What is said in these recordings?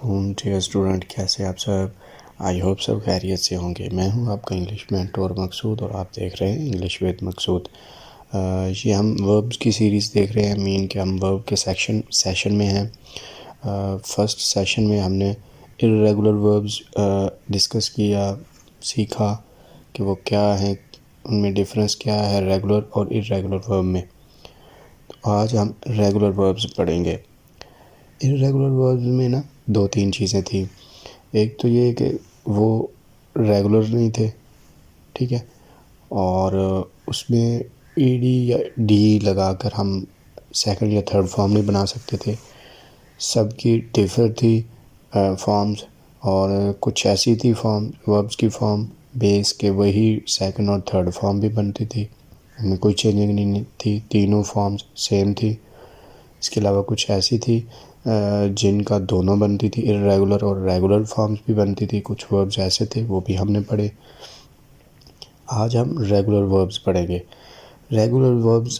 वालेकुम dear student, कैसे आप सब। आई होप सब खैरियत से होंगे। मैं हूं आपका इंग्लिश मेंटोर मकसूद और आप देख रहे हैं इंग्लिश विद मकसूद। ये हम वर्ब्स की सीरीज़ देख रहे हैं। मीन के हम वर्ब के सेशन में हैं। फर्स्ट सेशन में हमने इर्रेगुलर वर्ब्स डिस्कस किया, सीखा कि वो क्या है, उनमें डिफरेंस क्या है रेगुलर और इर्रेगुलर वर्ब में। तो आज हम रेगुलर वर्ब्स पढ़ेंगे। इर्रेगुलर वर्ब्स में ना दो तीन चीज़ें थी। एक तो ये कि वो रेगुलर नहीं थे, ठीक है, और उसमें ईडी या डी लगाकर हम सेकंड या थर्ड फॉर्म नहीं बना सकते थे। सबकी डिफर थी फॉर्म्स, और कुछ ऐसी थी फॉर्म वर्ब्स की फॉर्म बेस के वही सेकंड और थर्ड फॉर्म भी बनती थी, उनमें कोई चेंजिंग नहीं थी, तीनों फॉर्म्स सेम थी। इसके अलावा कुछ ऐसी थी जिनका दोनों बनती थी, इर्रेगुलर और रेगुलर फॉर्म्स भी बनती थी। कुछ वर्ब्स ऐसे थे, वो भी हमने पढ़े। आज हम रेगुलर वर्ब्स पढ़ेंगे। रेगुलर वर्ब्स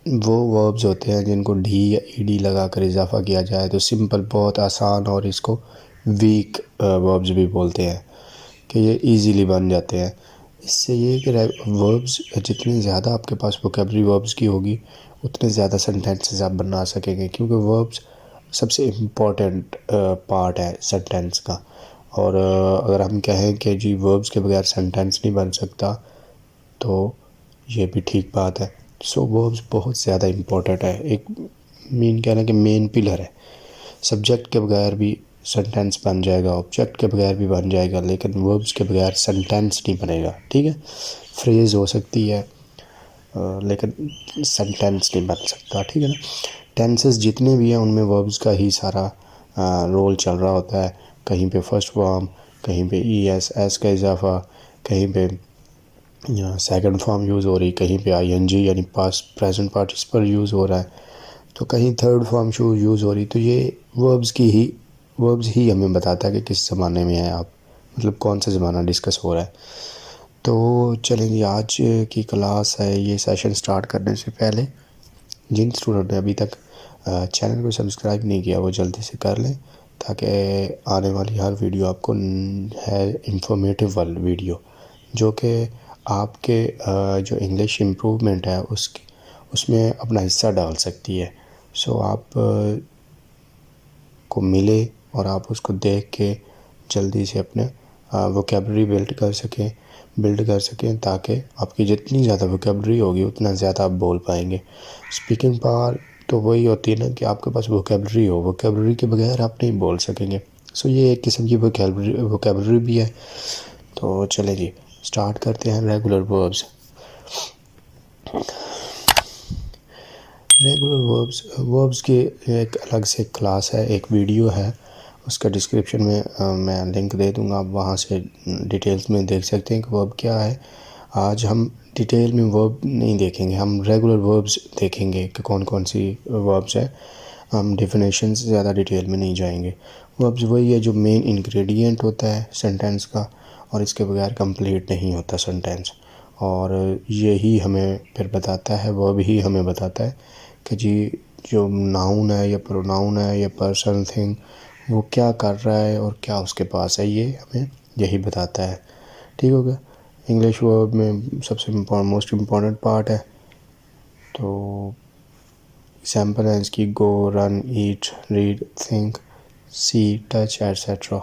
वो वर्ब्स होते हैं जिनको डी या ईडी लगा कर इजाफा किया जाए तो सिंपल, बहुत आसान, और इसको वीक वर्ब्स भी बोलते हैं कि ये इजीली बन जाते हैं। इससे ये कि वर्ब्स जितनी ज़्यादा आपके पास वोकेबलरी वर्ब्स की होगी उतने ज़्यादा सेंटेंसेस आप बना सकेंगे, क्योंकि वर्ब्स सबसे इम्पॉर्टेंट पार्ट है सेंटेंस का। और अगर हम कहें कि जी वर्ब्स के बगैर सेंटेंस नहीं बन सकता तो ये भी ठीक बात है। सो वर्ब्स बहुत ज़्यादा इम्पॉर्टेंट है, एक मीन कहना कि मेन पिलर है। सब्जेक्ट के बगैर भी सेंटेंस बन जाएगा, ऑब्जेक्ट के बगैर भी बन जाएगा, लेकिन वर्ब्स के बगैर सेंटेंस नहीं बनेगा, ठीक है। फ्रेज़ हो सकती है लेकिन सेंटेंस नहीं बन सकता, ठीक है ना। टेंसेस जितने भी हैं उनमें वर्ब्स का ही सारा रोल चल रहा होता है। कहीं पे फर्स्ट फॉर्म, कहीं पे ई एस एस का इजाफा, कहीं पे सेकंड फॉर्म यूज़ हो रही, कहीं पे आईएनजी यानी पास्ट प्रेजेंट पार्टिसिपल यूज़ हो रहा है, तो कहीं थर्ड फॉर्म यूज़ हो रही। तो ये वर्ब्स ही हमें बताता है कि किस ज़माने में है आप, मतलब कौन सा ज़माना डिस्कस हो रहा है। तो चलें जी, आज की क्लास है, ये सेशन स्टार्ट करने से पहले जिन स्टूडेंट ने अभी तक चैनल को सब्सक्राइब नहीं किया वो जल्दी से कर लें, ताकि आने वाली हर वीडियो आपको है इंफॉर्मेटिव वाली वीडियो, जो कि आपके जो इंग्लिश इम्प्रूवमेंट है उसमें अपना हिस्सा डाल सकती है। सो आप को मिले और आप उसको देख के जल्दी से अपने वोकेबलरी बिल्ड कर सकें ताकि आपकी जितनी ज़्यादा वोकेबलरी होगी उतना ज़्यादा आप बोल पाएंगे। स्पीकिंग पावर तो वही होती है ना कि आपके पास वोकेबलरी हो, वोकेबलरी के बगैर आप नहीं बोल सकेंगे। सो ये एक किस्म की वोकेबलरी भी है। तो चले जी, स्टार्ट करते हैं रेगुलर वर्ब्स। रेगुलर वर्ब्स की एक अलग से क्लास है, एक वीडियो है, उसका डिस्क्रिप्शन में मैं लिंक दे दूंगा, आप वहाँ से डिटेल्स में देख सकते हैं कि वर्ब क्या है। आज हम डिटेल में वर्ब नहीं देखेंगे, हम रेगुलर वर्ब्स देखेंगे कि कौन कौन सी वर्ब्स है। हम डेफिनेशन से ज़्यादा डिटेल में नहीं जाएंगे। वर्ब्स वही है जो मेन इंग्रेडिएंट होता है सेंटेंस का, और इसके बगैर कंप्लीट नहीं होता सेंटेंस। और यही हमें फिर बताता है, वर्ब ही हमें बताता है कि जी जो नाउन है या प्रोनाउन है या पर्सन थिंग वो क्या कर रहा है और क्या उसके पास है, ये हमें यही बताता है, ठीक हो गया। इंग्लिश वर्ब में सबसे मोस्ट इम्पॉर्टेंट पार्ट है। तो एग्जाम्पल है इसकी गो, run, eat, read, think, see, touch etcetera.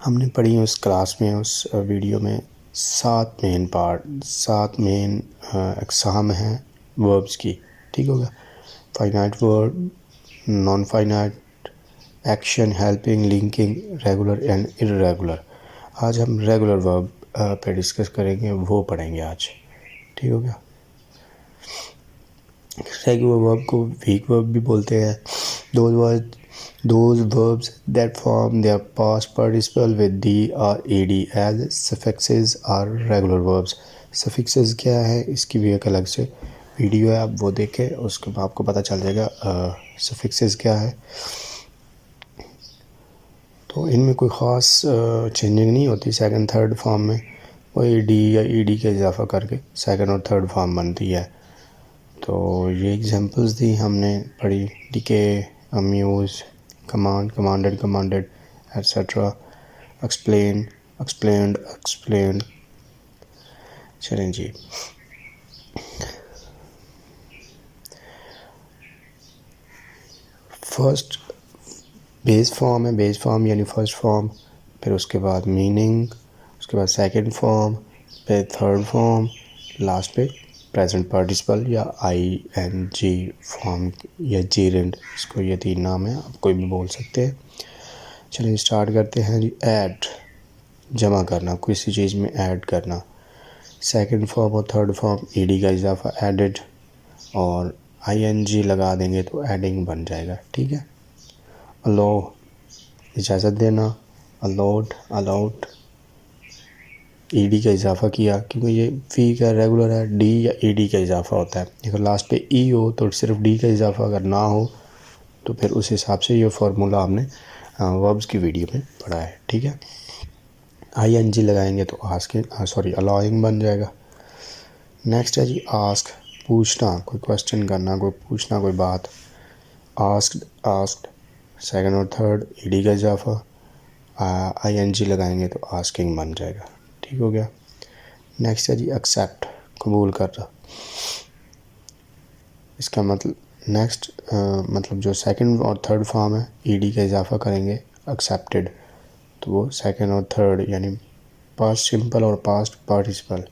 हमने पढ़ी उस क्लास में, उस वीडियो में सात मेन एग्जाम हैं वर्ब्स की, ठीक होगा। Finite verb, non finite, action, helping, linking, regular and irregular. आज हम रेगुलर वर्ब पे डिस्कस करेंगे, वो पढ़ेंगे आज, ठीक हो गया। रेगुलर वर्ब को वीक वर्ब भी बोलते हैं। Those verbs that form their past participle with D or ED as suffixes are regular verbs. Suffixes क्या है, इसकी भी एक अलग से वीडियो है, आप वो देखें, उसके बाद आपको पता चल जाएगा suffixes क्या है। तो इनमें कोई ख़ास चेंजिंग नहीं होती सेकंड थर्ड फॉर्म में, वही डी या ईडी के इजाफा करके सेकंड और थर्ड फॉर्म बनती है। तो ये एग्जांपल्स दी हमने पढ़ी, डी के Amuse, command, commanded, commanded, etcetera, explain, explained, explained. चलें जी, फर्स्ट बेस फॉर्म है, बेस फॉर्म यानी फर्स्ट फॉर्म, फिर उसके बाद मीनिंग, उसके बाद सेकंड फॉर्म, फिर थर्ड फॉर्म, लास्ट पे प्रेजेंट पार्टिसिपल या आईएनजी फॉर्म या जेरेंड, इसको ये 3 नाम है, आप कोई भी बोल सकते हैं। चलिए स्टार्ट करते हैं जी। ऐड, जमा करना, किसी चीज़ में ऐड करना। सेकंड फॉर्म और थर्ड फॉर्म ईडी का इजाफा, एडेड, और आईएनजी लगा देंगे तो एडिंग बन जाएगा। ठीक है। अलो, इजाज़त देना, अलाउड, अलाउड, ईडी का इजाफा किया, क्योंकि ये फ़ी का रेगुलर है, डी या ईडी का इजाफा होता है। अगर लास्ट पे ई हो तो सिर्फ डी का इजाफा, अगर ना हो तो फिर उस हिसाब से ये फार्मूला हमने वर्ब्स की वीडियो में पढ़ा है। ठीक है। आईएनजी लगाएंगे तो आस्किंग अलाउइंग बन जाएगा। नेक्स्ट है जी आस्क, पूछना, कोई क्वेश्चन करना, कोई पूछना, कोई बात। आस्क्ड, आस्क्ड, सेकंड और थर्ड ईडी का इजाफा, आईएनजी लगाएंगे तो आस्किंग बन जाएगा। ठीक हो गया। नेक्स्ट है जी एक्सेप्ट, कबूल करना। इसका मतलब नेक्स्ट मतलब जो सेकंड और थर्ड फॉर्म है ईडी का इजाफा करेंगे एक्सेप्टेड, तो वो सेकंड और थर्ड यानी पास्ट सिंपल और पास्ट पार्टिसिपल।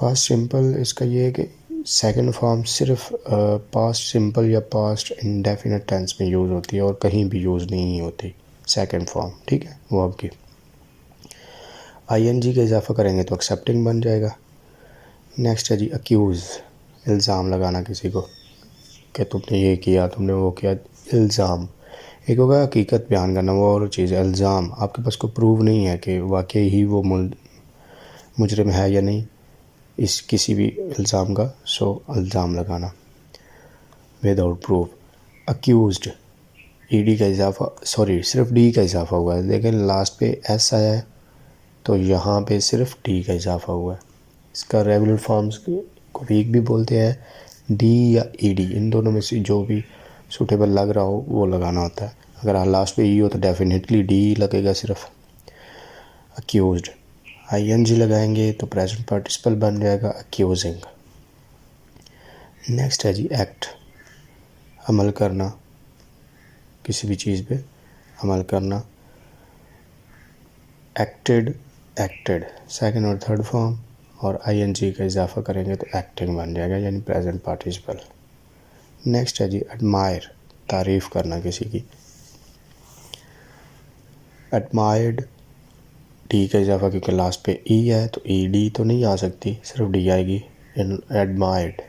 पास्ट सिंपल इसका ये है कि सेकंड फॉर्म सिर्फ पास्ट सिंपल या पास्ट इंडेफिनिट टेंस में यूज़ होती है और कहीं भी यूज़ नहीं होती सेकंड फॉर्म। ठीक है, वो आपकी। आईएनजी का इजाफा करेंगे तो एक्सेप्टिंग बन जाएगा। नेक्स्ट है जी अक्यूज़, इल्ज़ाम लगाना किसी को कि तुमने ये किया, तुमने वो किया, इल्ज़ाम। एक होगा हकीकत बयान करना, वो और चीज़ है। इल्ज़ाम, आपके पास कोई प्रूव नहीं है कि वाकई ही वो मुजरिम है या नहीं इस किसी भी इल्ज़ाम का, सो इल्ज़ाम लगाना विदाउट प्रूफ। अक्यूज़ड, ईडी का इजाफा, सिर्फ डी का इजाफा हुआ है, लेकिन लास्ट पे एस आया है तो यहाँ पे सिर्फ डी का इजाफा हुआ है। इसका रेगुलर फॉर्म्स को वीक भी बोलते हैं, डी या ईडी, इन दोनों में से जो भी सूटेबल लग रहा हो वो लगाना होता है। अगर लास्ट पे ई हो तो डेफिनेटली डी लगेगा सिर्फ। अक्यूज्ड, आईएनजी लगाएंगे तो प्रेजेंट पार्टिसिपल बन जाएगा अक्यूजिंग। नेक्स्ट है जी एक्ट, अमल करना, किसी भी चीज़ पे अमल करना। एक्टेड, एक्टेड, सेकंड और थर्ड फॉर्म, और आईएनजी का इजाफा करेंगे तो एक्टिंग बन जाएगा यानी प्रेजेंट पार्टिसिपल। नेक्स्ट है जी एडमायर, तारीफ़ करना किसी की। एडमायर्ड, डी का इजाफा क्योंकि लास्ट पे ई है तो ई डी तो नहीं आ सकती, सिर्फ डी आएगी। एडमायर्ड,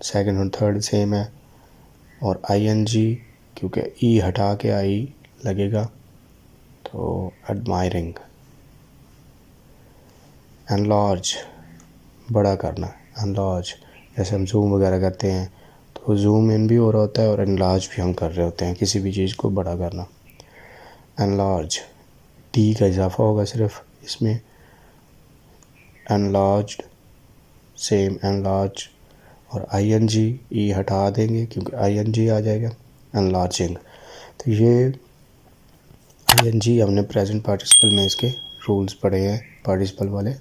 सेकंड और थर्ड सेम है, और आईएनजी क्योंकि ई हटा के आई लगेगा तो एडमायरिंग। एनलार्ज, बड़ा करना, एनलार्ज, जैसे हम जूम वगैरह करते हैं तो जूम इन भी हो रहा होता है और एनलार्ज भी हम कर रहे होते हैं, किसी भी चीज़ को बड़ा करना। एनलार्ज, डी का इजाफा होगा सिर्फ इसमें। एनलार्ज्ड, सेम एनलार्ज, और आईएनजी ई हटा देंगे क्योंकि आईएनजी आ जाएगा एनलार्जिंग। तो ये आईएनजी हमने प्रेजेंट पार्टिसिपल में इसके रूल्स पढ़े हैं पार्टिसिपल वाले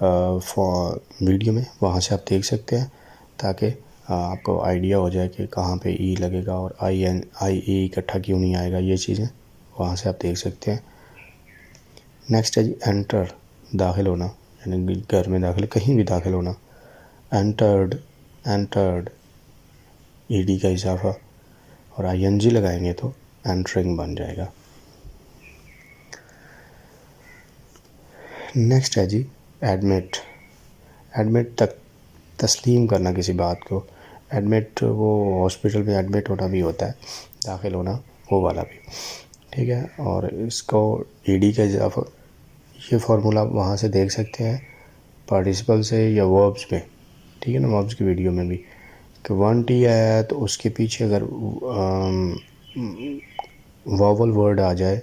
वीडियो में, वहाँ से आप देख सकते हैं ताकि आपको आइडिया हो जाए कि कहाँ पे ई लगेगा और आई ई इकट्ठा क्यों नहीं आएगा, ये चीज़ें वहाँ से आप देख सकते हैं। नेक्स्ट है जी एंटर, दाखिल होना, यानी घर में दाखिल, कहीं भी दाखिल होना। एंटर्ड, एंटर्ड, ईडी का इजाफा, और आईएनजी लगाएंगे तो एंटरिंग बन जाएगा। नेक्स्ट है जी एडमिट, एडमिट तक तस्लीम करना किसी बात को। एडमिट वो हॉस्पिटल में एडमिट होना भी होता है, दाखिल होना वो वाला भी। ठीक है, और इसको ईडी का इजाफा, ये फार्मूला वहाँ से देख सकते हैं पार्टिसिपल से या वर्ब्स में। ठीक है ना, वर्ब्स की वीडियो में भी कि 1T आया है तो उसके पीछे अगर वॉवल वर्ड आ जाए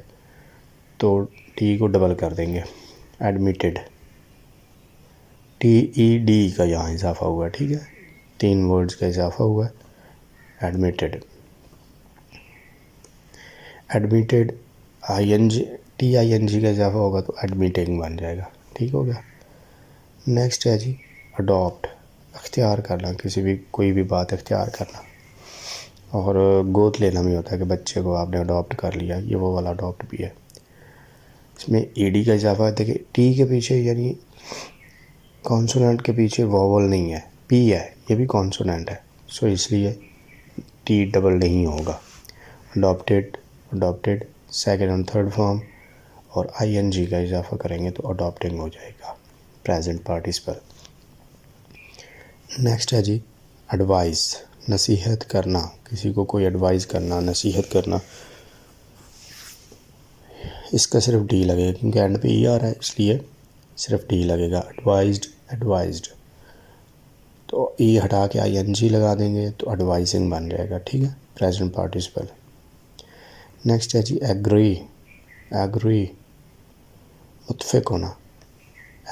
तो टी को डबल कर देंगे। एडमिटेड, TED का यहाँ इजाफा हुआ है। ठीक है, 3 वर्ड्स का इजाफा हुआ है, एडमिटेड। एडमिटेड ING TING का इजाफा होगा तो एडमिटिंग बन जाएगा। ठीक हो गया। नेक्स्ट है जी अडॉप्ट, अख्तियार करना, किसी भी कोई भी बात अख्तियार करना। और गोद लेना भी होता है कि बच्चे को आपने अडॉप्ट कर लिया, ये वो वाला अडॉप्ट भी है। इसमें ED का इजाफा है। देखिए टी के पीछे यानी कॉन्सोनेंट के पीछे वॉवल नहीं है, P है, ये भी कॉन्सोनेंट है, सो इसलिए T डबल नहीं होगा। अडॉप्टेड, अडॉप्टेड सेकेंड और थर्ड फॉर्म, और ING का इजाफा करेंगे तो अडॉप्टिंग हो जाएगा, प्रेजेंट पार्टिसिपल। नेक्स्ट है जी एडवाइस, नसीहत करना, किसी को कोई एडवाइस करना, नसीहत करना। इसका सिर्फ D लगेगा क्योंकि एंड पे E आ रहा है, इसलिए सिर्फ D लगेगा। एडवाइज्ड, एडवाइज्ड, तो E हटा के ING लगा देंगे तो एडवाइजिंग बन जाएगा। ठीक है, प्रेजेंट पार्टिसिपल। नेक्स्ट है जी एग्री, एग्री मुत्फिक होना,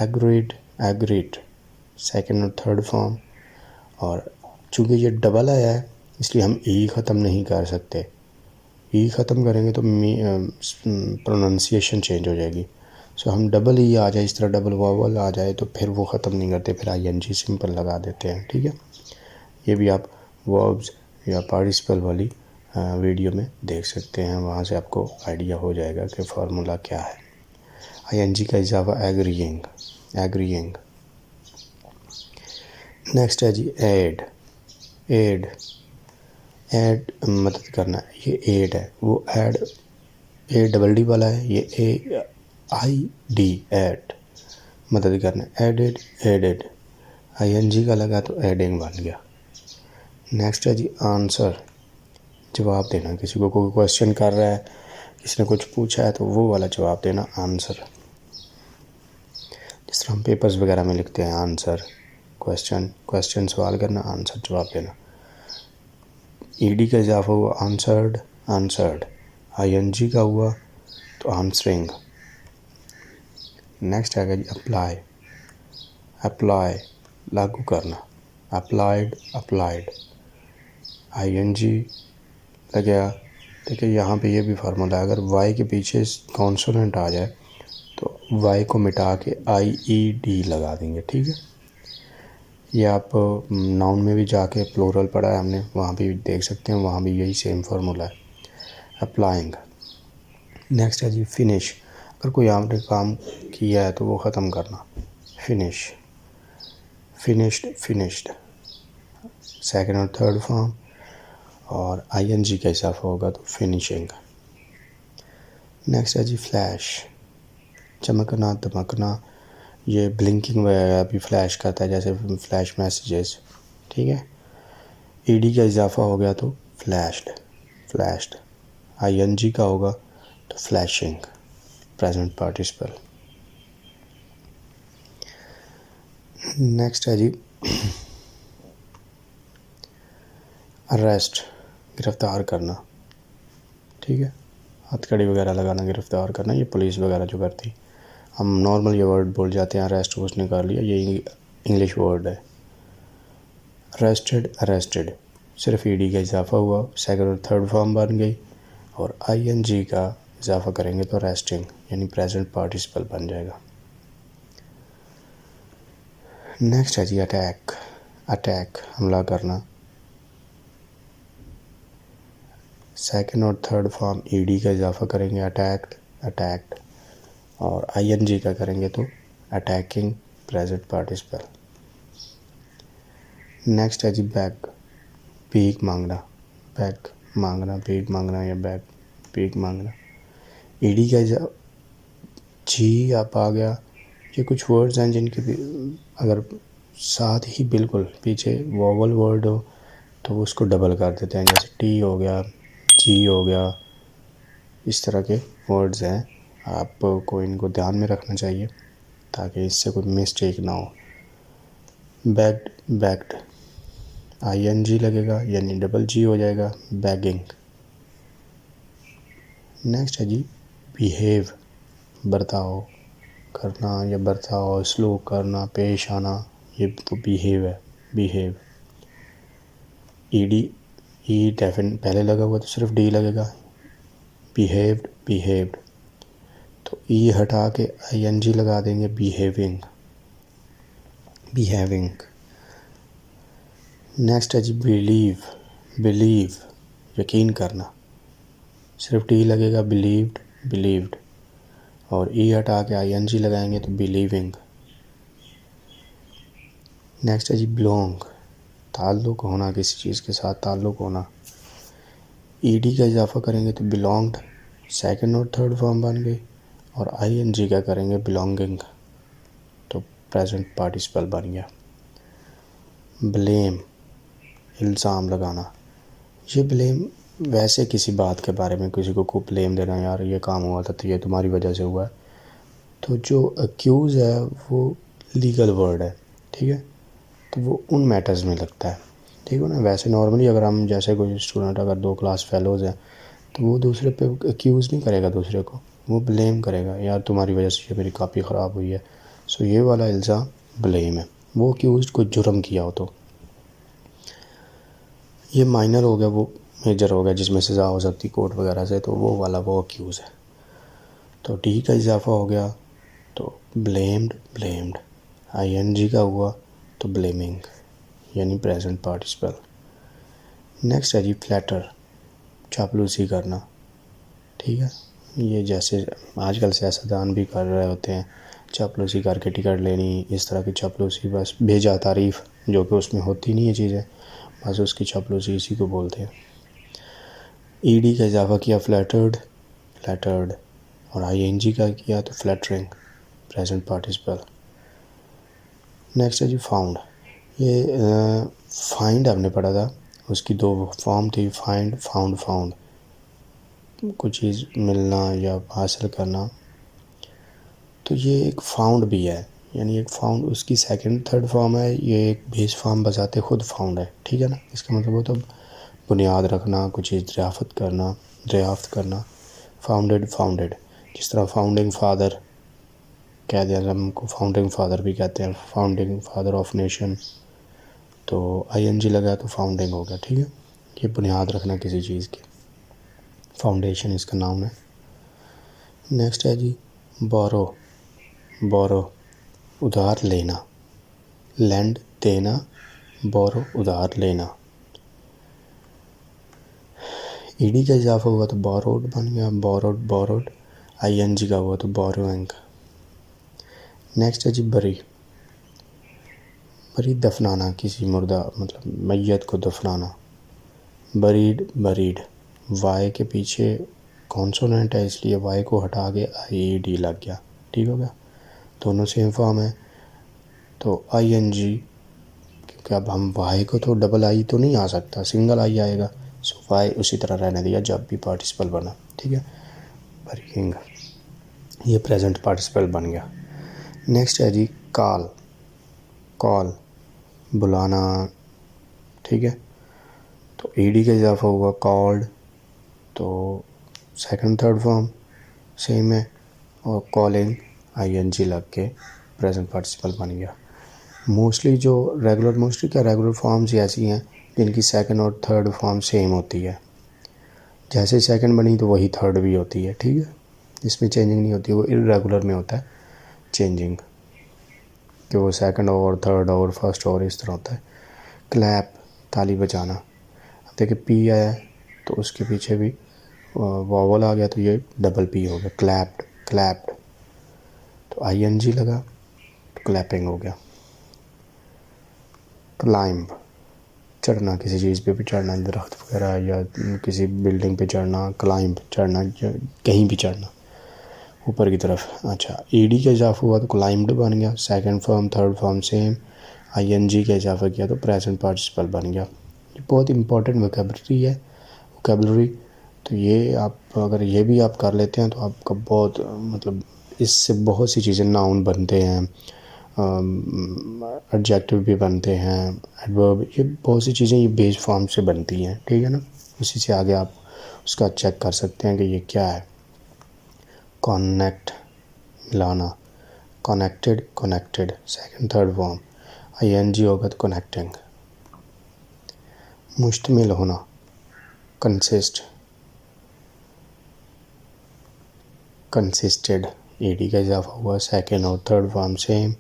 एग्रीड, एग्रीड सेकेंड और थर्ड फॉर्म। और चूँकि ये डबल आया है इसलिए हम E ख़त्म नहीं कर सकते, E ख़त्म करेंगे तो प्रोनाउंसिएशन चेंज हो जाएगी। सो हम डबल E आ जाए, इस तरह डबल वावल आ जाए तो फिर वो ख़त्म नहीं करते, फिर ING सिंपल लगा देते हैं। ठीक है, ये भी आप वर्ब्स या पार्टिसिपल वाली वीडियो में देख सकते हैं, वहाँ से आपको आइडिया हो जाएगा कि फार्मूला क्या है। ING का इजाफा एग्रीइंग, एग्रीइंग। नेक्स्ट है जी एड, एड, एड मदद करना, ये एड है, वो एड ADD वाला है, ये AID एड, मदद करना, एडेड, एडेड, ING का लगा तो एडिंग बन गया। नेक्स्ट है जी आंसर, जवाब देना, किसी को कोई क्वेश्चन कर रहा है, किसी ने कुछ पूछा है तो वो वाला जवाब देना, आंसर। जिस तरह हम पेपर्स वगैरह में लिखते हैं आंसर, क्वेश्चन, क्वेश्चन सवाल करना, आंसर जवाब देना। ED का इजाफा हुआ आंसर्ड, आंसर्ड, ING का हुआ तो आंसरिंग। नेक्स्ट है जी अप्लाई, अप्लाई लागू करना, अप्लाइड, अप्लाइड, ING लग गया। देखिए यहाँ पे ये भी फार्मूला है, अगर Y के पीछे कॉन्सोनेंट आ जाए तो Y को मिटा के IED लगा देंगे। ठीक है, ये आप नाउन में भी जाके प्लूरल पढ़ा है हमने, वहाँ भी देख सकते हैं, वहाँ भी यही सेम फार्मूला है, अप्लाइंग। नेक्स्ट है जी फिनिश, अगर कोई आपने काम किया है तो वो ख़त्म करना, फिनिश, फिनिश्ड, फिनिश्ड सेकेंड और थर्ड फॉर्म, और ING का इजाफा होगा तो फिनिशिंग। नेक्स्ट है जी फ्लैश, चमकना, दमकना, ये ब्लिंकिंग वगैरह भी फ्लैश करता है, जैसे फ्लैश मैसेजेस। ठीक है, ED का इजाफा हो गया तो फ्लैश्ड, फ्लैश्ड, ING का होगा तो फ्लैशिंग, प्रेजेंट पार्टिसिपल। नेक्स्ट है जी अरेस्ट, गिरफ़्तार करना। ठीक है, हथकड़ी वगैरह लगाना, गिरफ़्तार करना, ये पुलिस वगैरह जो करती, हम नॉर्मल ये वर्ड बोल जाते हैं, अरेस्ट उसने कर लिया, ये इंग्लिश वर्ड है। अरेस्टेड, अरेस्टेड, सिर्फ ED का इजाफा हुआ, सेकंड और थर्ड फॉर्म बन गई, और ING का इजाफा करेंगे तो अरेस्टिंग यानी प्रेजेंट पार्टिसिपल बन जाएगा। नेक्स्ट है जी अटैक, अटैक हमला करना, सेकंड और थर्ड फॉर्म ED का इजाफा करेंगे, अटैक्ड, अटैक्ड, और ING का करेंगे तो अटैकिंग, प्रेजेंट पार्टिसिपल। नेक्स्ट है जी बैग, भीख मांगना, बैग मांगना, भीख मांगना या बैग, भीख मांगना, ED का जी आप आ गया। ये कुछ वर्ड्स हैं जिनके अगर साथ ही बिल्कुल पीछे वोवल वर्ड हो तो उसको डबल कर देते हैं, जैसे T हो गया, G हो गया, इस तरह के वर्ड्स हैं, आपको इनको ध्यान में रखना चाहिए ताकि इससे कोई मिस्टेक ना हो। बैग्ड, बैग्ड, ING लगेगा यानी डबल G हो जाएगा, बैगिंग। नेक्स्ट है जी बिहेव, बर्ताव करना या बर्ताव, स्लोक करना, पेश आना, ये तो बिहेव है, बिहेव। ED, E डेफिन पहले लगा हुआ तो सिर्फ D लगेगा, बिहेव्ड बिहेव्ड, तो ई हटा के ING लगा देंगे, बिहेविंग बिहेविंग। नेक्स्ट है जी बिलीव बिलीव, यकीन करना, सिर्फ टी लगेगा, बिलीव्ड बिलीव्ड, और ई हटा के ING लगाएंगे तो बिलीविंग। नेक्स्ट है जी बिलोंग, ताल्लुक़ होना, किसी चीज़ के साथ ताल्लुक़ होना, ED का इजाफा करेंगे तो बिलोंग्ड, सेकंड और थर्ड फॉर्म बन गई, और ING का करेंगे बिलोंगिंग, तो प्रेजेंट पार्टिसिपल बन गया। ब्लेम, इल्ज़ाम लगाना, ये ब्लेम वैसे किसी बात के बारे में किसी को ब्लेम देना, यार ये काम हुआ था तो ये तुम्हारी वजह से हुआ है, तो जो अक्यूज़ है वो लीगल वर्ड है, ठीक है, तो वो उन मैटर्स में लगता है, ठीक है ना। वैसे नॉर्मली अगर हम जैसे कोई स्टूडेंट अगर 2 क्लास फेलोज़ हैं तो वो दूसरे पे अक्यूज़ नहीं करेगा, दूसरे को वो ब्लेम करेगा, यार तुम्हारी वजह से ये मेरी कापी ख़राब हुई है। सो ये वाला इल्ज़ाम ब्लेम है, वो अक्यूज़ को जुर्म किया हो तो। ये माइनर हो गया, वो मेजर हो गया जिसमें सज़ा हो सकती कोर्ट वगैरह से, तो वो वाला वो अक्यूज़ है। तो डी का इजाफा हो गया तो ब्लेम्ड ब्लेम्ड, ING का हुआ तो ब्लेमिंग, यानी प्रेजेंट पार्टिसिपल। नेक्स्ट है जी फ्लैटर, चापलूसी करना, ठीक है, ये जैसे आजकल सियासतदान भी कर रहे होते हैं, चापलूसी करके टिकट लेनी, इस तरह की चापलूसी, बस भेजा तारीफ़, जो कि उसमें होती नहीं है चीज़ें, बस उसकी चापलूसी इसी को बोलते हैं। ED का इजाफा किया फ्लैटर्ड फ्लैटर्ड, और ING का किया तो फ्लैटरिंग, प्रेजेंट पार्टिसिपल। नेक्स्ट है जी फाउंड, ये फाइंड हमने पढ़ा था, उसकी 2 फॉर्म थी, फाइंड फाउंड फाउंड, कुछ चीज़ मिलना या हासिल करना, तो ये एक फाउंड भी है, यानी एक फाउंड उसकी सेकंड थर्ड फॉर्म है, ये एक बेस फॉर्म बजाते खुद फाउंड है, ठीक है ना। इसका मतलब वो तो बुनियाद रखना, कुछ चीज़ दरियाफ्त करना, फाउंडेड फाउंडेड, जिस तरह फाउंडिंग फादर कह दिया, हमको फाउंडिंग फादर भी कहते हैं, फाउंडिंग फादर ऑफ नेशन, तो ING लगा तो फाउंडिंग हो गया, ठीक है, ये बुनियाद रखना किसी चीज़ की, फाउंडेशन इसका नाम है। नेक्स्ट है जी बोरो बोरो, उधार लेना, लैंड देना, बोरो उधार लेना। ED का इजाफा हुआ तो बोरोड बन गया, बोरोड बोरोड, ING का हुआ तो बोरोइंग। नेक्स्ट है जी बरी बरी, दफनाना, किसी मुर्दा मतलब मैयत को दफनाना, बरीड बरीड, वाई के पीछे कॉन्सोनेंट है इसलिए वाई को हटा के IED लग गया, ठीक हो गया, दोनों सेम फॉर्म है, तो ING, क्योंकि अब हम वाई को तो डबल आई तो नहीं आ सकता, सिंगल आई आएगा, सो वाई उसी तरह रहने दिया जब भी पार्टिसिपल बना, ठीक है, बरीइंग, ये प्रेजेंट पार्टिसिपल बन गया। नेक्स्ट है जी कॉल कॉल, बुलाना, ठीक है, तो ED का इजाफा हुआ कॉल्ड, तो सेकंड थर्ड फॉर्म सेम है, और कॉलिंग ING लग के प्रेजेंट पार्टिसिपल बन गया। मोस्टली क्या रेगुलर फॉर्म्स ही ऐसी हैं जिनकी सेकंड और थर्ड फॉर्म सेम होती है, जैसे सेकंड बनी तो वही थर्ड भी होती है, ठीक है, इसमें चेंजिंग नहीं होती, वो इरेगुलर में होता है चेंजिंग, कि वो सेकंड और थर्ड और फर्स्ट और इस तरह होता है। क्लैप, ताली बजाना, अब देखिए P आया है तो उसके पीछे भी वॉवल आ गया तो ये डबल P हो गया, क्लैप्ड क्लैप्ड, तो ING लगा तो क्लैपिंग हो गया। क्लाइंब, चढ़ना, किसी चीज़ पे भी चढ़ना, दरख्त वगैरह या किसी बिल्डिंग पे चढ़ना, क्लाइंब चढ़ना, कहीं भी चढ़ना ऊपर की तरफ। अच्छा, ED का इजाफा हुआ तो क्लाइंब्ड बन गया, second form third form same, ING का इजाफा किया तो प्रेजेंट पार्टिसिपल बन गया। ये बहुत इंपॉर्टेंट वोकेबलरी, तो ये आप अगर ये भी आप कर लेते हैं तो आपका बहुत मतलब इससे बहुत सी चीज़ें नाउन बनते हैं, एडजेक्टिव भी बनते हैं, एडवर्ब, ये बहुत सी चीज़ें ये बेस फॉर्म से बनती हैं, ठीक है ना। उसी से आगे आप उसका चेक कर सकते हैं कि ये क्या है। कनेक्ट, मिलाना, connected connected, second third form, ING होगा तो कनेक्टिंग। मुश्तमिल होना, कंसिस्ट, कंसिस्टेड, ईडी का इजाफा हुआ, सेकेंड और थर्ड फॉर्म सेम,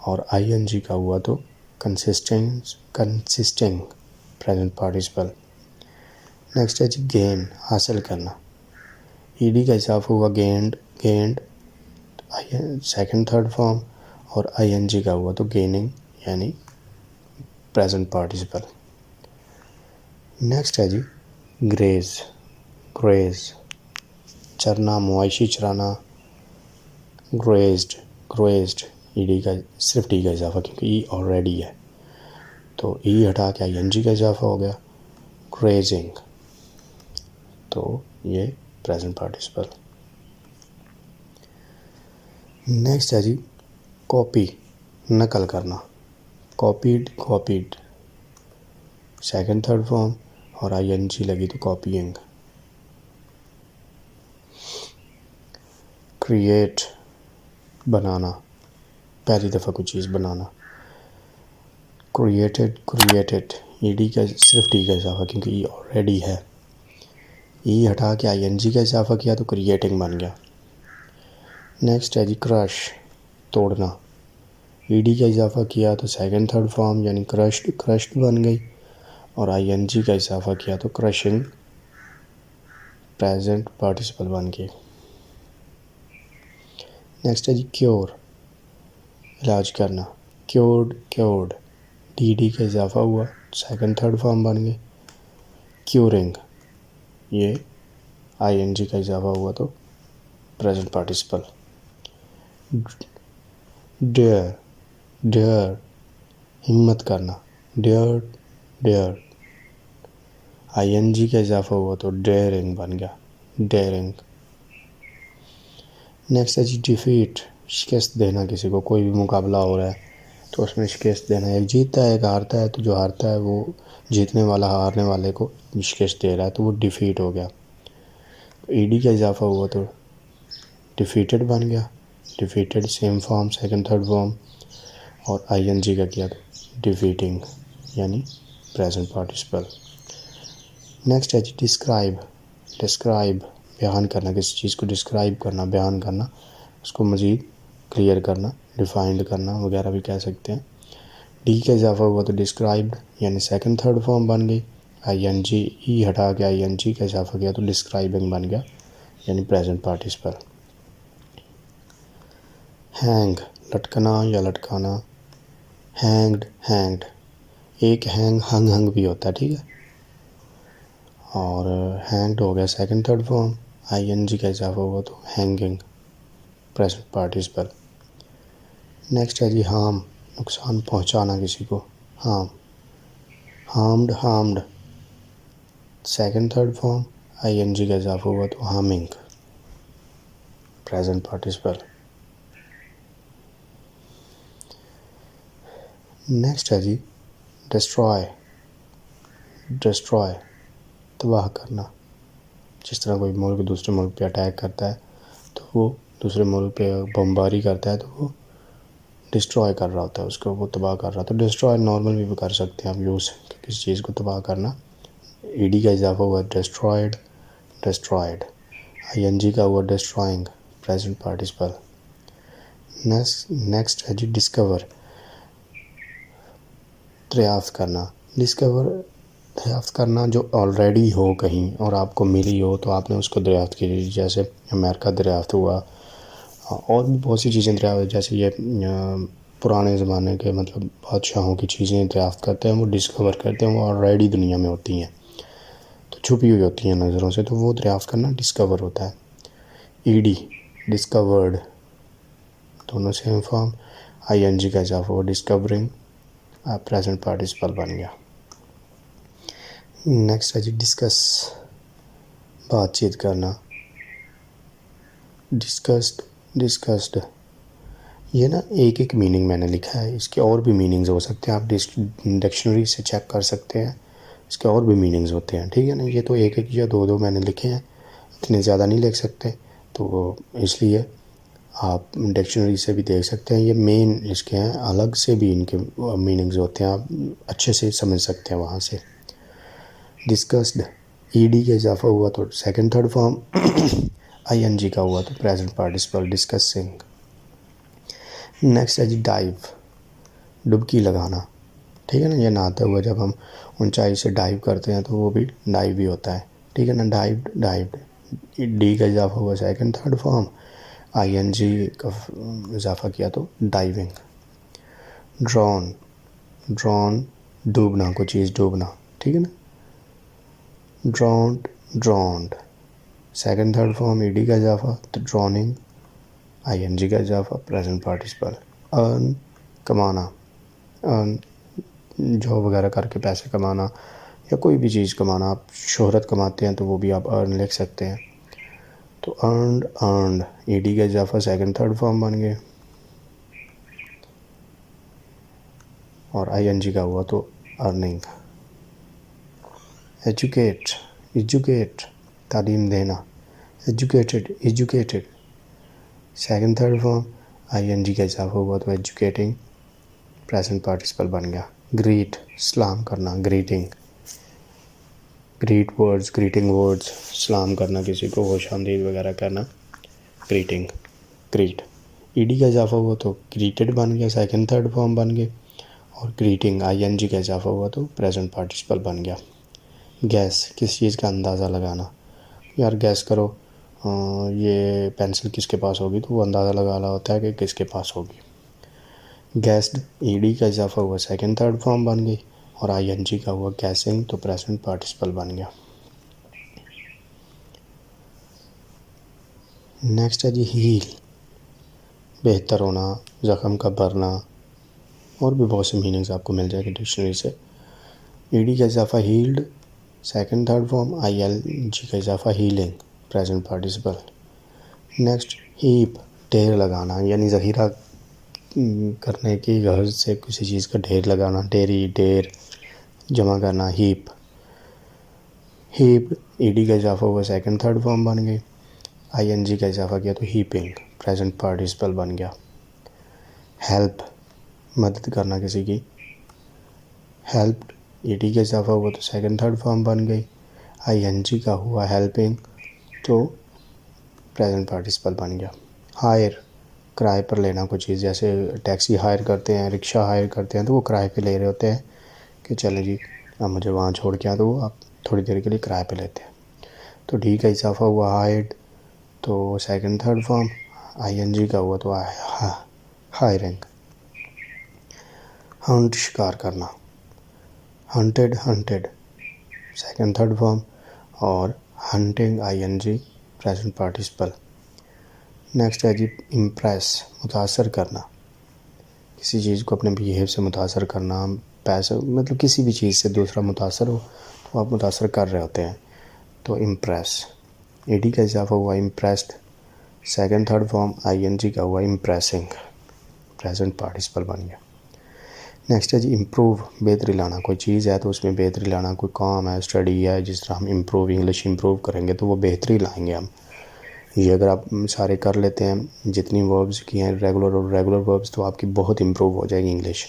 और आईएनजी का हुआ तो कंसिस्टिंग प्रेजेंट पार्टिसिपल। नेक्स्ट है जी गेन, हासिल करना, ईडी का इजाफा हुआ गेंड, सेकेंड थर्ड फॉर्म, और आईएनजी का हुआ तो गेनिंग यानी प्रेजेंट पार्टिसिपल। नेक्स्ट है जी ग्रेज, चरना, मुआइशी चराना, ग्रेज्ड, ईडी का सिर्फ डी का इजाफा क्योंकि ई ऑलरेडी है, तो ई हटा के आईएनजी का इजाफा हो गया, ग्रेजिंग, तो ये प्रेजेंट पार्टिसिपल। नेक्स्ट है जी कॉपी, नकल करना, कॉपीड, सेकंड थर्ड फॉर्म, और आईएनजी लगी तो कॉपीइंग। क्रिएट, बनाना, पहली दफ़ा कोई चीज़ बनाना, क्रिएटेड, ईडी का सिर्फ डी का इजाफा क्योंकि ई ऑलरेडी है, ई हटा के आईएनजी का इजाफा किया तो क्रिएटिंग बन गया। नेक्स्ट है जी क्रश, तोड़ना, ईडी का इजाफा किया तो सेकंड थर्ड फॉर्म यानी क्रश्ड बन गई, और आईएनजी का इजाफा किया तो क्रशिंग प्रेजेंट पार्टिसिपल बन गई। नेक्स्ट है जी क्योर, इलाज करना, क्योर्ड, डी का इजाफा हुआ, सेकंड थर्ड फॉर्म बन गए, क्यूरिंग, ये आईएनजी का इजाफा हुआ तो प्रेजेंट पार्टिसिपल। डेयर, हिम्मत करना, डेयर, आईएनजी का इजाफा हुआ तो डेयरिंग बन गया, डेयरिंग। नेक्स्ट है जी डिफीट, शिकस्त देना किसी को, कोई भी मुकाबला हो रहा है तो उसमें शिकस्त देना, एक जीतता है एक हारता है, तो जो हारता है वो जीतने वाला हारने वाले को शिकस्त दे रहा है तो वो डिफीट हो गया। ईडी का इजाफा हुआ तो डिफीटेड बन गया, defeated same form second third form, और आईएनजी का किया तो डिफीटिंग यानी प्रेजेंट पार्टिसिपल। नेक्स्ट है जी डिस्क्राइब, बयान करना, किसी चीज़ को डिस्क्राइब करना, बयान करना, उसको मज़ीद क्लियर करना, डिफाइंड करना वगैरह भी कह सकते हैं। डी का इजाफा हुआ तो डिस्क्राइब्ड यानी सेकंड थर्ड फॉर्म बन गई, आईएनजी ई हटा के आईएनजी का इजाफा किया तो डिस्क्राइबिंग बन गया यानी प्रेजेंट पार्टिसिपल। हैंग, लटकना या लटकाना, हैंग्ड, एक हंग भी होता है, ठीक है, और हैंग्ड हो गया सेकंड थर्ड फॉर्म, आईएनजी का इजाफा हुआ तो हैंगिंग प्रेजेंट पार्टिसिपल। नेक्स्ट है जी हार्म, नुकसान पहुंचाना किसी को, harmed, second third form, ING का इजाफा हुआ तो हार्मिंग प्रेजेंट पार्टिसिपल। नेक्स्ट है जी डिस्ट्रॉय, तबाह करना, जिस तरह कोई मुल्क दूसरे मुल्क पे अटैक करता है तो वो दूसरे मुल्क पे बमबारी करता है तो वो डिस्ट्रॉय कर रहा होता है उसको, वो तबाह कर रहा है, तो डिस्ट्रॉय नॉर्मल भी कर सकते हैं हम यूज़, किसी चीज़ को तबाह करना। ईडी का इजाफा हुआ डिस्ट्रॉयड, आईएनजी का हुआ डिस्ट्रॉइंग प्रेजेंट पार्टिसिपल। नेक्स्ट है जी डिस्कवर, दरियाफ्त करना जो ऑलरेडी हो कहीं और आपको मिली हो तो आपने उसको दरियाफ्त की, जैसे अमेरिका दरियाफ्त हुआ, और भी बहुत सी चीज़ें दरियाफ्त, जैसे ये पुराने ज़माने के मतलब बादशाहों की चीज़ें दरियाफ्त करते हैं, वो डिस्कवर करते हैं, वो ऑलरेडी दुनिया में होती हैं तो छुपी हुई होती हैं नज़रों से, तो वो दरियाफ्त करना डिस्कवर होता है। ईडी डिस्कवर्ड, दोनों सेम फॉर्म, आईएनजी का इजाफा हुआ डिस्कवरिंग प्रेजेंट पार्टिसिपल बन गया। नेक्स्ट है जी डिस्कस, बातचीत करना, डिस्कस्ड, ये ना एक मीनिंग मैंने लिखा है, इसके और भी मीनिंग्स हो सकते हैं, आप डिक्शनरी से चेक कर सकते हैं, इसके और भी मीनिंग्स होते हैं, ठीक है ना। ये तो एक या दो मैंने लिखे हैं, इतने ज़्यादा नहीं लिख सकते, तो इसलिए आप डिक्शनरी से भी देख सकते हैं, ये मेन इसके हैं, अलग से भी इनके मीनिंग्स होते हैं, आप अच्छे से समझ सकते हैं वहाँ से। डिस्कस्ड, ईडी का इजाफा हुआ तो सेकंड थर्ड फॉर्म, आईएनजी का हुआ तो प्रेजेंट पार्टिसिपल डिस्कसिंग। नेक्स्ट है जी डाइव, डुबकी लगाना, ठीक है ना। ये नहाते हुए जब हम ऊंचाई से डाइव करते हैं तो वो भी डाइव ही होता है, ठीक है ना। डाइव डाइव्ड, डी का इजाफा हुआ सेकंड थर्ड फॉर्म, आईएनजी का इजाफा किया तो डाइविंग। ड्रॉन, ड्रॉन डूबना, कोई चीज़ डूबना, ठीक है ना। ड्रॉन्ड, ड्रॉन्ड, सेकंड थर्ड फॉर्म ईडी का इजाफा तो ड्रॉनिंग, आईएनजी का इजाफा प्रेजेंट पार्टिसिपल। अर्न, कमाना, अर्न जॉब वगैरह करके पैसे कमाना या कोई भी चीज़ कमाना, आप शोहरत कमाते हैं तो वो भी आप अर्न लिख सकते हैं। तो अर्नड, अर्नड, ईडी का इजाफा सेकंड थर्ड फॉर्म बन गए और आईएनजी का हुआ तो अर्निंग। एजुकेट, एजुकेट, तालीम देना, educated, educated, second third form, ING का इजाफा हुआ तो एजुकेटिंग, प्रेजेंट पार्टिसिपल बन गया। ग्रीट, सलाम करना, greeting, greet words, greeting words, सलाम करना, किसी को खुश आमदीद वगैरह करना, ग्रीटिंग, ग्रीट। ईडी का इजाफा हुआ तो ग्रीटेड बन गया, सेकंड थर्ड फॉर्म बन गए। और ग्रीटिंग, आईएनजी का इजाफा हुआ तो प्रेजेंट पार्टिसिपल बन गया। गैस, किस चीज़ का अंदाज़ा लगाना, यार गैस करो ये पेंसिल किसके पास होगी, तो वो अंदाज़ा लगा रहा होता है कि किसके पास होगी। गैस्ड, ईडी का इजाफा हुआ सेकंड थर्ड फॉर्म बन गई और आईएनजी का हुआ गैसिंग तो प्रेजेंट पार्टिसिपल बन गया। नेक्स्ट है जी हील, बेहतर होना, ज़ख्म का भरना, और भी बहुत से मीनिंग्स आपको मिल जाएंगे डिक्शनरी से। ईडी का इजाफा healed, second third form, ING का इजाफा healing, present participle. Next heap, ढेर लगाना, यानी ज़ख़ीरा करने की गर्ज से किसी चीज़ का ढेर लगाना, ढेरी, ढेर जमा करना, हीप। हीप, ईडी का इजाफा हुआ सेकंड थर्ड फॉर्म बन गई, आईएनजी का इजाफा किया तो हीपिंग, प्रेजेंट पार्टिसिपल बन गया। हेल्प, मदद करना किसी की, हेल्प, ईडी का इजाफा हुआ तो सेकंड थर्ड फॉर्म बन गई, आईएनजी का हुआ हेल्पिंग तो प्रेजेंट पार्टिसिपल बन गया। हायर, किराए पर लेना कोई चीज़, जैसे टैक्सी हायर करते हैं, रिक्शा हायर करते हैं तो वो किराए पे ले रहे होते हैं कि चले जी आप मुझे वहाँ छोड़ के आ, तो वो आप थोड़ी देर के लिए किराए पे लेते हैं। तो डी का इजाफा हुआ हायर्ड तो सेकंड थर्ड फॉर्म, आईएनजी का हुआ तो हायरिंग। हंट, शिकार करना, hunted, hunted, second third form और hunting, ING, present participle. Next है जी इम्प्रेस, मुतासर करना, किसी चीज़ को अपने बिहेव से मुतासर करना, पैसे मतलब किसी भी चीज़ से दूसरा मुतासर हो तो आप मुतासर कर रहे होते हैं तो इम्प्रेस। ईडी का इजाफा हुआ impressed, second third form, ING का हुआ इम्प्रेसिंग, प्रेजेंट पार्टिसिपल बन गया। नेक्स्ट है जी इम्प्रूव, बेहतरी लाना, कोई चीज़ है तो उसमें बेहतरी लाना, कोई काम है, स्टडी है, जिस तरह हम इम्प्रूव, इंग्लिश इम्प्रूव करेंगे तो वो बेहतरी लाएंगे हम। ये अगर आप सारे कर लेते हैं जितनी वर्ब्स की हैं रेगुलर और रेगुलर वर्ब्स तो आपकी बहुत इम्प्रूव हो जाएगी इंग्लिश,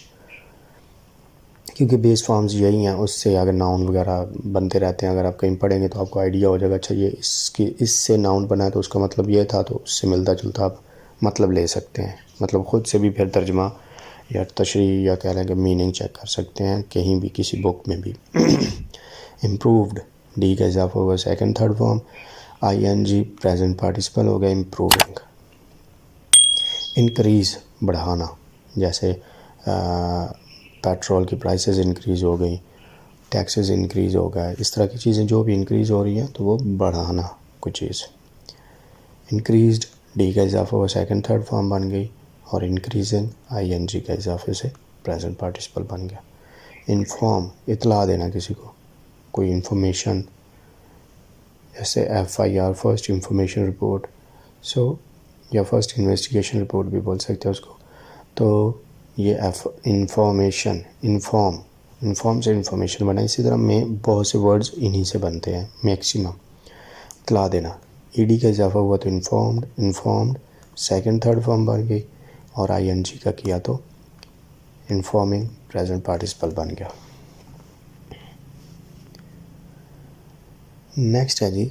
क्योंकि बेस फॉर्म्स यही हैं। उससे अगर नाउन वगैरह बनते रहते हैं, अगर आप कहीं पढ़ेंगे तो आपको आइडिया हो जाएगा, अच्छा ये इसकी इससे नाउन बना है तो उसका मतलब ये था, तो उससे मिलता जुलता आप मतलब ले सकते हैं, मतलब ख़ुद से भी फिर तर्जमा या तशरीह या कह लें कि मीनिंग चेक कर सकते हैं कहीं भी किसी बुक में भी। इम्प्रूव्ड, डी का इजाफा हुआ second third form, ING, present participle हो गया इम्प्रूविंग। इंक्रीज़, बढ़ाना, जैसे पेट्रोल की प्राइसेस इंक्रीज़ हो गई, टैक्सेस इंक्रीज़ हो गए, इस तरह की चीज़ें जो भी इंक्रीज़ हो रही हैं तो वो बढ़ाना कुछ चीज़। इंक्रीज़ड, डी का इजाफा हुआ सेकंड थर्ड फॉर्म बन गई और इंक्रीजिंग, आईएनजी के इजाफे से प्रेजेंट पार्टिसिपल बन गया। इन्फॉर्म, इतला देना किसी को, कोई इन्फॉर्मेशन, जैसे एफआईआर, फर्स्ट इंफॉर्मेशन रिपोर्ट, सो या फर्स्ट इन्वेस्टिगेशन रिपोर्ट भी बोल सकते हैं उसको। तो ये इंफॉर्मेशन, इन्फॉर्म से इंफॉर्मेशन बना। इसी तरह में बहुत से वर्ड्स इन्हीं से बनते हैं मैक्सिमम। इतला देना, ईडी का इजाफा हुआ तो इन्फॉर्म्ड, सेकंड थर्ड फॉर्म बन गई और आईएनजी का किया तो इन्फॉर्मिंग, प्रेजेंट पार्टिसिपल बन गया। नेक्स्ट है जी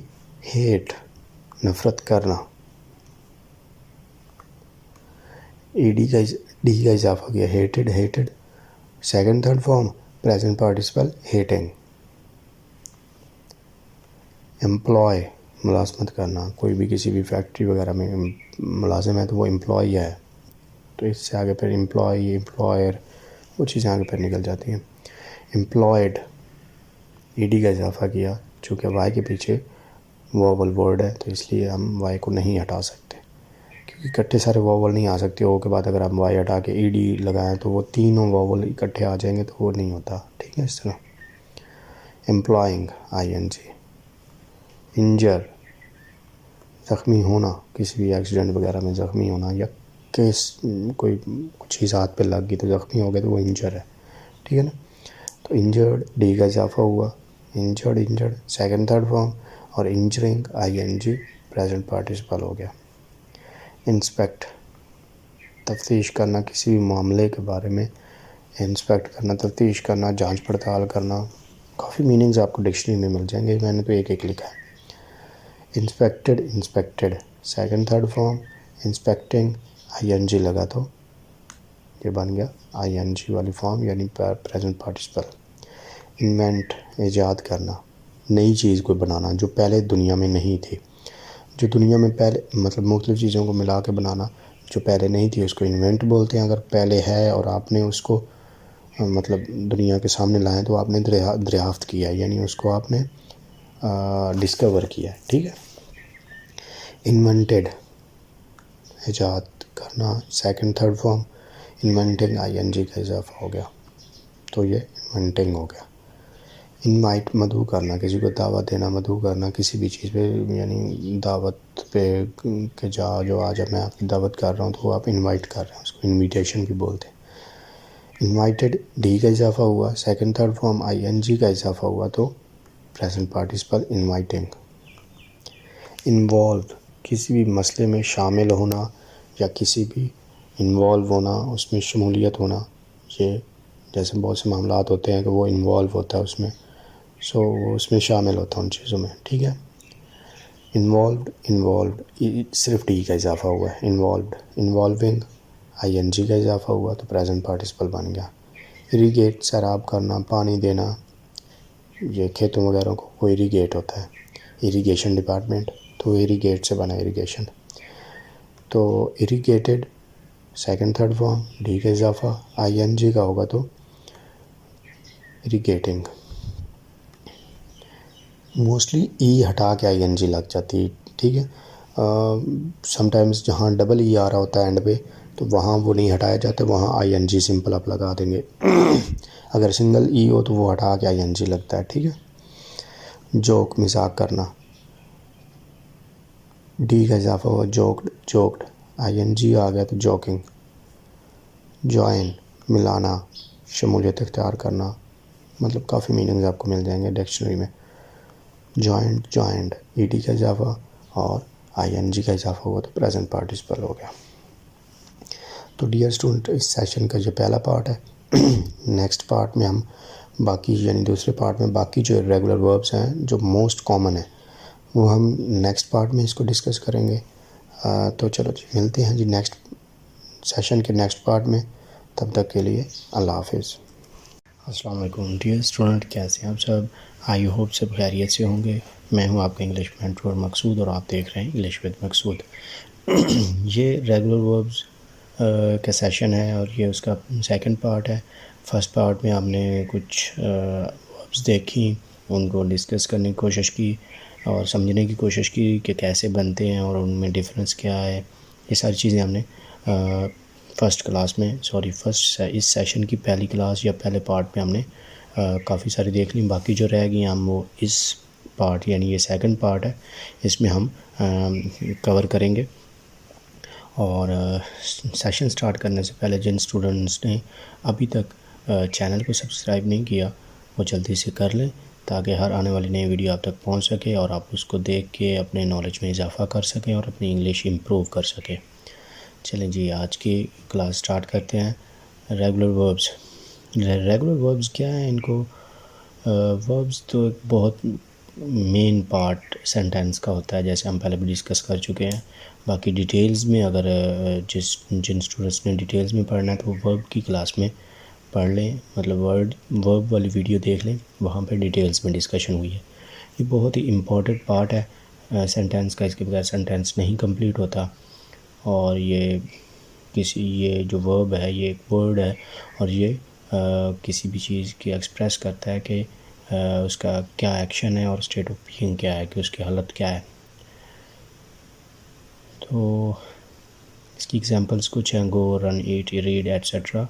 हेट, नफ़रत करना। डी का इजाफा किया, hated hated. Second third form present participle hating. Employ मुलाजमत करना, कोई भी किसी भी फैक्ट्री वगैरह में मुलाजिम है तो वो एम्प्लॉय है, तो इससे आगे फिर एम्प्लॉय एम्प्लॉयर वो चीज़ें आगे फिर निकल जाती हैं। एम्प्लॉयड ईडी का इजाफा किया, चूँकि वाई के पीछे वोवल वर्ड है तो इसलिए हम वाई को नहीं हटा सकते, क्योंकि इकट्ठे सारे वोवल नहीं आ सकते। ओ के बाद अगर आप वाई हटा के ईडी लगाएं तो वो तीनों वोवल इकट्ठे आ जाएंगे, तो वो नहीं होता, ठीक है। इस तरह एम्प्लॉइंग ING। इंजर ज़ख्मी होना, किसी भी एक्सीडेंट वगैरह में ज़ख्मी होना, या केस कोई चीज़ हाथ पे लग गई तो ज़ख्मी हो गए तो वो इंजर है, ठीक है ना। तो इंजर्ड डी का इजाफा हुआ, इंजर्ड सेकंड थर्ड फॉर्म, और इंजरिंग ING प्रेजेंट पार्टिसिपल हो गया। इंस्पेक्ट तफ्तीश करना, किसी भी मामले के बारे में इंस्पेक्ट करना, तफ्तीश करना, जांच पड़ताल करना। काफ़ी मीनिंग्स आपको डिक्शनरी में मिल जाएंगे, मैंने तो एक एक लिखा है। Inspected second third form, inspecting ING लगा तो ये बन गया ING वाली फॉर्म, यानी प्रेजेंट पार्टिसिपल। इन्वेंट ईजाद करना, नई चीज़ को बनाना जो पहले दुनिया में नहीं थी, जो दुनिया में पहले मतलब मुख्तलिफ़ चीज़ों को मिला के बनाना जो पहले नहीं थी उसको इन्वेंट बोलते हैं। अगर पहले है और आपने उसको मतलब दुनिया के सामने लाएं तो आपने दरियाफ्त किया है, यानी उसको आपने डिस्कवर किया है, ठीक है। इन्वेंटेड ईजाद करना second third form, inventing ING का इजाफा हो गया, तो ये इन्वेंटिंग हो गया। इनवाइट मदऊ करना, किसी को दावत देना, मदऊ करना किसी भी चीज़ पे, यानी दावत पे के जो आज मैं आपकी दावत कर रहा हूँ तो वो आप इनवाइट कर रहे हैं, उसको इनविटेशन भी बोलते हैं। इनवाइटेड डी का इजाफा हुआ, सेकंड थर्ड फॉर्म ING का इजाफा हुआ तो प्रेजेंट पार्टिसिपल इनवाइटिंग। इन्वॉल्व किसी भी मसले में शामिल होना या किसी भी इन्वॉल्व होना, उसमें शमूलियत होना, ये जैसे बहुत से मामलात होते हैं कि वो इन्वॉल्व होता है उसमें, सो वो उसमें शामिल होता है उन चीज़ों में, ठीक है। इन्वॉल्व्ड सिर्फ डी का इजाफा हुआ है, इन्वॉल्विंग ING का इजाफा हुआ तो प्रेजेंट पार्टिसिपल बन गया। इरीगेट सैराब करना, पानी देना, ये खेतों वगैरह को वो इरीगेट होता है, इरीगेशन डिपार्टमेंट, तो इरीगेट से बना इरीगेशन। तो irrigated second third form, D का इजाफा ING का होगा तो इरीगेटिंग। मोस्टली ई हटा के ING लग जाती है, ठीक है। समटाइम्स जहाँ डबल ई आ रहा होता है एंड पे तो वहाँ वो नहीं हटाया जाता, वहाँ ING सिंपल आप लगा देंगे। अगर सिंगल ई हो तो वो हटा के ING लगता है, ठीक है। जोक मजाक करना, डी का इजाफा हुआ, जोक्ड ING आ गया तो जोकिंग। जॉइन मिलाना, शमूलियत इख्तियार करना, मतलब काफ़ी मीनिंग्स आपको मिल जाएंगे डिक्शनरी में। जॉइंट ED का इजाफा और ING का इजाफा हुआ तो प्रेजेंट पार्टिसिपल हो गया। तो डियर स्टूडेंट, इस सेशन का जो पहला पार्ट है, नेक्स्ट पार्ट में हम बाकी यानी दूसरे पार्ट में बाकी जो रेगुलर वर्ब्स हैं जो मोस्ट कॉमन है वो हम नेक्स्ट पार्ट में इसको डिस्कस करेंगे। तो चलो जी, मिलते हैं जी नेक्स्ट सेशन के नेक्स्ट पार्ट में। तब तक के लिए अल्लाह हाफिज़। अस्सलाम वालेकुम डियर स्टूडेंट, कैसे हैं आप सब? आई होप सब खैरियत से होंगे। मैं हूं आपका इंग्लिश मेंटर मकसूद और आप देख रहे हैं इंग्लिश विद मकसूद। ये रेगुलर वर्ब्स का सेशन है और ये उसका सेकंड पार्ट है। फर्स्ट पार्ट में आपने कुछ वर्ब्स देखी, उनको डिस्कस करने की कोशिश की और समझने की कोशिश की कि कैसे बनते हैं और उनमें डिफरेंस क्या है। ये सारी चीज़ें हमने फर्स्ट इस सेशन की पहली क्लास या पहले पार्ट में हमने काफ़ी सारी देख ली। बाकी जो रह गई हम वो इस पार्ट यानी ये सेकंड पार्ट है, इसमें हम कवर करेंगे। और सेशन स्टार्ट करने से पहले जिन स्टूडेंट्स ने अभी तक चैनल को सब्सक्राइब नहीं किया वो जल्दी से कर लें ताकि हर आने वाली नई वीडियो आप तक पहुंच सके और आप उसको देख के अपने नॉलेज में इजाफ़ा कर सकें और अपनी इंग्लिश इम्प्रूव कर सकें। चलें जी, आज की क्लास स्टार्ट करते हैं। रेगुलर वर्ब्स क्या हैं? इनको वर्ब्स तो बहुत मेन पार्ट सेंटेंस का होता है, जैसे हम पहले भी डिस्कस कर चुके हैं। बाकी डिटेल्स में अगर जिन स्टूडेंट्स ने डिटेल्स में पढ़ना है तो वो वर्ब की क्लास में पढ़ लें, मतलब वर्ब वाली वीडियो देख लें, वहाँ पे डिटेल्स में डिस्कशन हुई है। ये बहुत ही इम्पोर्टेंट पार्ट है सेंटेंस का, इसके बगैर सेंटेंस नहीं कंप्लीट होता। और ये जो वर्ब है ये एक वर्ड है, और ये किसी भी चीज़ की एक्सप्रेस करता है कि उसका क्या एक्शन है और स्टेट ऑफ बीइंग क्या है, कि उसकी हालत क्या है। तो इसकी एग्जांपल्स कुछ हैं, गो, रन, ईट, रीड एट्सेट्रा।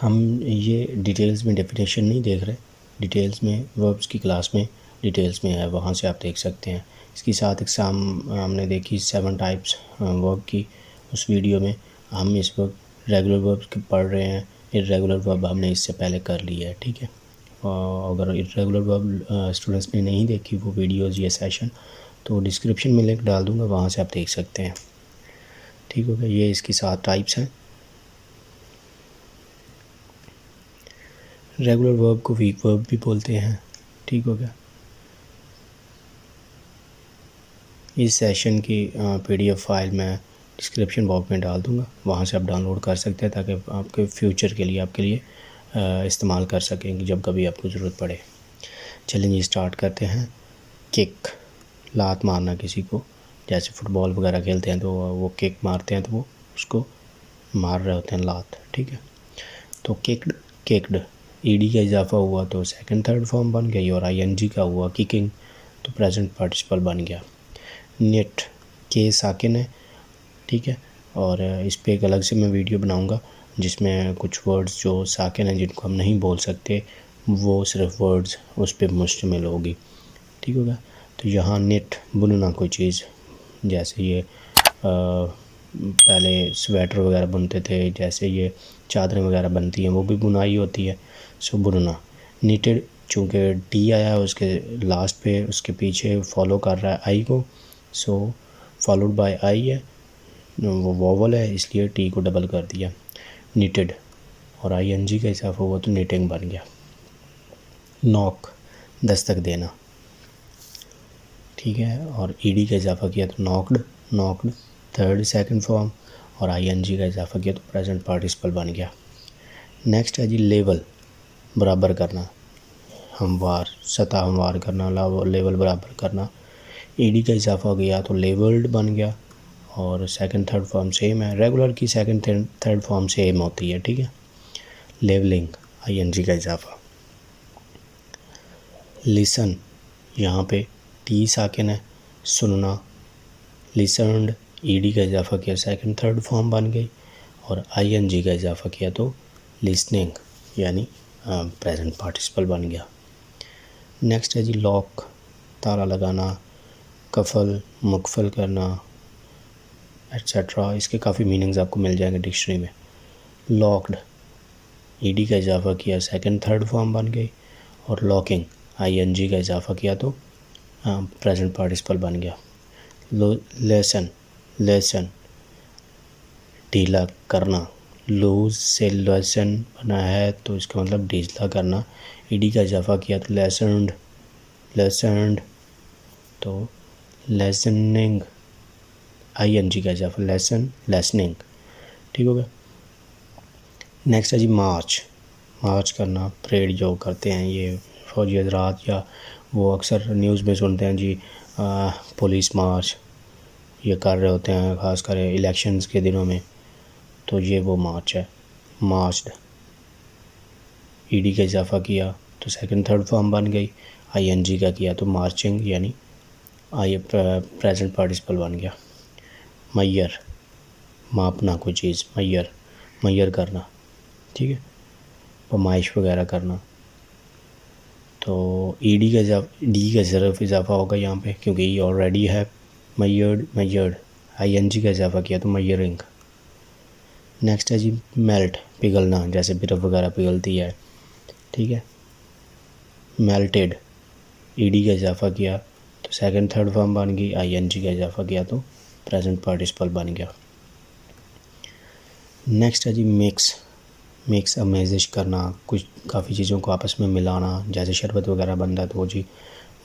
हम ये डिटेल्स में डेफिनेशन नहीं देख रहे, डिटेल्स में वर्ब्स की क्लास में डिटेल्स में है, वहाँ से आप देख सकते हैं। इसके साथ एग्ज़ाम हमने देखी 7 टाइप्स वर्ब की, उस वीडियो में हम इस वक्त रेगुलर वर्ब पढ़ रहे हैं। इर्रेगुलर वर्ब हमने इससे पहले कर लिया है, ठीक है। और अगर इर्रेगुलर वर्ब स्टूडेंट्स ने नहीं देखी वो वीडियोज़ ये सेशन, तो डिस्क्रिप्शन में लिंक डाल दूँगा, वहाँ से आप देख सकते हैं, ठीक हो गया। ये इसकी 7 टाइप्स हैं। रेगुलर वर्ब को वीक वर्ब भी बोलते हैं, ठीक हो गया। इस सेशन की पीडीएफ फाइल मैं डिस्क्रिप्शन बॉक्स में डाल दूँगा, वहाँ से आप डाउनलोड कर सकते हैं, ताकि आपके फ्यूचर के लिए आपके लिए इस्तेमाल कर सकेंगे जब कभी आपको ज़रूरत पड़े। चलिए जी स्टार्ट करते हैं। किक, लात मारना किसी को, जैसे फुटबॉल वगैरह खेलते हैं तो वो किक मारते हैं, तो वो उसको मार रहे होते हैं लात, ठीक है। तो किक्ड, किक्ड, ईडी का इजाफा हुआ तो सेकंड थर्ड फॉर्म बन गई, और आईएनजी का हुआ किकिंग तो प्रेजेंट पार्टिसिपल बन गया। निट, के साकिन है, ठीक है, और इस पे एक अलग से मैं वीडियो बनाऊंगा जिसमें कुछ वर्ड्स जो साकिन हैं जिनको हम नहीं बोल सकते, वो सिर्फ वर्ड्स उस पर मुश्तमिल होगी, ठीक होगा। तो यहाँ निट, बुनना कोई चीज़, जैसे ये पहले स्वेटर वगैरह बुनते थे, जैसे ये चादरें वगैरह बनती हैं वो भी बुनाई होती है, सो बुनना। नीटेड, चूँकि टी आया है उसके लास्ट पे, उसके पीछे फॉलो कर रहा है आई को, सो फॉलोड बाय आई है, वो वॉवल है इसलिए टी को डबल कर दिया, नीटेड, और आईएनजी का इजाफा हुआ तो नीटिंग बन गया। नॉक, दस्तक देना, ठीक है, और ईडी का इजाफा किया तो knocked, knocked third second form, और आईएनजी का इजाफा किया तो प्रेजेंट पार्टिसिपल बन गया। नेक्स्ट है जी लेवल, बराबर करना, हमवार, सतह हमवार करना, लेवल बराबर करना। ईडी का इजाफा हो गया तो लेवल्ड बन गया, और सेकंड थर्ड फॉर्म सेम है, रेगुलर की सेकंड थर्ड फॉर्म सेम होती है, ठीक है। लेवलिंग, आईएनजी का इजाफा। लिसन, यहाँ पे टी साकिन है, सुनना, लिसनड, ईडी का इजाफा किया सेकंड थर्ड फॉर्म बन गई, और आईएनजी का इजाफा किया तो लिसनिंग यानी प्रेजेंट पार्टिसिपल बन गया। नेक्स्ट है जी लॉक, ताला लगाना, कफल, मुकफल करना एट्सेट्रा। इसके काफ़ी मीनिंग्स आपको मिल जाएंगे डिक्शनरी में। लॉक्ड, ईडी का इजाफा किया सेकंड थर्ड फॉर्म बन गई, और लॉकिंग, आईएनजी का इजाफा किया तो प्रेजेंट पार्टिसिपल बन गया। लेसन, लेसन ढीला करना, लूज से लेसन बना है तो इसका मतलब ढीला करना, ईडी का इजाफा किया तो लेसनड, लेसनड तो लेसनिंग, आईएनजी का इजाफा लेसन, लेसनिंग, ठीक हो गया। नेक्स्ट है जी मार्च, मार्च करना, परेड जो करते हैं ये फौजी हजरात, या वो अक्सर न्यूज़ में सुनते हैं जी पुलिस मार्च ये कर रहे होते हैं, ख़ास कर इलेक्शंस के दिनों में, तो ये वो मार्च है। मार्च्ड, ईडी का इजाफा किया तो सेकंड थर्ड फॉर्म बन गई, आईएनजी का किया तो मार्चिंग यानी प्रेजेंट पार्टिसिपल बन गया। मैयर, मापना कोई चीज़, मैयर, मैयर करना, ठीक है, पैमाइश वगैरह करना। तो ईडी का डी का सिर्फ इजाफा होगा यहाँ पे क्योंकि ये ऑलरेडी है। मैयर्ड, मैयर्ड, आईएनजी का इजाफा किया तो मैयरिंग। नेक्स्ट है जी मेल्ट, पिघलना, जैसे बर्फ़ वगैरह पिघलती है, ठीक है। मेल्टेड, ईडी का इजाफा किया तो सेकंड थर्ड फॉर्म बन गई, आईएनजी का इजाफा किया तो प्रेजेंट पार्टिसिपल बन गया। नेक्स्ट है जी मिक्स, मिक्स अमेजिश करना, कुछ काफ़ी चीज़ों को आपस में मिलाना, जैसे शरबत वगैरह बन रहा है तो वो जी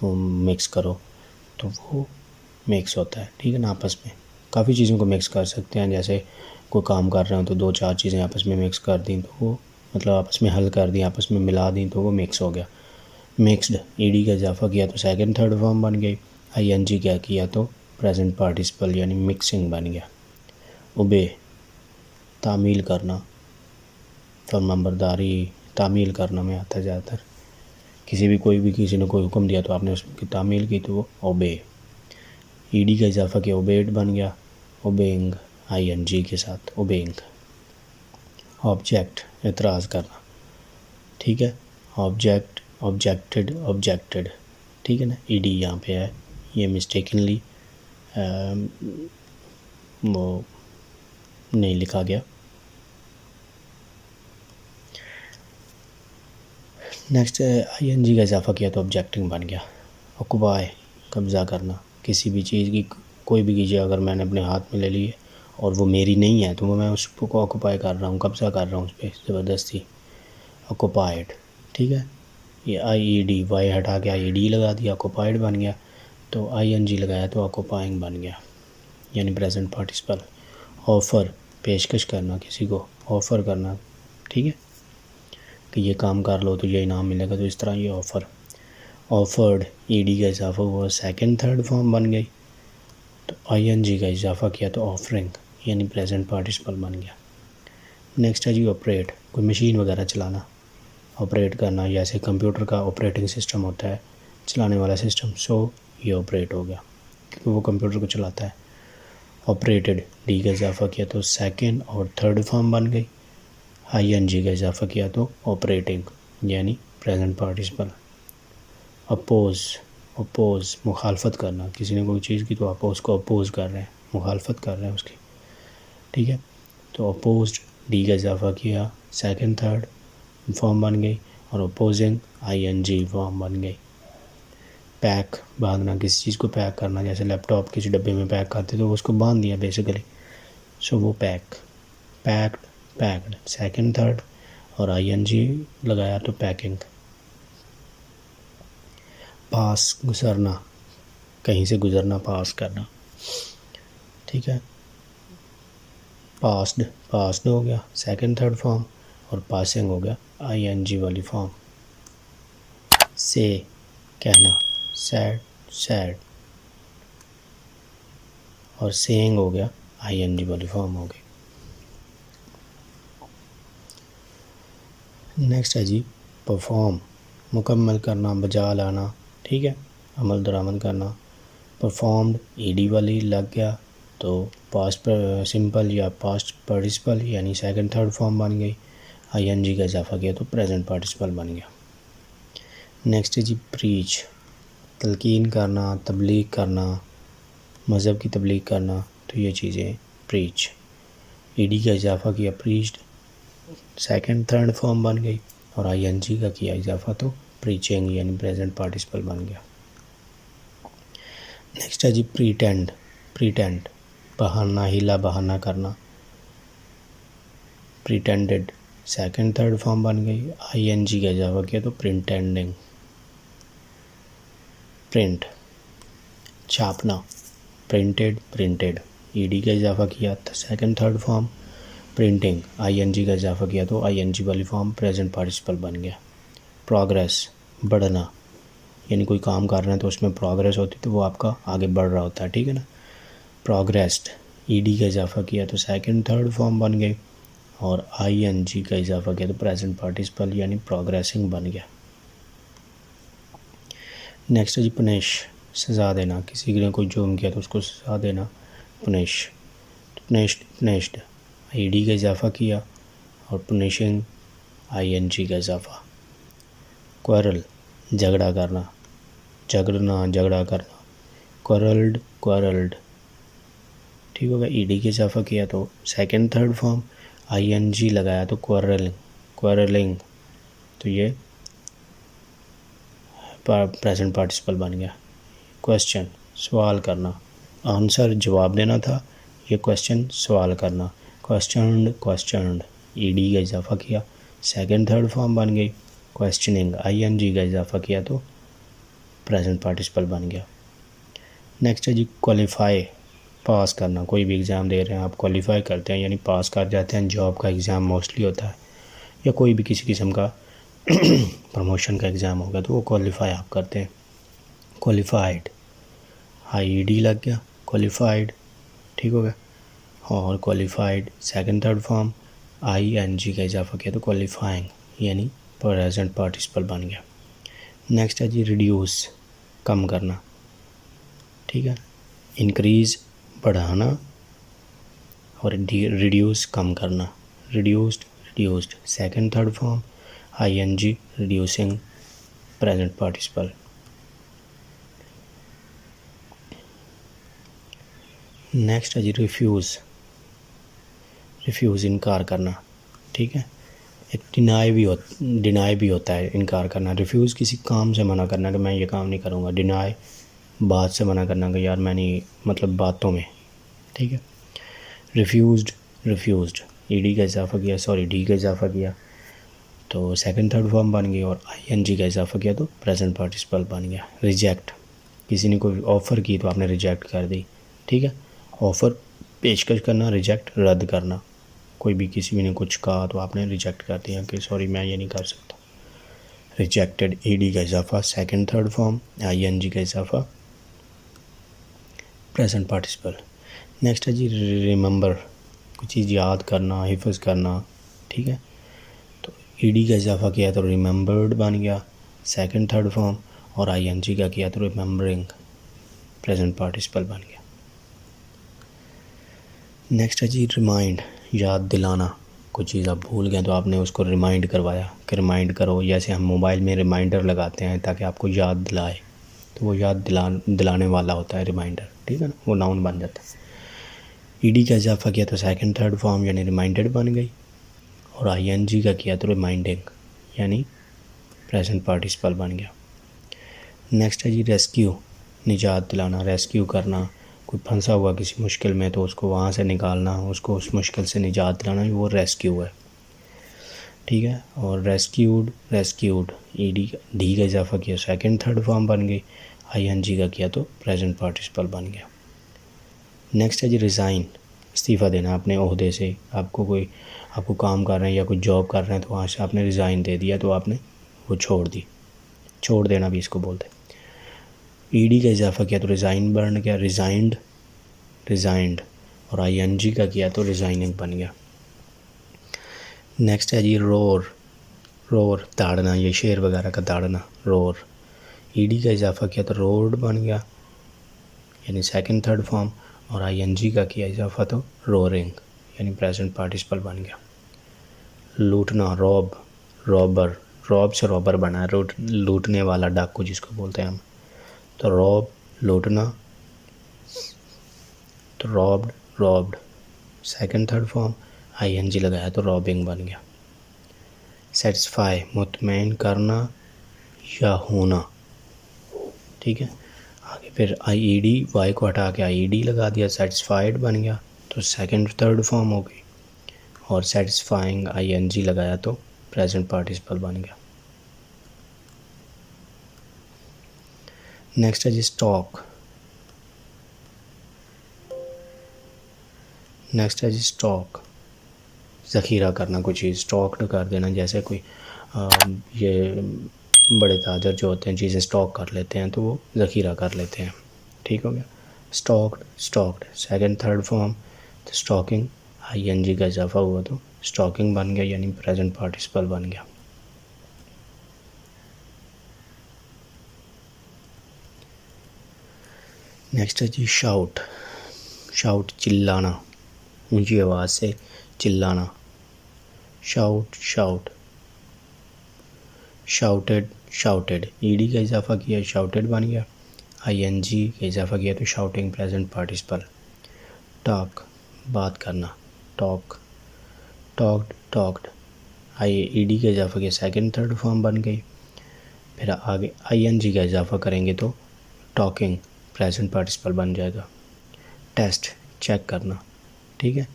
वो मिक्स करो, तो वो मिक्स होता है, ठीक है ना। आपस में काफ़ी चीज़ों को मिक्स कर सकते हैं, जैसे कोई काम कर रहे हो तो 2-4 चीज़ें आपस में मिक्स कर दी तो वो मतलब आपस में हल कर दी, आपस में मिला दी तो वो मिक्स हो गया। मिक्स्ड, ईडी का इजाफा किया तो सेकंड थर्ड फॉर्म बन गई। आईएनजी क्या किया तो प्रेजेंट पार्टिसिपल यानी मिक्सिंग बन गया। ओबे, तामील करना, फरमाबरदारी तामील करना में आता है ज़्यादातर। कोई भी किसी ने कोई हुक्म दिया तो आपने उसकी तामील की तो वो ओबे। ईडी का इजाफा किया ओबेड बन गया, ओबेइंग आईएनजी के साथ ओबेइंग। ऑब्जेक्ट, एतराज़ करना, ठीक है। ऑब्जेक्ट, ऑब्जेक्टेड, ऑब्जेक्टेड, ठीक है ना। ईडी यहाँ पे है, ये मिस्टेकनली वो नहीं लिखा गया। नेक्स्ट आईएनजी का इजाफा किया तो ऑब्जेक्टिंग बन गया। ऑक्युपाई, कब्ज़ा करना, किसी भी चीज़ की कोई भी चीज़ अगर मैंने अपने हाथ में ले ली है और वो मेरी नहीं है तो वो मैं उसको ऑक्युपाई कर रहा हूँ, कब्ज़ा कर रहा हूँ उस पर ज़बरदस्ती। ऑक्युपाइड, ठीक है। ये आईईडी वाई हटा के आईईडी लगा दिया, ऑक्युपाइड बन गया। तो आईएनजी लगाया तो ऑक्युपाइंग बन गया, यानी प्रेजेंट पार्टिसिपल। ऑफ़र, पेशकश करना, किसी को ऑफ़र करना, ठीक है, कि ये काम कर लो तो ये इनाम मिलेगा, तो इस तरह ये ऑफ़र। ऑफर्ड, ईडी का इजाफा हुआ, सेकंड थर्ड फॉर्म बन गई। तो आईएनजी का इजाफा किया तो ऑफरिंग यानी प्रेजेंट पार्टिसिपल बन गया। नेक्स्ट है जी ऑपरेट, कोई मशीन वगैरह चलाना, ऑपरेट करना, जैसे कंप्यूटर का ऑपरेटिंग सिस्टम होता है, चलाने वाला सिस्टम, सो ये ऑपरेट हो गया क्योंकि वो कंप्यूटर को चलाता है। ऑपरेटेड, डी का इजाफा किया तो सेकंड और थर्ड फॉर्म बन गई। आईएनजी का इजाफा किया तो ऑपरेटिंग यानी प्रेजेंट पार्टिसिपल। अपोज़, अपोज़ मुखालफत करना, किसी ने कोई चीज़ की तो आप उसको अपोज़ कर रहे हैं, मुखालफत कर रहे हैं उसकी, ठीक है। तो अपोज्ड, डी का इजाफा किया, सेकंड थर्ड फॉर्म बन गई और अपोजिंग आईएनजी फॉर्म बन गई। पैक, बांधना, किसी चीज़ को पैक करना, जैसे लैपटॉप किसी डब्बे में पैक करते तो उसको बांध दिया बेसिकली, सो वो pack. Packed, packed, second third और आईएनजी लगाया तो पैकिंग। पास, गुजरना, कहीं से गुजरना, पास करना, ठीक है। पास्ड, पास्ड हो गया सेकंड थर्ड फॉर्म और पासिंग हो गया आईएनजी वाली फॉर्म। से, कहना, सैड, सैड और सेइंग हो गया आईएनजी वाली फॉर्म हो गई। नेक्स्ट है जी परफॉर्म, मुकम्मल करना, बजा लाना, ठीक है, अमल दरामद करना। परफॉर्म्ड, ईडी वाली लग गया तो पास्ट सिंपल या पास्ट पार्टिसिपल यानी सेकंड थर्ड फॉर्म बन गई। आईएनजी का इजाफा किया तो प्रेजेंट पार्टिसिपल बन गया। नेक्स्ट है जी प्रीच, तलकीन करना, तबलीग करना, मज़हब की तबलीग करना, तो ये चीज़ें प्रीच। ईडी का इजाफा किया प्रीच्ड, सेकंड थर्ड फॉर्म बन गई और आईएनजी का किया इजाफा तो प्रीचिंग यानी प्रेजेंट पार्टिसिपल बन गया। नेक्स्ट है जी प्रीटेंड, प्रीटेंड बहाना, हीला बहाना करना। प्रीटेंडेड, सेकंड थर्ड फॉर्म बन गई, आईएनजी का इजाफा किया तो प्रिंटेंडिंग। प्रिंट, छापना, प्रिंटेड, प्रिंटेड, ईडी का इजाफा किया तो second third form. Printing, ING का इजाफा किया तो आईएनजी वाली फॉर्म प्रेजेंट पार्टिसिपल बन गया। प्रोग्रेस, बढ़ना, यानी कोई काम कर रहे हैं तो उसमें प्रोग्रेस होती तो वो आपका आगे बढ़ रहा होता है, ठीक है ना। प्रोग्रेस्ड, ईडी का इजाफा किया तो सेकंड थर्ड फॉर्म बन गई और आईएनजी का इजाफा किया तो प्रेजेंट पार्टिसिपल यानी प्रोग्रेसिंग बन गया। नेक्स्ट है जी पनिश, सज़ा देना, किसी ने कोई जुर्म किया तो उसको सज़ा देना, पनिश। पनिश्ड, पनिश्ड, ईडी का इजाफा किया और पनिशिंग आईएनजी का इजाफा। क्वारल, झगड़ा करना, झगड़ना, झगड़ा करना। क्वारल्ड, क्वारल्ड, ठीक होगा। ईडी के इजाफा किया तो सेकंड थर्ड फॉर्म, आईएनजी लगाया तो क्वारलिंग, क्वारलिंग, तो ये प्रेजेंट पार्टिसिपल बन गया। क्वेश्चन, सवाल करना, आंसर जवाब देना था, ये क्वेश्चन सवाल करना। क्वेश्चनड, क्वेश्चनड, ईडी का इजाफा किया, सेकंड थर्ड फॉर्म बन गई। क्वेश्चनिंग, आईएनजी का इजाफा किया तो प्रेजेंट पार्टिसिपल बन गया। नेक्स्ट है जी क्वालिफाई, पास करना। कोई भी एग्ज़ाम दे रहे हैं आप, क्वालिफाई करते हैं यानी पास कर जाते हैं। जॉब का एग्ज़ाम मोस्टली होता है या कोई भी किसी किस्म का प्रमोशन का एग्ज़ाम होगा तो वो क्वालिफाई आप करते हैं। क्वालिफाइड, आईईडी लग गया, क्वालिफाइड, ठीक हो गया। और qualified second third form, ING का इजाफा किया तो क्वालिफाइंग यानी प्रेजेंट पार्टिसिपल बन गया। नेक्स्ट है जी रिड्यूस, कम करना, ठीक है। इंक्रीज़, बढ़ाना, और रिड्यूस, कम करना। Reduced, reduced second third form, ING, reducing, present participle. Next है जी रिफ्यूज़, रिफ्यूज़ इनकार करना, ठीक है। एक डिनाई भी होता है इनकार करना। रिफ्यूज़ किसी काम से मना करना कि मैं ये काम नहीं करूँगा। डिनाई बात से मना करना कि यार मैं नहीं, मतलब बातों में, ठीक है। रिफ्यूज़ड, रिफ्यूज़ड ईडी का इजाफा किया, सॉरी डी का इजाफा किया तो सेकंड थर्ड फॉर्म बन गई, और आईएनजी का इजाफा किया तो प्रेजेंट पार्टिसिपल बन गया। रिजेक्ट, किसी ने कोई ऑफ़र की तो आपने रिजेक्ट कर दी, ठीक है। ऑफ़र पेशकश करना, रिजेक्ट रद्द करना। कोई भी किसी ने कुछ कहा तो आपने रिजेक्ट कर दिया कि सॉरी मैं ये नहीं कर सकता। रिजेक्टेड, ईडी का इजाफा सेकंड थर्ड फॉर्म, आईएनजी का इजाफा प्रेजेंट पार्टिसिपल। नेक्स्ट है जी रिमेंबर, कुछ चीज़ याद करना, हिफ्ज़ करना, ठीक है। तो ईडी का इजाफा किया तो रिमेंबर्ड बन गया सेकंड थर्ड फॉर्म, और आईएनजी का किया तो रिमेंबरिंग, प्रेजेंट पार्टिसिपल बन गया। नेक्स्ट है जी रिमाइंड, याद दिलाना। कुछ चीज़ आप भूल गए तो आपने उसको रिमाइंड करवाया कि रिमाइंड करो। जैसे हम मोबाइल में रिमाइंडर लगाते हैं ताकि आपको याद दिलाए, तो वो याद दिलाने वाला होता है रिमाइंडर, ठीक है ना, वो नाउन बन जाता है। ईडी का इजाफा किया तो सेकंड थर्ड फॉर्म यानी रिमाइंडेड बन गई, और आईएनजी का किया तो रिमाइंडिंग यानी प्रेजेंट पार्टिसिपल बन गया। नेक्स्ट है जी रेस्क्यू, निजात दिलाना, रेस्क्यू करना। कोई फंसा हुआ किसी मुश्किल में तो उसको वहाँ से निकालना, उसको उस मुश्किल से निजात दिलाना, वो रेस्क्यू है, ठीक है। और रेस्क्यूड, रेस्क्यूड ईडी डी का इजाफा किया सेकंड थर्ड फॉर्म बन गई, आईएनजी का किया तो प्रेजेंट पार्टिसिपल बन गया। नेक्स्ट है जी रिज़ाइन, इस्तीफ़ा देना अपने ओहदे से। आपको काम कर रहे हैं या कोई जॉब कर रहे हैं तो वहाँ से आपने रिज़ाइन दे दिया तो आपने वो छोड़ दी, छोड़ देना भी इसको बोलते हैं। ईडी का इजाफा किया तो रिज़ाइन बन गया, रिज़ाइंड, रिज़ाइंड, और आईएनजी का किया तो रिज़ाइनिंग बन गया। नेक्स्ट है जी रोर, रोर दाड़ना, ये शेर वगैरह का दाड़ना, रोर। ईडी का इजाफा किया तो रोड बन गया यानी सेकंड थर्ड फॉर्म, और आईएनजी का किया इजाफा तो रोरिंग यानी प्रेजेंट पार्टिसिपल बन गया। लूटना, रॉब, रॉबर, रॉब से रॉबर बना है, लूटने वाला, डाकू जिसको बोलते हैं हम। तो रॉब, लूटना, तो robbed, robbed second third form, ING लगाया तो रॉबिंग बन गया। सेटिस्फाई, मुतमईन करना या होना, ठीक है। आगे फिर आईईडी, वाई को हटा के आईईडी लगा दिया, सेटिस्फाइड बन गया तो सेकंड थर्ड फॉर्म हो गई, और सेटिस्फाइंग आईएनजी लगाया तो प्रेजेंट पार्टिसिपल बन गया। नेक्स्ट है जी स्टॉक, नेक्स्ट है जी स्टॉक, ज़ख़ीरा करना, कोई चीज़ स्टॉक्ड कर देना। जैसे कोई ये बड़े ताजर जो होते हैं चीज़ें स्टॉक कर लेते हैं तो वो ज़ख़ीरा कर लेते हैं, ठीक हो गया। Stocked, stocked second third form, तो स्टॉकिंग, आईएनजी का इजाफा हुआ तो स्टॉकिंग बन गया यानी प्रेजेंट पार्टिसिपल बन गया। नेक्स्ट है जी शाउट, शाउट चिल्लाना, ऊंची आवाज़ से चिल्लाना। Shout, shout, shouted, shouted ED का इजाफा किया शाउटेड बन गया, आईएनजी का इजाफा किया तो शाउटिंग प्रेजेंट पार्टिसिपल। टॉक, बात करना, टॉक, टॉक्ड, टॉक्ड ईडी का इजाफा किया सेकंड थर्ड फॉर्म बन गई। फिर आगे आईएनजी का इजाफा करेंगे तो टॉकिंग प्रेजेंट पार्टिसिपल बन जाएगा। टेस्ट, चेक करना, ठीक है।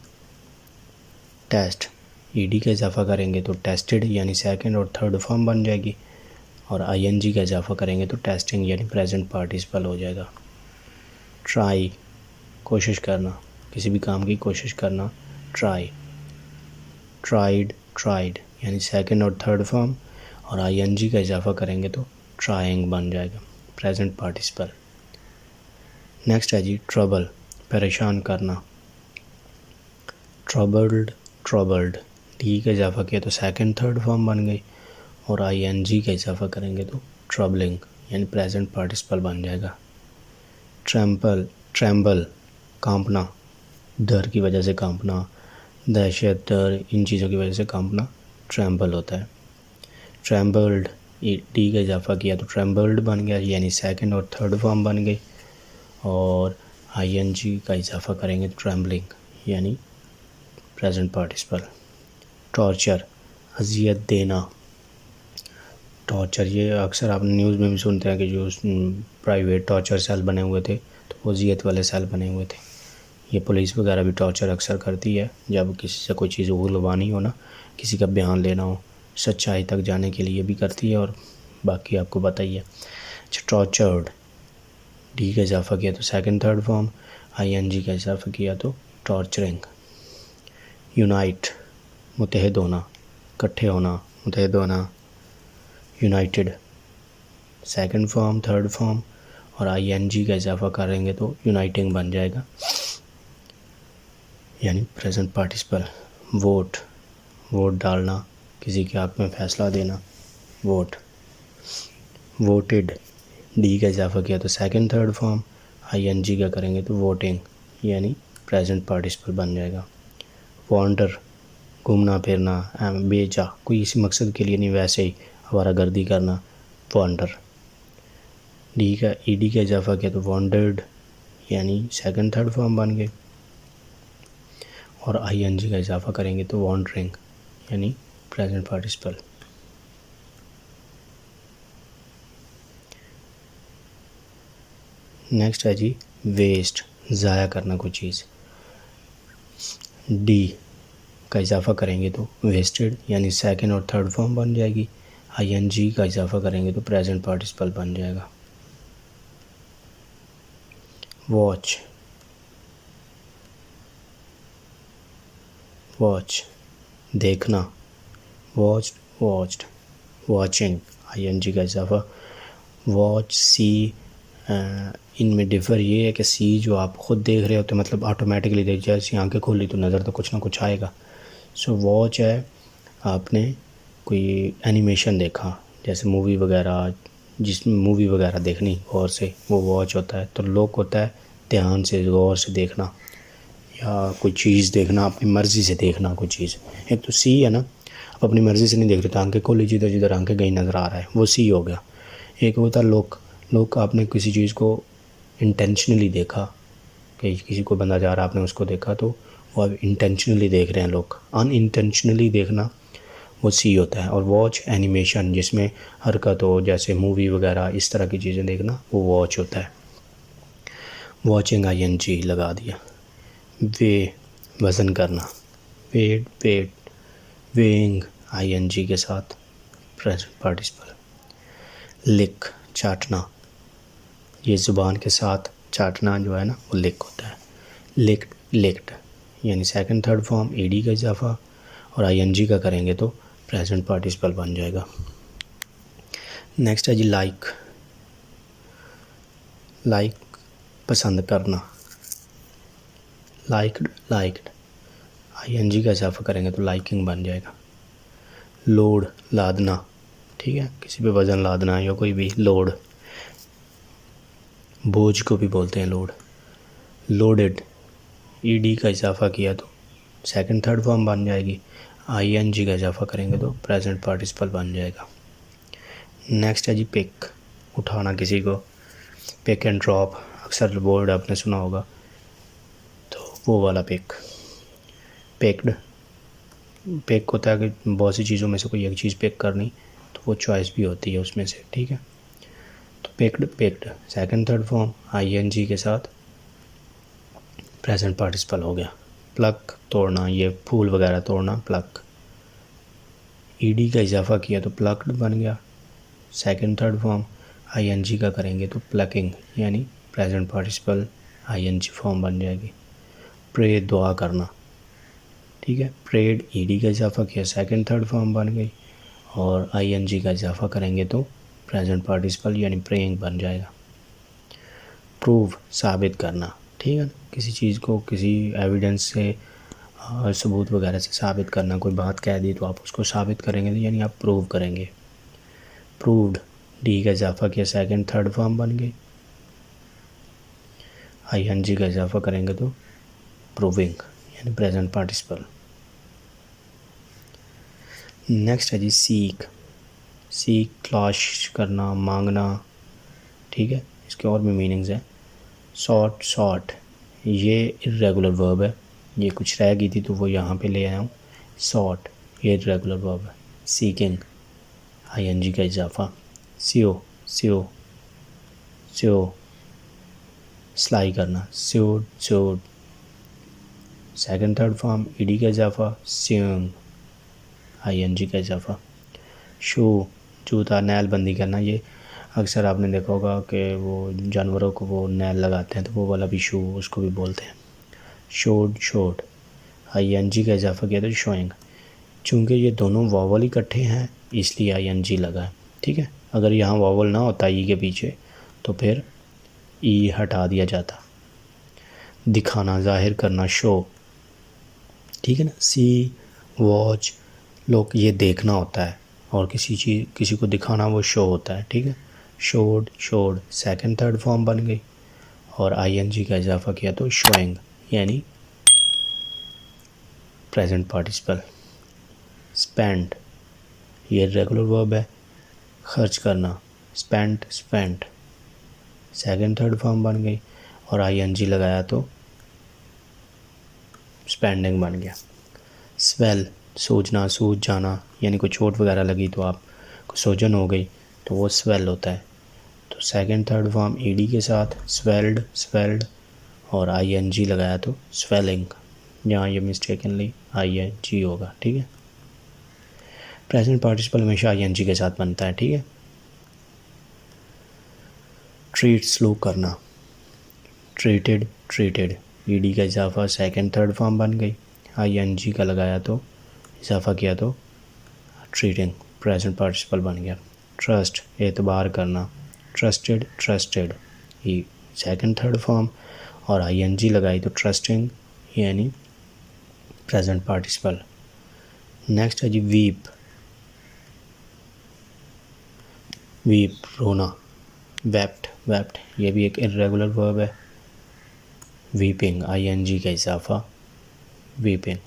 टेस्ट, ईडी का इजाफा करेंगे तो टेस्टेड यानी सेकंड और थर्ड फॉर्म बन जाएगी, और आईएनजी का इजाफा करेंगे तो टेस्टिंग यानी प्रेजेंट पार्टिसिपल हो जाएगा। ट्राई कोशिश करना, किसी भी काम की कोशिश करना, ट्राई। ट्राइड ट्राइड यानी सेकंड और थर्ड फॉर्म, और आईएनजी का इजाफा करेंगे तो ट्राइंग बन जाएगा प्रेजेंट पार्टिसिपल। नेक्स्ट है जी ट्रबल, परेशान करना। ट्रबल्ड ट्रबल्ड, डी का इजाफा किया तो सेकंड थर्ड फॉर्म बन गई, और आईएनजी का इजाफा करेंगे तो ट्रबलिंग यानी प्रेजेंट पार्टिसिपल बन जाएगा। ट्रैम्पल ट्रैम्बल, कांपना, डर की वजह से कांपना, दहशत, डर, इन चीज़ों की वजह से कांपना ट्रैम्बल होता है। ट्रैम्बल्ड, डी का इजाफा किया तो ट्रैम्बल्ड बन गया यानी सेकंड और थर्ड फॉर्म बन गई, और आईएनजी का इजाफा करेंगे तो ट्रैम्बलिंग यानी प्रेजेंट पार्टिसिपल। टॉर्चर, अजियत देना। टॉर्चर, ये अक्सर आप न्यूज़ में भी सुनते हैं कि जो प्राइवेट टॉर्चर सेल बने हुए थे तो वो अजियत वाले सेल बने हुए थे। ये पुलिस वगैरह भी टॉर्चर अक्सर करती है जब किसी से कोई चीज़ उगलवानी हो ना, किसी का बयान लेना हो, सच्चाई तक जाने के लिए भी करती है, और बाकी आपको पता ही है। अच्छा, टॉर्चर्ड, डी का इजाफा किया तो सेकंड थर्ड फॉर्म, आईएनजी का इजाफा किया तो टॉर्चरिंग। यूनाइट, मुत्तहद होना, इकट्ठे होना, मुत्तहद होना, United second form third form, और आईएनजी का इजाफा करेंगे तो यूनाइटिंग बन जाएगा यानी प्रेजेंट पार्टिसिपल। वोट, वोट डालना, किसी के हक़ में फ़ैसला देना, वोट। वोटेड, डी का इजाफा किया तो सेकंड थर्ड फॉर्म, आईएनजी का करेंगे तो वोटिंग यानी प्रेजेंट पार्टिसिपल बन जाएगा। वॉन्डर, घूमना फिरना, बेचा, कोई इसी मकसद के लिए नहीं, वैसे ही आवारागर्दी करना, वॉन्डर। डी का ईडी का इजाफा किया तो वॉन्डर्ड यानी सेकंड थर्ड फॉर्म बन गए, और आईएनजी का इजाफा करेंगे तो वॉन्डरिंग यानी प्रेजेंट पार्टिसिपल। नेक्स्ट है जी वेस्ट, ज़ाया करना कोई चीज़। डी का इजाफा करेंगे तो वेस्टेड यानी सेकंड और थर्ड फॉर्म बन जाएगी, आईएनजी का इजाफा करेंगे तो प्रेजेंट पार्टिसिपल बन जाएगा। वॉच, वॉच देखना, वॉच्ड वॉच्ड, वॉचिंग, आईएनजी का इजाफा। वॉच, सी, इनमें डिफ़र ये है कि सी जो आप ख़ुद देख रहे होते मतलब ऑटोमेटिकली देख, जैसे आंखें खोली तो नज़र तो कुछ ना कुछ आएगा। सो वॉच है आपने कोई एनिमेशन देखा, जैसे मूवी वगैरह, जिसमें मूवी वगैरह देखनी गौर से, वो वॉच होता है। तो लुक होता है ध्यान से गौर से देखना, या कोई चीज़ देखना, अपनी मर्ज़ी से देखना कोई चीज़। एक तो सी है ना, आप अपनी मर्ज़ी से नहीं देख रहे तो आंखें खोली, जिधर जिधर आंखें गई नज़र आ रहा है, वो सी हो गया। एक होता है लुक, लुक आपने किसी चीज़ को इंटेंशनली देखा, कि किसी को बंदा जा रहा आपने उसको देखा तो वो आप इंटेंशनली देख रहे हैं। लुक, अनइंटेंशनली देखना वो सी होता है। और वॉच एनिमेशन, जिसमें हरकत हो, जैसे मूवी वगैरह इस तरह की चीज़ें देखना, वो वॉच होता है। वॉचिंग आईएनजी लगा दिया। वे, वज़न करना, वेट वेट, वेइंग आईएनजी के साथ प्रेजेंट पार्टिसिपल। लिक, चाटना, ये ज़ुबान के साथ चाटना जो है ना वो लिक होता है। लिक्ड लिक्ड यानी सेकंड थर्ड फॉर्म, ईडी का इजाफा, और आईएनजी का करेंगे तो प्रेजेंट पार्टिसिपल बन जाएगा। नेक्स्ट है जी लाइक, लाइक पसंद करना, लाइक्ड लाइक्ड, आईएनजी का इजाफा करेंगे तो लाइकिंग बन जाएगा। लोड, लादना, ठीक है, किसी पे वज़न लादना या कोई भी लोड, बोझ को भी बोलते हैं लोड। लोडेड, ईडी का इजाफा किया तो सेकंड थर्ड फॉर्म बन जाएगी, आईएनजी का इजाफा करेंगे तो प्रेजेंट पार्टिसिपल बन जाएगा। नेक्स्ट है जी पिक, उठाना किसी को, पिक एंड ड्रॉप, अक्सर बोर्ड आपने सुना होगा, तो वो वाला पिक। पिक्ड, पिक होता है कि बहुत सी चीज़ों में से कोई एक चीज़ पिक करनी, तो वो चॉइस भी होती है उसमें से, ठीक है। तो picked picked second third form, ING के साथ प्रेजेंट पार्टिसिपल हो गया। प्लक, तोड़ना, ये फूल वगैरह तोड़ना, प्लक ईडी का इजाफा किया तो प्लक्ड बन गया सेकंड थर्ड फॉर्म। आईएनजी का करेंगे तो प्लकिंग यानी प्रेजेंट पार्टिसिपल आईएनजी फॉर्म बन जाएगी। प्रे दुआ करना, ठीक है। प्रेड ईडी का इजाफा किया सेकंड थर्ड फॉर्म बन गई और आईएनजी का इजाफा करेंगे तो प्रेजेंट पार्टिसिपल यानी प्रेइंग बन जाएगा। प्रूव साबित करना, ठीक है। किसी चीज़ को किसी एविडेंस से सबूत वगैरह से साबित करना, कोई बात कह दी तो आप उसको साबित करेंगे तो यानी आप प्रूव करेंगे। प्रूव्ड डी का इजाफा किया सेकंड थर्ड फॉर्म बन गई। आईएनजी का इजाफा करेंगे तो प्रूविंग यानी प्रेजेंट पार्टिसिपल। नेक्स्ट है जी सीक। सीक तलाश करना, मांगना, ठीक है। इसके और भी मीनिंग्स हैं। सॉट सॉट ये इर्रेगुलर वर्ब है, ये कुछ रह गई थी तो वो यहाँ पे ले आया हूँ। सॉट ये इर्रेगुलर वर्ब है। सीकिंग आईएनजी का इजाफा। सियो सियो सियो सिलाई करना, स्योड स्योड सेकंड थर्ड फॉर्म ईडी का इजाफा। स्यूइंग आईएनजी का इजाफा। शू जूता, नैल बंदी करना, ये अक्सर आपने देखा होगा कि वो जानवरों को वो नैल लगाते हैं तो वो वाला भी शू उसको भी बोलते हैं। शोड शोड आईएनजी का इजाफा किया तो शोइंग। चूँकि ये दोनों वावल इकट्ठे हैं इसलिए आईएनजी लगा है, ठीक है। अगर यहाँ वावल ना होता ई के पीछे तो फिर ई हटा दिया जाता। दिखाना, जाहिर करना, शो, ठीक है ना। सी वॉच लोग ये देखना होता है और किसी को दिखाना वो शो होता है, ठीक है। Showed showed second third form बन गई और आईएनजी का इजाफा किया तो शोइंग यानी प्रेजेंट पार्टिसिपल। स्पेंड ये रेगुलर वर्ब है, खर्च करना। Spent spent second third form बन गई और आईएनजी लगाया तो स्पेंडिंग बन गया। स्वेल सूजना, सूज जाना, यानी कोई चोट वगैरह लगी तो आप को सूजन हो गई तो वो स्वेल होता है। तो सेकंड थर्ड फॉर्म ईडी के साथ स्वेल्ड स्वेल्ड और आईएनजी लगाया तो स्वेलिंग, यहाँ ये मिस्टेकनली आईएनजी होगा, ठीक है। प्रेजेंट पार्टिसिपल हमेशा आईएनजी के साथ बनता है, ठीक है। ट्रीट स्लो करना, ट्रीटेड ट्रीटेड ईडी का इजाफा सेकंड थर्ड फॉर्म बन गई, आईएनजी का लगाया तो इजाफा किया तो ट्रीटिंग प्रेजेंट पार्टिसिपल बन गया। ट्रस्ट एतबार करना, ट्रस्टेड ट्रस्टेड ये सेकंड थर्ड फॉर्म और आईएनजी लगाई तो ट्रस्टिंग यानी प्रेजेंट पार्टिसिपल। नेक्स्ट है जी वीप। वीप रोना, वेप्ट वेप्ट ये भी एक इर्रेगुलर वर्ब है। वीपिंग आईएनजी का इजाफा वीपिंग।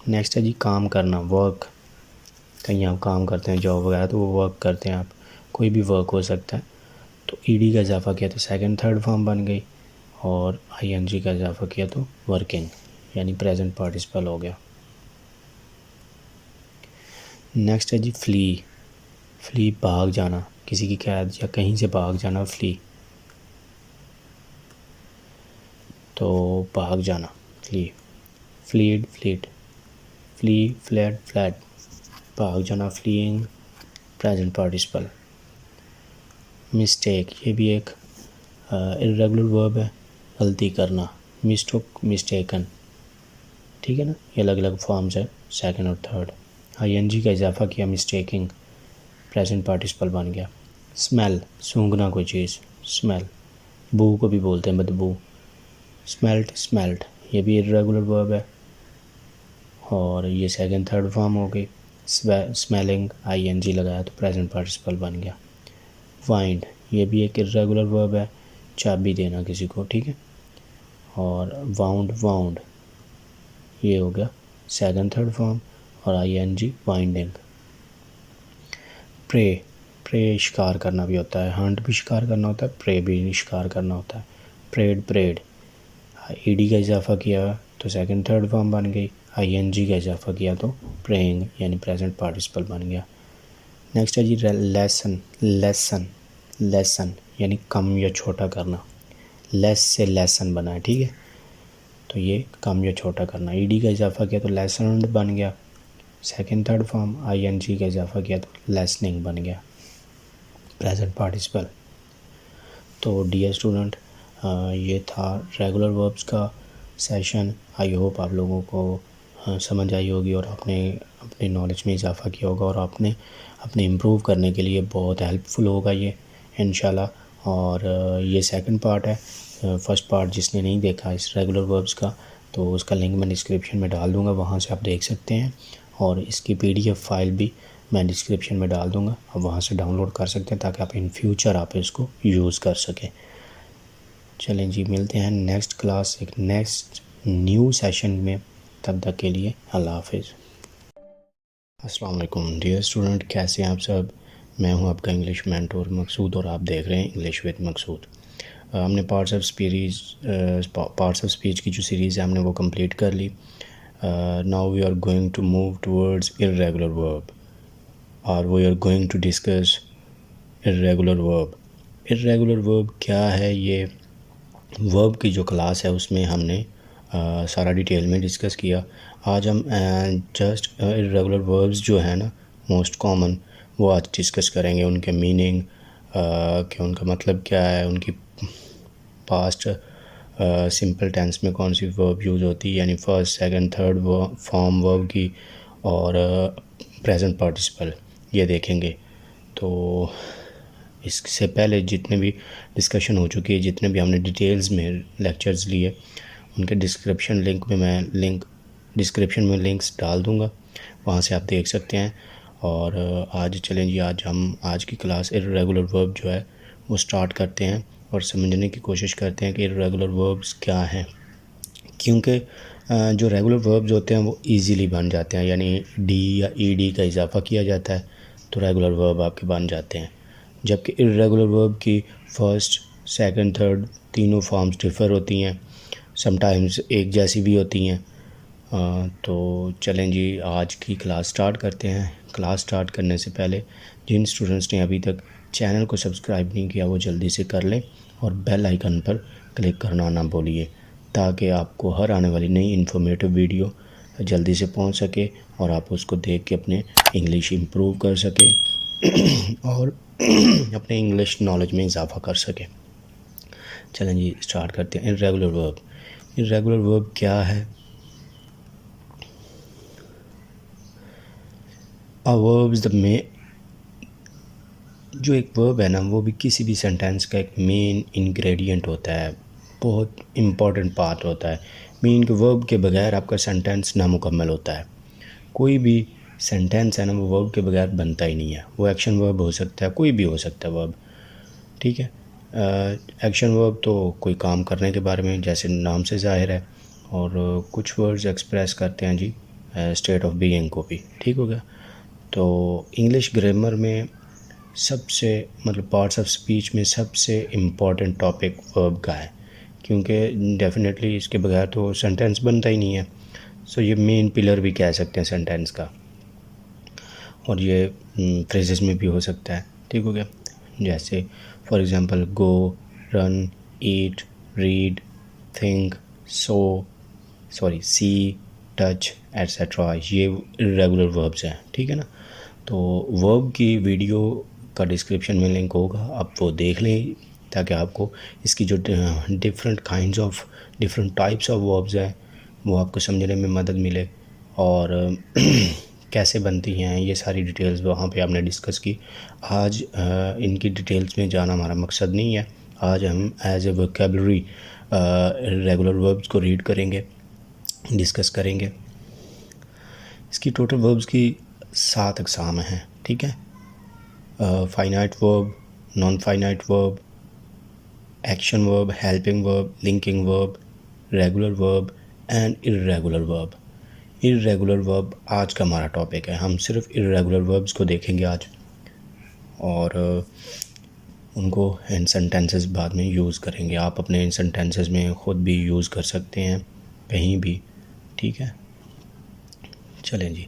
नेक्स्ट है जी काम करना, वर्क। कहीं आप काम करते हैं जॉब वगैरह तो वो वर्क करते हैं आप, कोई भी वर्क हो सकता है। तो ईडी का इजाफा किया तो सेकंड थर्ड फॉर्म बन गई और आईएनजी का इजाफा किया तो वर्किंग यानी प्रेजेंट पार्टिसिपल हो गया। नेक्स्ट है जी फ्ली। फ्ली भाग जाना, किसी की कैद या कहीं से भाग जाना फ्ली, तो भाग जाना flee. Fled fleet flee fled fled भाग जाना फ्लीइंग प्रेजेंट पार्टिसिपल। मिस्टेक ये भी एक इर्रेगुलर वर्ब है, गलती करना। मिस्टोक मिस्टेकन, ठीक है ना, ये अलग अलग फॉर्म्स है सेकंड और थर्ड। आईएनजी का इजाफा किया मिस्टेकिंग प्रेजेंट पार्टिसिपल बन गया। स्मेल सूंघना कोई चीज़, स्मेल। बू को भी बोलते हैं बदबू। स्मेल्ट स्मेल्ट ये भी इर्रेगुलर वर्ब है और ये सेकंड थर्ड फॉर्म हो गई। स्मेलिंग आईएनजी लगाया तो प्रेजेंट पार्टिसिपल बन गया। वाइंड ये भी एक इर्रेगुलर वर्ब है, चाबी देना किसी को, ठीक है। और वाउंड वाउंड ये हो गया सेकंड थर्ड फॉर्म और आईएनजी वाइंडिंग। प्रे प्रे शिकार करना भी होता है, हंट भी शिकार करना होता है, प्रे भी शिकार करना होता है। प्रेड प्रेड ईडी का इजाफा किया तो सेकंड थर्ड फॉर्म बन गई, आईएनजी का इजाफा किया तो प्रेइंग यानी प्रेजेंट पार्टिसिपल बन गया। नेक्स्ट है जी लेसन लेसन लेसन यानी कम या छोटा करना। लेस से लेसन बना है, ठीक है, तो ये कम या छोटा करना। ईडी का इजाफा किया तो लेसन बन गया। सेकंड थर्ड फॉर्म आईएनजी का इजाफा किया तो लेसनिंग बन गया प्रेजेंट पार्टिसिपल। तो डियर स्टूडेंट, ये था रेगुलर वर्ब्स का सेशन। आई होप आप लोगों को समझ आई होगी और आपने अपने नॉलेज में इजाफा किया होगा और आपने अपने इम्प्रूव करने के लिए बहुत हेल्पफुल होगा ये इंशाल्लाह। और ये सेकंड पार्ट है। फर्स्ट पार्ट जिसने नहीं देखा इस रेगुलर वर्ब्स का तो उसका लिंक मैं डिस्क्रिप्शन में डाल दूँगा, वहाँ से आप देख सकते हैं। और इसकी PDF फाइल भी मैं डिस्क्रिप्शन में डाल दूँगा, आप वहाँ से डाउनलोड कर सकते हैं ताकि आप इन फ्यूचर आप इसको यूज़ कर सकें। चलें जी, मिलते हैं नेक्स्ट क्लास एक नेक्स्ट न्यू सेशन में। तब तक के लिए अल्लाह हाफिज़। अस्सलाम वालेकुम डियर स्टूडेंट, कैसे हैं आप सब। मैं हूं आपका इंग्लिश मेंटोर मकसूद और आप देख रहे हैं इंग्लिश विद मकसूद। हमने पार्ट्स ऑफ स्पीच की जो सीरीज़ है हमने वो कंप्लीट कर ली। Now we are going to move towards irregular verb और we are going to discuss irregular verb. Irregular verb क्या है, ये वर्ब की जो क्लास है उसमें हमने सारा डिटेल में डिस्कस किया। आज हम जस्ट इर्रेगुलर वर्ब्स जो है ना मोस्ट कॉमन वो आज डिस्कस करेंगे, उनके मीनिंग कि उनका मतलब क्या है, उनकी पास्ट सिंपल टेंस में कौन सी वर्ब यूज़ होती है, यानी first second third form verb की, और प्रेजेंट पार्टिसिपल ये देखेंगे। तो इससे पहले जितने भी डिस्कशन हो चुकी है, जितने भी हमने डिटेल्स में लेक्चर्स लिए, उनके डिस्क्रिप्शन में लिंक्स डाल दूंगा, वहाँ से आप देख सकते हैं। और आज चलें जी, आज की क्लास इर्रेगुलर वर्ब जो है वो स्टार्ट करते हैं और समझने की कोशिश करते हैं कि इर्रेगुलर वर्ब्स क्या हैं। क्योंकि जो रेगुलर वर्ब्स होते हैं वो इजीली बन जाते हैं, यानी डी या ईडी का इजाफा किया जाता है तो रेगुलर वर्ब आपके बन जाते हैं। जबकि इर्रेगुलर वर्ब की फर्स्ट सेकंड थर्ड तीनों फॉर्म्स डिफ़र होती हैं, समटाइम्स एक जैसी भी होती हैं। तो चलें जी, आज की क्लास स्टार्ट करते हैं। क्लास स्टार्ट करने से पहले जिन स्टूडेंट्स ने अभी तक चैनल को सब्सक्राइब नहीं किया वो जल्दी से कर लें और बेल आइकन पर क्लिक करना ना भूलिए, ताकि आपको हर आने वाली नई इन्फॉर्मेटिव वीडियो जल्दी से पहुंच सके और आप उसको देख के अपने इंग्लिश इम्प्रूव कर सकें और अपने इंग्लिश नॉलेज में इजाफा कर सकें। चलें जी, स्टार्ट करते हैं। Irregular verb. इर्रेगुलर वर्ब क्या है? अ वर्ब इज़ द जो एक वर्ब है ना वो भी किसी भी सेंटेंस का एक मेन इंग्रेडिएंट होता है, बहुत इम्पॉर्टेंट पार्ट होता है। मीन के वर्ब के बगैर आपका सेंटेंस नामुकम्मल होता है। कोई भी सेंटेंस है ना वो वर्ब के बगैर बनता ही नहीं है। वो एक्शन वर्ब हो सकता है, कोई भी हो सकता है वर्ब, ठीक है। एक्शन वर्ब तो कोई काम करने के बारे में, जैसे नाम से ज़ाहिर है, और कुछ वर्ड्स एक्सप्रेस करते हैं जी स्टेट ऑफ बीइंग को भी, ठीक हो गया। तो इंग्लिश ग्रामर में सबसे मतलब पार्ट्स ऑफ स्पीच में सबसे इम्पॉर्टेंट टॉपिक वर्ब का है, क्योंकि डेफिनेटली इसके बगैर तो सेंटेंस बनता ही नहीं है। सो ये मेन पिलर भी कह सकते हैं सेंटेंस का, और ये फ्रेजेस में भी हो सकता है, ठीक हो गया। जैसे for example go, run, eat, read, think, see, touch etcetera, ये इर्रेगुलर वर्ब्स हैं, ठीक है ना। तो वर्ब की वीडियो का डिस्क्रिप्शन में लिंक होगा, आप वो देख लें ताकि आपको इसकी जो डिफरेंट टाइप्स ऑफ वर्ब्स हैं वो आपको समझने में मदद मिले, और कैसे बनती हैं ये सारी डिटेल्स वहाँ पे आपने डिस्कस की। आज इनकी डिटेल्स में जाना हमारा मकसद नहीं है। आज हम as a vocabulary regular verbs को रीड करेंगे, डिस्कस करेंगे। इसकी टोटल वर्ब्स की 7 अक़साम हैं, ठीक है। Finite verb, non finite verb, action verb, helping verb, linking verb, regular verb and irregular verb. Irregular verb आज का हमारा टॉपिक है। हम सिर्फ इर्रेगुलर वर्ब्स को देखेंगे आज, और उनको इन सेंटेंसेस बाद में यूज़ करेंगे। आप अपने इन सेंटेंसेस में ख़ुद भी यूज़ कर सकते हैं कहीं भी, ठीक है। चलें जी।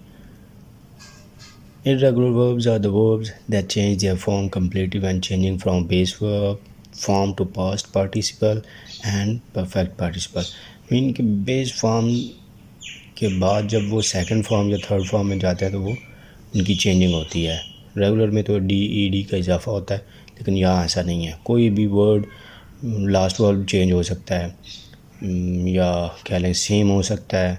Irregular verbs are the verbs that change their form completely when changing from base verb form to past participle and perfect participle। Mean कि बेस फॉर्म के बाद जब वो सेकंड फॉर्म या थर्ड फॉर्म में जाता है तो वो उनकी चेंजिंग होती है। रेगुलर में तो डी ई डी का इजाफा होता है, लेकिन यहाँ ऐसा नहीं है। कोई भी वर्ड लास्ट वर्ड चेंज हो सकता है, या कह लें सेम हो सकता है,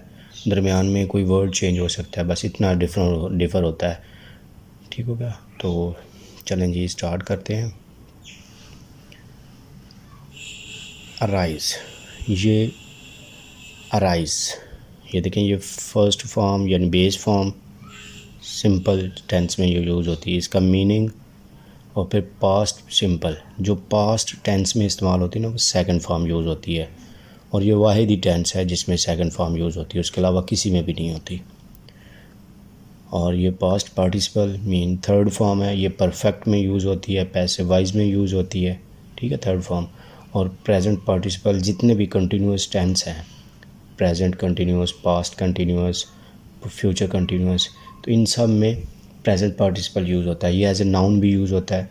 दरमियान में कोई वर्ड चेंज हो सकता है, बस इतना डिफ़र होता है। ठीक हो गया? तो चलें जी स्टार्ट करते हैं। अराइज, ये अराइज, ये देखें, ये फर्स्ट फॉर्म यानी बेस फॉर्म सिंपल टेंस में ये यूज़ होती है। इसका मीनिंग और फिर पास्ट सिंपल, जो पास्ट टेंस में इस्तेमाल होती है ना, वो सेकंड फॉर्म यूज़ होती है, और ये वाहिद ही टेंस है जिसमें सेकंड फॉर्म यूज़ होती है, उसके अलावा किसी में भी नहीं होती। और ये past participle mean third form है, ये परफेक्ट में यूज़ होती है, पैसिव वॉइस में यूज़ होती है। ठीक है, थर्ड फॉर्म। और प्रेजेंट पार्टिसिपल जितने भी कंटिन्यूस टेंस हैं, present continuous, past continuous, future continuous, तो इन सब में प्रेजेंट पार्टिसिपल यूज़ होता है। ये एज ए नाउन भी यूज़ होता है।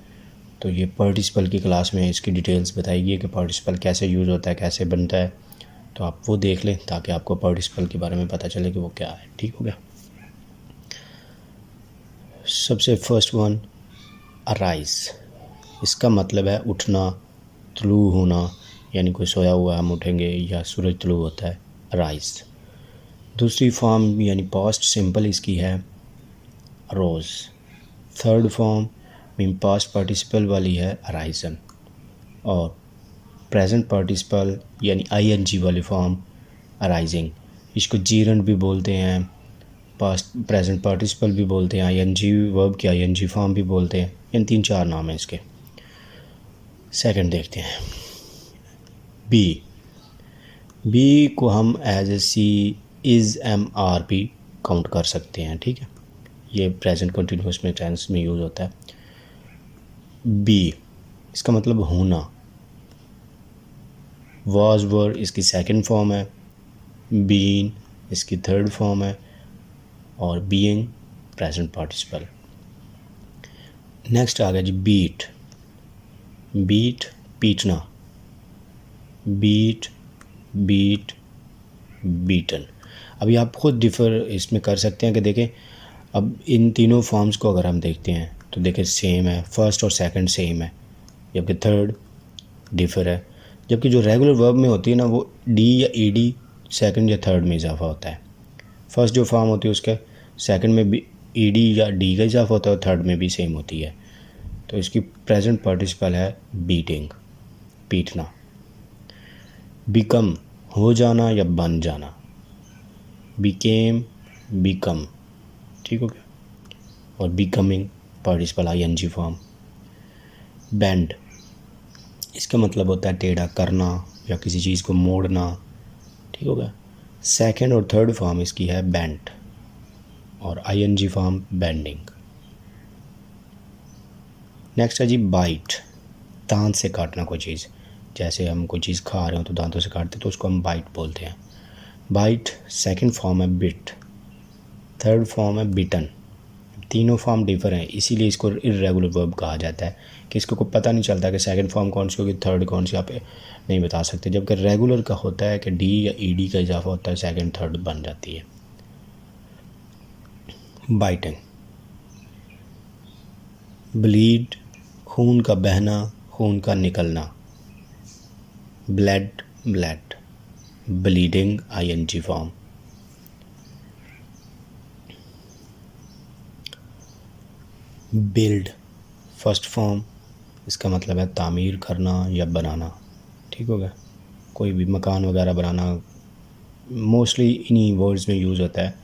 तो ये पार्टिसिपल की क्लास में इसकी डिटेल्स बताई गई है कि पार्टिसिपल कैसे यूज़ होता है, कैसे बनता है। तो आप वो देख लें ताकि आपको पार्टिसिपल के बारे में पता चले कि वो क्या है। ठीक हो गया? सबसे फर्स्ट वन, अराइज, इसका मतलब है उठना, तुलू होना, यानी कोई सोया हुआ है हम उठेंगे, या सूरज तुलू होता है, अराइज। दूसरी फॉर्म यानी पास्ट सिंपल इसकी है rose. Third form mean past participle वाली है अराइजन। और प्रेजेंट पार्टिसिपल यानी आईएनजी वाली फॉर्म अराइजिंग। इसको जीरंड भी बोलते हैं, पास्ट प्रेजेंट पार्टिसिपल भी बोलते हैं, आईएनजी वर्ब की आईएनजी फॉर्म भी बोलते हैं। इन 3-4 नाम हैं इसके। सेकंड देखते हैं, बी। बी को हम as a see is am are भी काउंट कर सकते हैं। ठीक है, ये प्रेजेंट कंटिन्यूस में टेंस में यूज़ होता है। बी इसका मतलब होना। वाज वर इसकी सेकंड फॉर्म है, बीन इसकी थर्ड फॉर्म है, और बीइंग प्रेजेंट पार्टिसिपल। नेक्स्ट आ गया जी बीट। बीट पीटना, बीट, बीट, बीटन। अभी आप खुद डिफ़र इसमें कर सकते हैं कि देखें, अब इन तीनों फॉर्म्स को अगर हम देखते हैं तो देखें सेम है, फर्स्ट और सेकंड सेम है, जबकि थर्ड डिफ़र है। जबकि जो रेगुलर वर्ब में होती है ना, वो डी या ईडी सेकंड या थर्ड में इजाफा होता है। फर्स्ट जो फॉर्म होती है उसके सेकंड में भी ईडी या डी का इजाफा होता है, और थर्ड में भी सेम होती है। तो इसकी प्रेजेंट पार्टिसिपल है बीटिंग, पीटना। बिकम हो जाना या बन जाना, बिकेम, बिकम। ठीक हो गया? और becoming participle ING form. Bend इसका मतलब होता है टेढ़ा करना या किसी चीज़ को मोड़ना। ठीक हो गया? सेकंड और थर्ड फॉर्म इसकी है बेंट, और आईएनजी फॉर्म बेंडिंग। नेक्स्ट है जी बाइट, दांत से काटना कोई चीज़। जैसे हम कोई चीज़ खा रहे हो तो दांतों से काटते तो उसको हम बाइट बोलते हैं। बाइट सेकंड फॉर्म है बिट, थर्ड फॉर्म है बिटन। तीनों फॉर्म डिफर हैं, इसीलिए इसको इर्रेगुलर वर्ब कहा जाता है कि इसको कोई पता नहीं चलता कि सेकंड फॉर्म कौन सी होगी, थर्ड कौन सी, आप नहीं बता सकते। जबकि रेगुलर का होता है कि डी या ईडी का इजाफा होता है, सेकंड थर्ड बन जाती है। बाइटिंग, ब्लीड खून का बहना, खून का निकलना, bled, bled, bleeding ING form. Build first form, इसका मतलब है तामीर करना या बनाना। ठीक हो गया? कोई भी मकान वगैरह बनाना मोस्टली इन्हीं वर्ड्स में यूज़ होता है,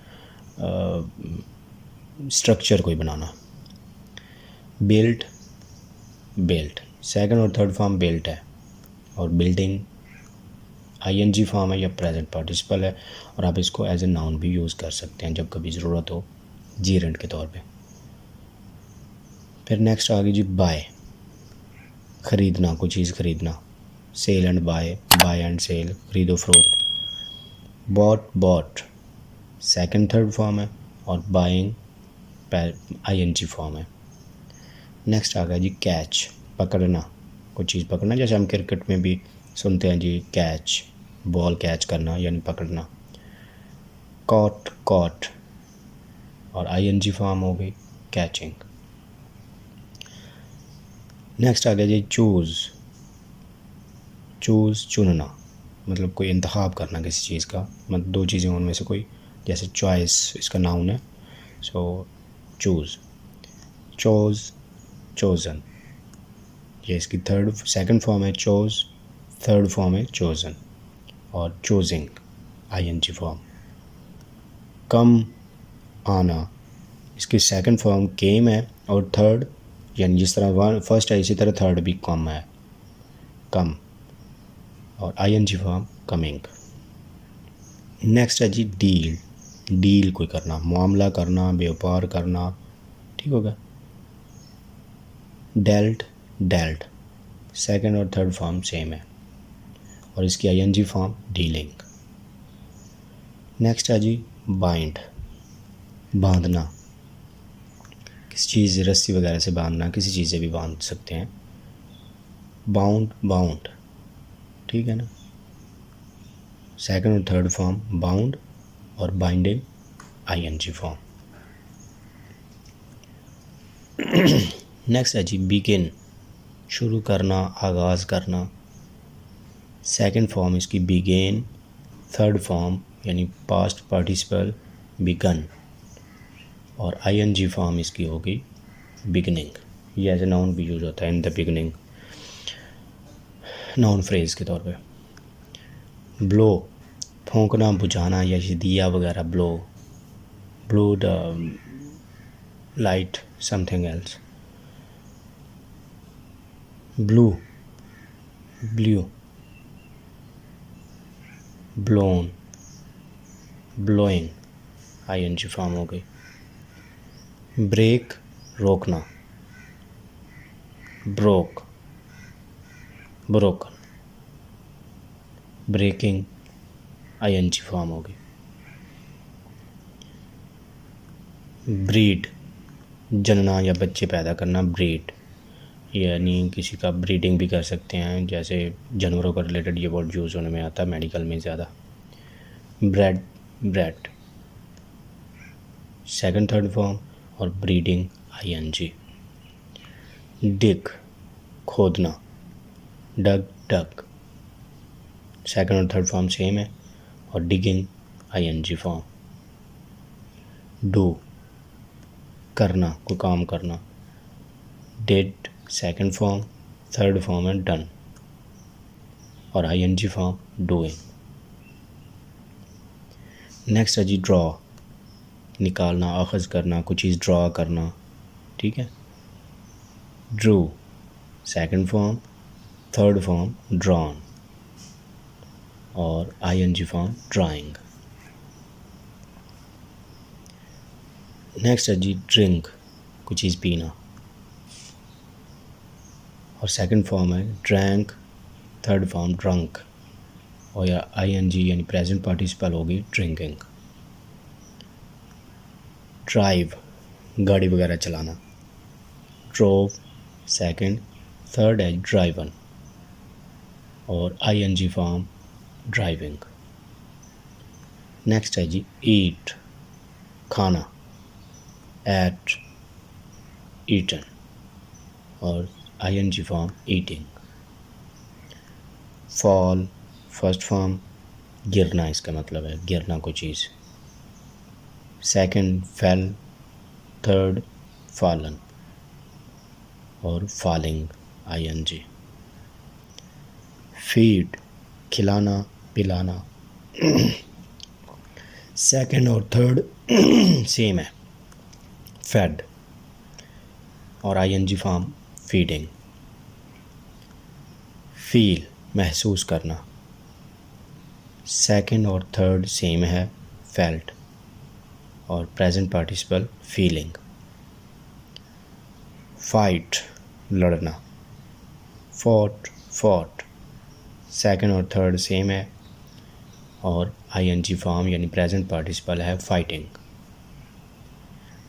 स्ट्रक्चर कोई बनाना। बिल्ट, बिल्ट सेकंड और थर्ड फॉर्म बिल्ट है, और बिल्डिंग आईएनजी फॉर्म है या प्रेजेंट पार्टिसिपल है, और आप इसको एज ए नाउन भी यूज़ कर सकते हैं जब कभी ज़रूरत हो, जीरेंट के तौर पे। फिर नेक्स्ट आ गई जी बाय, ख़रीदना, कोई चीज़ ख़रीदना। Sell and buy, buy and sell, खरीदो फरोख्त। Bought, bought second third form है, और बाइंग आईएनजी फॉर्म है। नेक्स्ट आ गया जी कैच, पकड़ना, कोई चीज़ पकड़ना। जैसे हम क्रिकेट में भी सुनते हैं जी कैच, बॉल कैच करना यानी पकड़ना। कॉट कॉट, और आईएनजी फॉर्म हो गई कैचिंग। नेक्स्ट आ गया जी चूज़। चूज़ चुनना, मतलब कोई इंतखाब करना किसी चीज़ का, मतलब दो चीज़ें उनमें से कोई, जैसे चॉइस इसका नाउन है, सो चूज़। चोज़ चोज़न, ये इसकी सेकंड फॉर्म है चोज़, थर्ड फॉर्म है चोज़न, और चूजिंग आईएनजी फॉर्म। कम आना, इसकी सेकंड फॉर्म केम है, और थर्ड यानी जिस तरह फर्स्ट है इसी तरह थर्ड भी कम है, कम, और आईएनजी फॉर्म कमिंग। नेक्स्ट है जी डील। डील कोई करना, मामला करना, व्यापार करना, ठीक होगा। डेल्ट डेल्ट, सेकंड और थर्ड फॉर्म सेम है, और इसकी आईएनजी फॉर्म डीलिंग। नेक्स्ट है जी बाइंड, बांधना, किसी चीज़ रस्सी वगैरह से बांधना, किसी चीज़ से भी बांध सकते हैं। बाउंड बाउंड, ठीक है ना। सेकंड और थर्ड फॉर्म बाउंड और बाइंडिंग आईएनजी फॉर्म। नेक्स्ट है जी बिगिन, शुरू करना, आगाज़ करना। सेकंड फॉर्म इसकी बिगेन, थर्ड फॉर्म यानी पास्ट पार्टिसिपल बिगन, और आईएनजी फॉर्म इसकी होगी बिगनिंग। ये एज ए नाउन भी यूज़ होता है in the beginning, noun phrase के तौर पे। ब्लो, फूंकना, बुझाना, या दिया वगैरह, blow, blow the light something else. Blew, blew, blown, blowing ING form हो गई। ब्रेक, रोकना, broke, broken, breaking ING form हो गई। ब्रीड, जनना या बच्चे पैदा करना, ब्रीड, यानी किसी का ब्रीडिंग भी कर सकते हैं, जैसे जानवरों का रिलेटेड ये वर्ड यूज़ होने में आता है मेडिकल में ज़्यादा। Bread bread, second third form, और ब्रीडिंग आईएनजी। डिग, खोदना, डग डग, सेकंड और थर्ड फॉर्म सेम है, और डिगिंग आईएनजी फॉर्म। डू, करना, कोई काम करना, did second form, third form है डन, और आईएनजी फॉर्म डूइंग। नेक्स्ट है जी ड्रॉ, निकालना, अखज़ करना, कुछ चीज़ ड्रॉ करना, ठीक है। Drew second form, third form drawn, और आईएनजी फॉर्म ड्राइंग। नेक्स्ट है जी ड्रिंक, कुछ चीज़ पीना, और सेकंड फॉर्म है ड्रैंक, थर्ड फॉर्म ड्रंक, और या आईएनजी यानी प्रेजेंट पार्टिसिपल होगी ड्रिंकिंग। ड्राइव, गाड़ी वगैरह चलाना, ड्रोव सेकंड, थर्ड है ड्राइवन, और आईएनजी फॉर्म ड्राइविंग। नेक्स्ट है जी ईट, खाना, एट, ईटन, और ING form eating. Fall first form, गिरना इसका मतलब है, गिरना कोई चीज़। सेकंड फेल, थर्ड फॉलन, और फॉलिंग आईएनजी। फीड, खिलाना, पिलाना, सेकंड और थर्ड सेम है, फेड, और आईएनजी फॉर्म फीडिंग। फील, महसूस करना, सेकंड और थर्ड सेम है, फेल्ट, और प्रेजेंट पार्टिसिपल फीलिंग। फाइट, लड़ना, फॉट फॉट, सेकंड और थर्ड सेम है, और आईएनजी फॉर्म यानी प्रेजेंट पार्टिसिपल है फाइटिंग।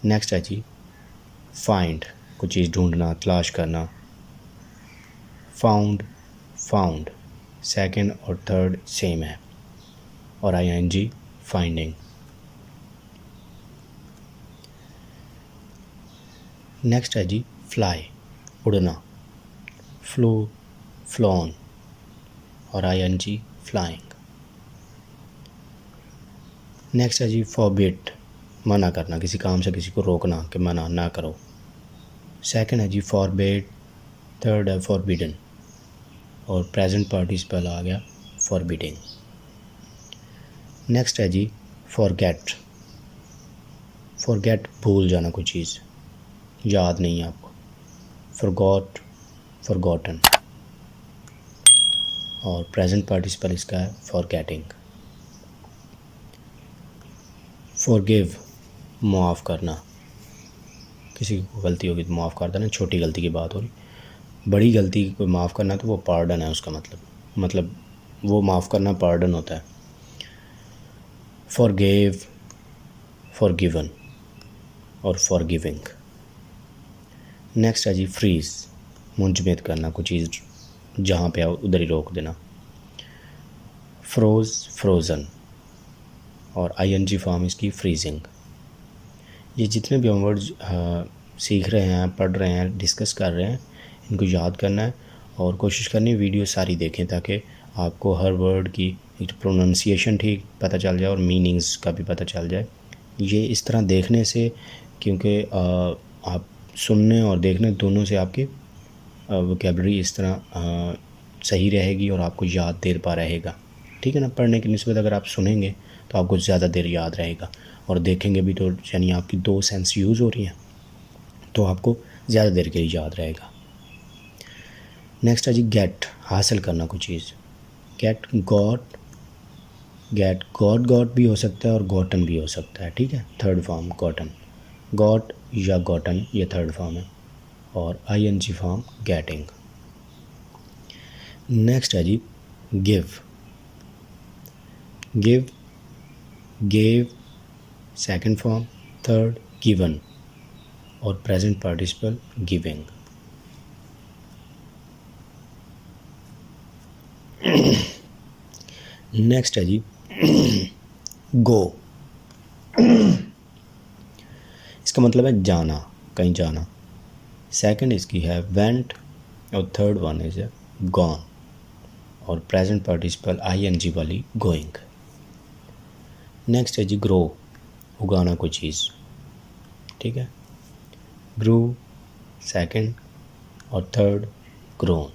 नेक्स्ट है जी फाइंड, कुछ चीज़ ढूंढना, तलाश करना। फाउंड फाउंड, सेकंड और थर्ड सेम है, और आईएनजी फाइंडिंग। नेक्स्ट है जी फ्लाई, उड़ना, फ्लू, फ्लोन और ING फ्लाइंग। नेक्स्ट है जी फॉरबिड, मना करना, किसी काम से किसी को रोकना कि मना ना करो। सेकंड है जी फॉरबिड, थर्ड है फॉरबिडन और प्रेजेंट पार्टिसिपल आ गया फॉरबिडिंग। नेक्स्ट है जी फॉरगेट, फॉरगेट भूल जाना कोई चीज़, याद नहीं है आपको। फॉरगॉट, फॉरगॉटन और प्रेजेंट पार्टिसिपल इसका है फॉरगेटिंग। फॉरगिव, माफ़ करना, किसी को गलती होगी तो माफ़ कर देना, छोटी गलती की बात हो रही। बड़ी गलती को माफ़ करना तो वो पार्डन है उसका मतलब वो माफ़ करना पार्डन होता है। फॉरगिव, फॉरगिवन और फॉरगिविंग। नेक्स्ट है जी फ्रीज, मुंजमद करना, कोई चीज़ जहाँ पे आओ उधर ही रोक देना। फ्रोज, फ्रोज़न और ING फॉर्म इसकी फ्रीजिंग। ये जितने भी हम वर्ड्स सीख रहे हैं, पढ़ रहे हैं, डिस्कस कर रहे हैं, इनको याद करना है और कोशिश करनी है वीडियो सारी देखें ताकि आपको हर वर्ड की एक प्रोनाउंसिएशन ठीक पता चल जाए और मीनिंग्स का भी पता चल जाए। ये इस तरह देखने से, क्योंकि आप सुनने और देखने दोनों से आपकी वोकैबुलरी इस तरह सही रहेगी और आपको याद देर पा रहेगा। ठीक है ना। पढ़ने की निस्बत अगर आप सुनेंगे तो आपको ज़्यादा देर याद रहेगा और देखेंगे भी तो यानी आपकी 2 सेंस यूज़ हो रही हैं तो आपको ज़्यादा देर के लिए याद रहेगा। नेक्स्ट है जी गेट, हासिल करना कोई चीज़। गेट, गॉट, गेट, गॉट भी हो सकता है और गॉटन भी हो सकता है। ठीक है, थर्ड फॉर्म गॉटन, गॉट या गॉटन ये थर्ड फॉर्म है और ING फॉर्म गेटिंग। नेक्स्ट है जी give, give, gave second form, third given और प्रेजेंट पार्टिसिपल गिविंग। नेक्स्ट है जी गो, इसका मतलब है जाना, कहीं जाना। सेकंड इसकी है वेंट और थर्ड वन इज गॉन और प्रेजेंट पार्टिसिपल ING वाली गोइंग। नेक्स्ट है जी ग्रो, उगाना कोई चीज़। ठीक है, ग्रू सेकंड और थर्ड ग्रोन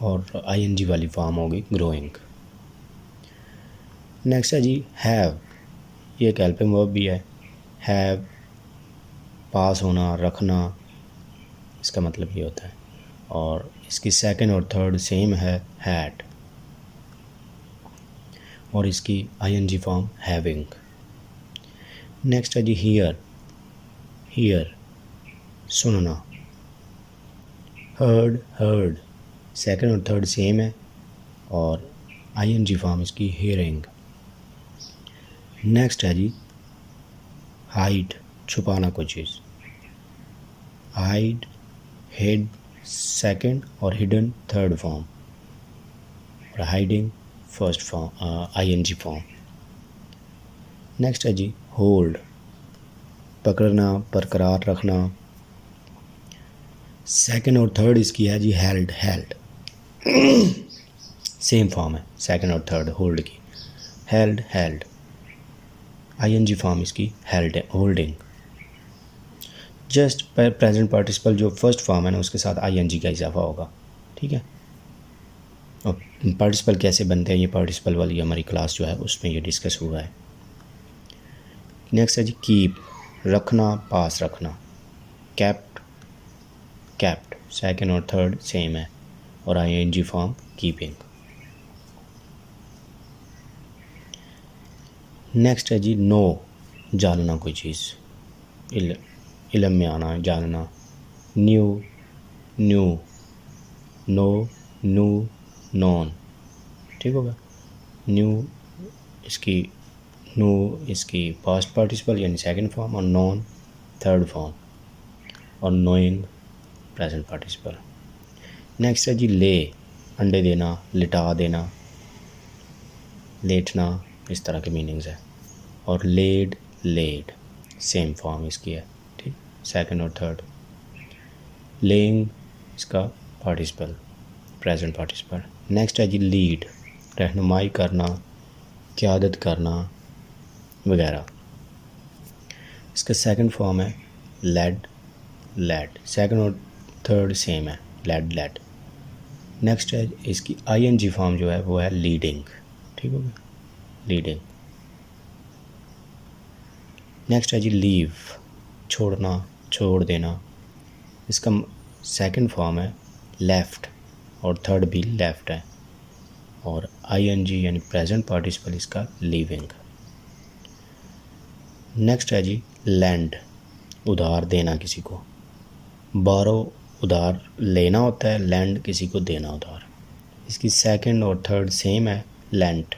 और ING वाली फॉर्म होगी ग्रोइंग। नेक्स्ट है जी हैव, ये एक हेल्पिंग वर्ब भी है। हैव, पास होना, रखना, इसका मतलब ये होता है और इसकी सेकंड और थर्ड सेम है हैड और इसकी ING फॉर्म हैविंग। नेक्स्ट है जी हियर, हियर सुनना। हर्ड, हर्ड सेकंड और थर्ड सेम है और ING फॉर्म इसकी हियरिंग। नेक्स्ट है जी हाइड, छुपाना कोई चीज़। हाइड, हिड सेकंड और हिडन थर्ड फॉर्म और hiding first form ING form. Next है जी होल्ड, पकड़ना, बरकरार रखना। सेकंड और थर्ड इसकी है जी हेल्ड, हेल्ड सेम फॉर्म है सेकंड और थर्ड होल्ड की। हेल्ड, हेल्ड ING फॉर्म इसकी held, holding. Just present participle जो फर्स्ट फॉर्म है ना उसके साथ ING का इजाफा होगा। ठीक है, और पार्टिसिपल कैसे बनते हैं ये पार्टिसिपल वाली हमारी क्लास जो है उसमें ये डिस्कस हुआ है। नेक्स्ट है जी कीप, रखना, पास रखना। कैप्ट, कैप्ट सेकंड और थर्ड सेम है और ING फॉर्म कीपिंग। नेक्स्ट है जी नो, जानना कोई चीज़, इल्म में आना, जानना। Knew, knew, know, knew, known. ठीक होगा, न्यू इसकी, नो इसकी पास्ट पार्टिसिपल यानी सेकंड फॉर्म और नॉन थर्ड फॉर्म और नोइंग प्रेजेंट पार्टिसिपल। नेक्स्ट है जी ले, अंडे देना, लिटा देना, लेटना, इस तरह के मीनिंग्स है और लेड, लेड सेम फॉर्म इसकी है सेकंड और थर्ड। लेइंग इसका पार्टिसिपल, प्रेजेंट पार्टिसिपल। नेक्स्ट है जी लीड, रहनुमाई करना, क़यादत करना वगैरह। इसका सेकंड फॉर्म है लेड, लेड। सेकंड और थर्ड सेम है, लेड, लेड। नेक्स्ट है इसकी आईएनजी फॉर्म जो है वो है लीडिंग, ठीक हो गया, लीडिंग। नेक्स्ट है जी लीव, छोड़ना, छोड़ देना। इसका सेकंड फॉर्म है लेफ़्ट और थर्ड भी लेफ़्ट है, और आईएनजी यानी प्रेजेंट पार्टिसिपल इसका लीविंग। नेक्स्ट है जी लैंड, उधार देना किसी को। बारो उधार लेना होता है, लैंड किसी को देना उधार। इसकी सेकंड और थर्ड सेम है, लैंड,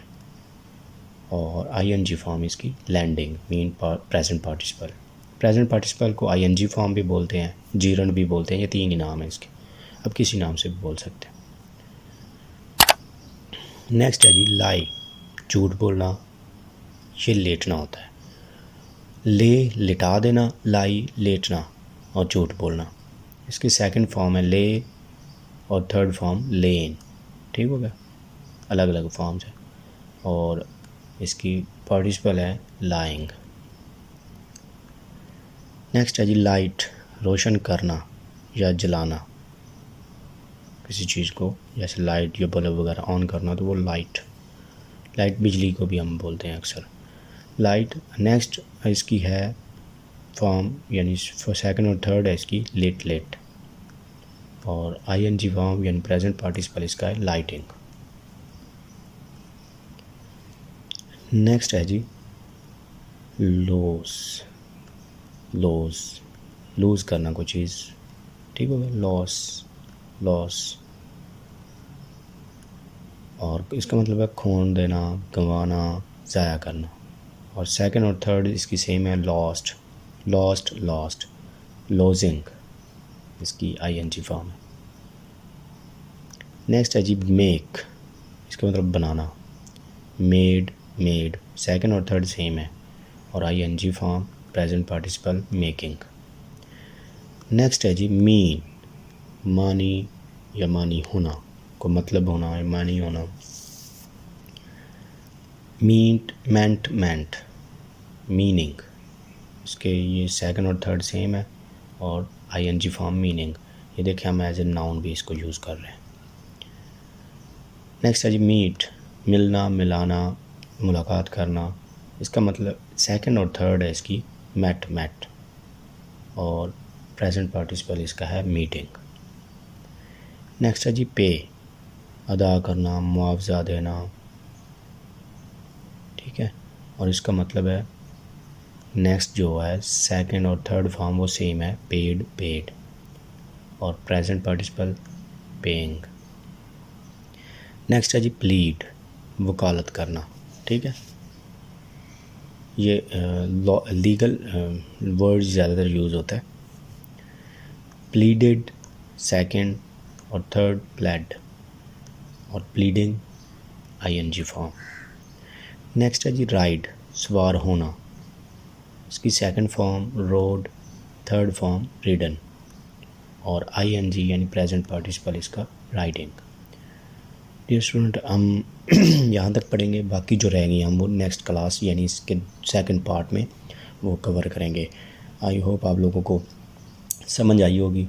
और आईएनजी फॉर्म इसकी lending, mean present participle. Present participle को आईएनजी फॉर्म भी बोलते हैं, जीरंड भी बोलते हैं, ये तीन ही नाम है इसके, अब किसी नाम से भी बोल सकते हैं। नेक्स्ट है जी लाई, झूठ बोलना, ये लेटना होता है। ले लिटा देना, लाई लेटना, और झूठ बोलना। इसकी सेकंड फॉर्म है ले और थर्ड फॉर्म लेन, ठीक हो गया, अलग अलग फॉर्म्स है, और इसकी पार्टिसिपल है लाइंग। नेक्स्ट है जी लाइट, रोशन करना या जलाना किसी चीज़ को, जैसे लाइट या बल्ब वगैरह ऑन करना तो वो लाइट, लाइट बिजली को भी हम बोलते हैं अक्सर, लाइट। नेक्स्ट इसकी है फॉर्म यानी सेकंड और थर्ड है इसकी लेट, लेट, और आईएनजी फॉर्म यानी प्रेजेंट पार्टिसिपल इसका है लाइटिंग। नेक्स्ट है जी लॉस, लॉस, लूज़ करना कोई चीज़, ठीक हो गया, लॉस, लॉस, और इसका मतलब है खोन देना, गंवाना, ज़ाया करना। और सेकंड और थर्ड इसकी सेम है, लॉस्ट, लॉस्ट, लॉस्ट, लॉजिंग इसकी आईएनजी फॉर्म है। नेक्स्ट है जी मेक, इसका मतलब बनाना, मेड, मेड, सेकंड और थर्ड सेम है, और ING form present participle making. Next है जी मीन, मानी या मानी होना, को मतलब होना है, मानी होना। मीट, मेंट, मेंट, मीनिंग, इसके ये सेकंड और थर्ड सेम है, और आईएनजी फॉर्म मीनिंग। ये देखिए हम एज ए नाउन भी इसको यूज़ कर रहे हैं। नेक्स्ट है जी मीट, मिलना, मिलाना, मुलाकात करना। इसका मतलब सेकंड और थर्ड है इसकी मेट, मेट, और प्रेजेंट पार्टिसिपल इसका है मीटिंग। नेक्स्ट है जी पे, अदा करना, मुआवजा देना, ठीक है, और इसका मतलब है नेक्स्ट जो है सेकंड और थर्ड फॉर्म वो सेम है, पेड, पेड, और प्रेजेंट पार्टिसिपल पेइंग। नेक्स्ट है जी प्लीड, वकालत करना, ठीक है, ये लीगल वर्ड ज़्यादातर यूज़ होता है। प्लीडेड सेकंड और थर्ड प्लेड, और प्लीडिंग आईएनजी फॉर्म। नेक्स्ट है जी राइड, सवार होना, इसकी second form road, third form ridden, और आईएनजी यानी प्रेजेंट पार्टिसिपल इसका राइडिंग। डियर स्टूडेंट, हम यहाँ तक पढ़ेंगे, बाकी जो रहेंगी हम वो नेक्स्ट क्लास यानी इसके सेकंड पार्ट में वो कवर करेंगे। आई होप आप लोगों को समझ आई होगी,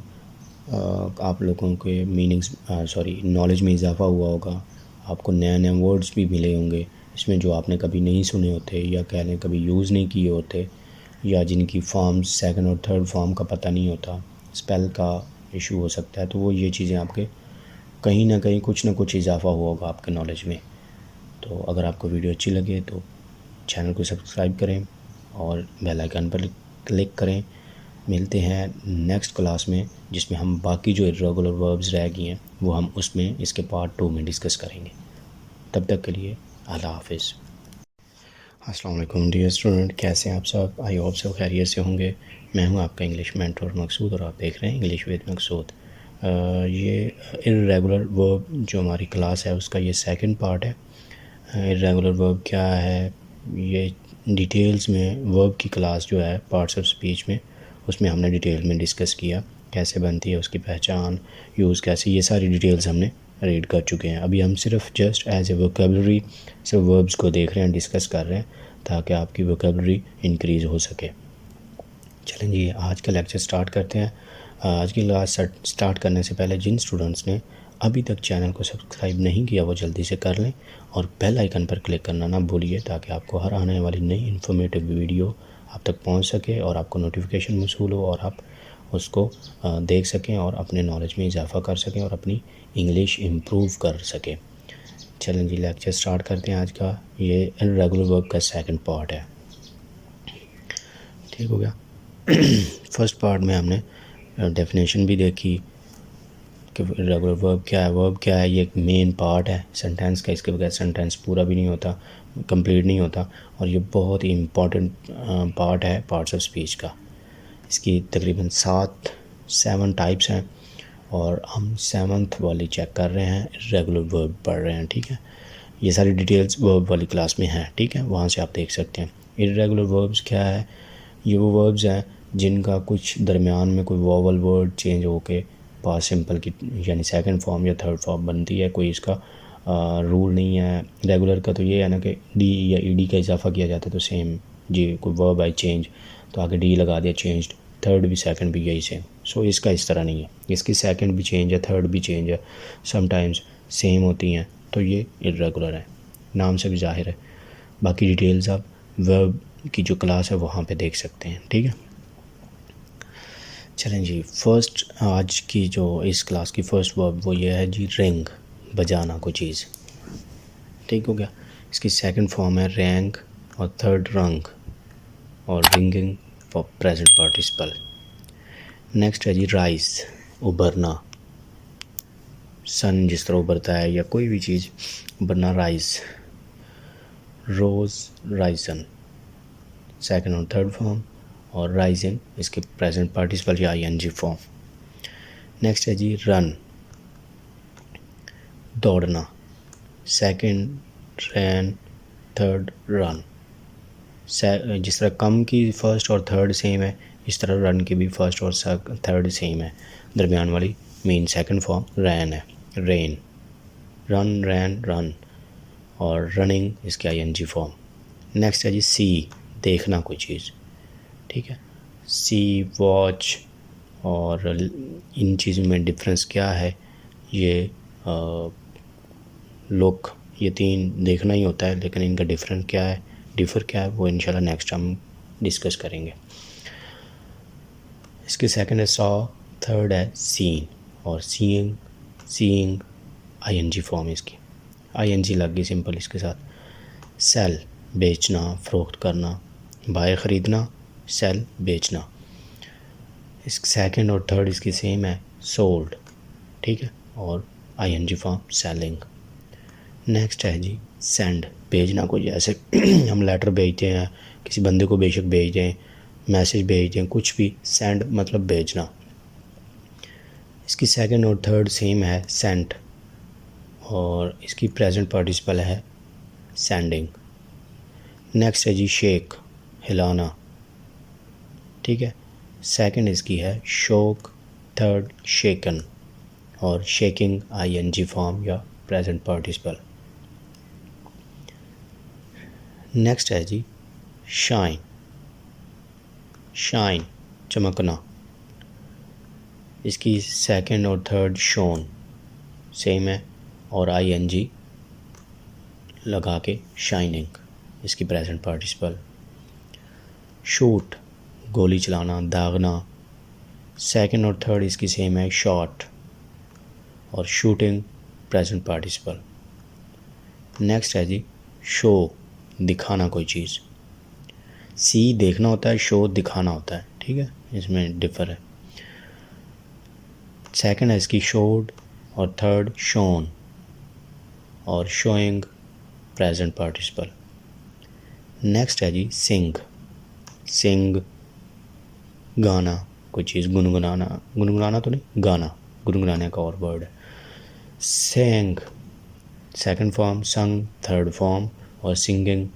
आप लोगों के मीनिंग्स नॉलेज में इजाफ़ा हुआ होगा, आपको नए नए वर्ड्स भी मिले होंगे इसमें जो आपने कभी नहीं सुने होते, या कह लें कभी यूज़ नहीं किए होते, या जिनकी फॉर्म्स सेकंड और थर्ड फॉर्म का पता नहीं होता, स्पेल का इशू हो सकता है, तो वो ये चीज़ें आपके कहीं ना कहीं कुछ ना कुछ इजाफ़ा हुआ होगा आपके नॉलेज में। तो अगर आपको वीडियो अच्छी लगे तो चैनल को सब्सक्राइब करें और बेल आइकन पर क्लिक करें। मिलते हैं नेक्स्ट क्लास में, जिसमें हम बाकी जो इर्रेगुलर वर्ब्स रह गई हैं वो हम उसमें इसके पार्ट 2 में डिस्कस करेंगे। तब तक के लिए अल्लाह हाफिज़। अस्सलाम वालेकुम डियर स्टूडेंट, कैसे हैं आप सब? आई होप सब खैरियत से होंगे। मैं हूं आपका इंग्लिश मेंटर मकसूद, और आप देख रहे हैं इंग्लिश विद मकसूद। ये इर्रेगुलर वर्ब जो हमारी क्लास है उसका ये सेकंड पार्ट है। इर्रेगुलर वर्ब क्या है, ये डिटेल्स में वर्ब की क्लास जो है पार्ट्स ऑफ स्पीच में उसमें हमने डिटेल में डिस्कस किया कैसे बनती है, उसकी पहचान, यूज़ कैसे, ये सारी डिटेल्स हमने रीड कर चुके हैं। अभी हम सिर्फ जस्ट एज ए वोकेबलरी सिर्फ वर्ब्स को देख रहे हैं, डिस्कस कर रहे हैं ताकि आपकी वोकेबलरी इंक्रीज़ हो सके। चलें जी, आज का लेक्चर स्टार्ट करते हैं। आज की क्लास स्टार्ट करने से पहले जिन स्टूडेंट्स ने अभी तक चैनल को सब्सक्राइब नहीं किया वो जल्दी से कर लें और बेल आइकन पर क्लिक करना ना भूलिए ताकि आपको हर आने वाली नई इन्फॉर्मेटिव वीडियो आप तक पहुंच सके और आपको नोटिफिकेशन मौसूल हो और आप उसको देख सकें और अपने नॉलेज में इजाफ़ा कर सकें और अपनी इंग्लिश इम्प्रूव कर सकें। चलें जी, लेक्चर स्टार्ट करते हैं। आज का ये इर्रेगुलर वर्ब का सेकंड पार्ट है। ठीक हो गया। फर्स्ट पार्ट में हमने डेफिनेशन भी देखी कि रेगुलर वर्ब क्या है, वर्ब क्या है। ये एक मेन पार्ट है सेंटेंस का, इसके बगैर सेंटेंस पूरा भी नहीं होता, कंप्लीट नहीं होता और ये बहुत ही इम्पॉर्टेंट पार्ट है पार्ट्स ऑफ स्पीच का। इसकी तकरीबन 7 टाइप्स हैं और हम 7th वाली चेक कर रहे हैं, रेगुलर वर्ब पढ़ रहे हैं। ठीक है, ये सारी डिटेल्स वर्ब वाली क्लास में हैं। ठीक है, वहाँ से आप देख सकते हैं। इर्रेगुलर वर्ब्स क्या है, ये वो वर्ब्स हैं जिनका कुछ दरमियान में कोई वोवल वर्ड चेंज होके पास्ट सिंपल की यानी सेकंड फॉर्म या थर्ड फॉर्म बनती है। कोई इसका रूल नहीं है। रेगुलर का तो ये है ना कि डी या ईडी का इजाफा किया जाता है तो सेम जी, कोई वर्ब आई चेंज तो आगे डी लगा दिया, चेंज्ड। थर्ड भी सेकंड भी यही सेम। सो इसका इस तरह नहीं है, इसकी सेकंड भी चेंज है, थर्ड भी चेंज है, समटाइम्स सेम होती हैं, तो ये इर्रेगुलर है, नाम से भी जाहिर है। बाकी डिटेल्स आप वर्ब की जो क्लास है वहाँ पे देख सकते हैं। ठीक है, चलें जी, फर्स्ट आज की जो इस क्लास की फ़र्स्ट वर्ब वो ये है जी, रिंग, बजाना कोई चीज़। ठीक हो गया। इसकी सेकंड फॉर्म है रैंग और थर्ड रंग और ringing for present participle. Next है जी राइज, उभरना, सन जिस तरह उभरता है या कोई भी चीज़ उभरना, राइज। रोज़, राइजन, सेकंड और थर्ड फॉर्म और राइजिंग इसके प्रेजेंट पार्टिसिपल या आईएनजी फॉर्म। नेक्स्ट है जी रन, दौड़ना, सेकंड रैन, थर्ड रन। जिस तरह कम की फ़र्स्ट और थर्ड सेम है, इस तरह रन की भी फ़र्स्ट और थर्ड सेम है। दरमियान वाली मेन सेकंड फॉर्म रैन है, रेन। रन, रैन, रन और रनिंग इसकी आईएनजी फॉर्म। नेक्स्ट है जी सी, देखना कोई चीज़। ठीक है, सी, वॉच और इन चीज़ों में डिफरेंस क्या है, ये लुक, ये तीन देखना ही होता है लेकिन इनका डिफर क्या है वो इंशाल्लाह नेक्स्ट हम डिस्कस करेंगे। इसके सेकंड है सॉ, थर्ड है सीन और सीइंग आईएनजी फॉर्म इसकी, आईएनजी लग गई सिंपल इसके साथ। सेल, बेचना, फ़रोख्त करना, बाय ख़रीदना, सेल, बेचना। इस सेकंड और थर्ड इसकी सेम है, सोल्ड। ठीक है, और आईएनजी फॉर्म सेलिंग। नेक्स्ट है जी सेंड, भेजना कोई, जैसे हम लेटर भेजते हैं किसी बंदे को, बेशक भेज दें, मैसेज भेज दें, कुछ भी, सेंड मतलब भेजना। इसकी सेकंड और थर्ड सेम है, सेंट और इसकी प्रेजेंट पार्टिसिपल है सेंडिंग। नेक्स्ट है जी शेक, हिलाना। ठीक है, सेकंड इसकी है शोक, थर्ड शेकन और शेकिंग आईएनजी फॉर्म या प्रेजेंट पार्टिसिपल। नेक्स्ट है जी शाइन, शाइन चमकना। इसकी सेकंड और थर्ड शोन सेम है और आईएनजी लगा के शाइनिंग इसकी प्रेजेंट पार्टिसिपल। शूट, गोली चलाना, दागना। सेकंड और थर्ड इसकी सेम है, शॉट और शूटिंग प्रेजेंट पार्टिसिपल। नेक्स्ट है जी शो, दिखाना कोई चीज़। सी देखना होता है, शो दिखाना होता है। ठीक है, इसमें डिफ़र है। सेकंड है इसकी शोड और थर्ड शोन और शोइंग प्रेजेंट पार्टिसिपल। नेक्स्ट है जी सिंग, गाना कोई चीज़, गुनगुनाना तो नहीं, गाना, गुनगुनाने का और वर्ड है। सेंग सेकंड फॉर्म, संग थर्ड फॉर्म और सिंगिंग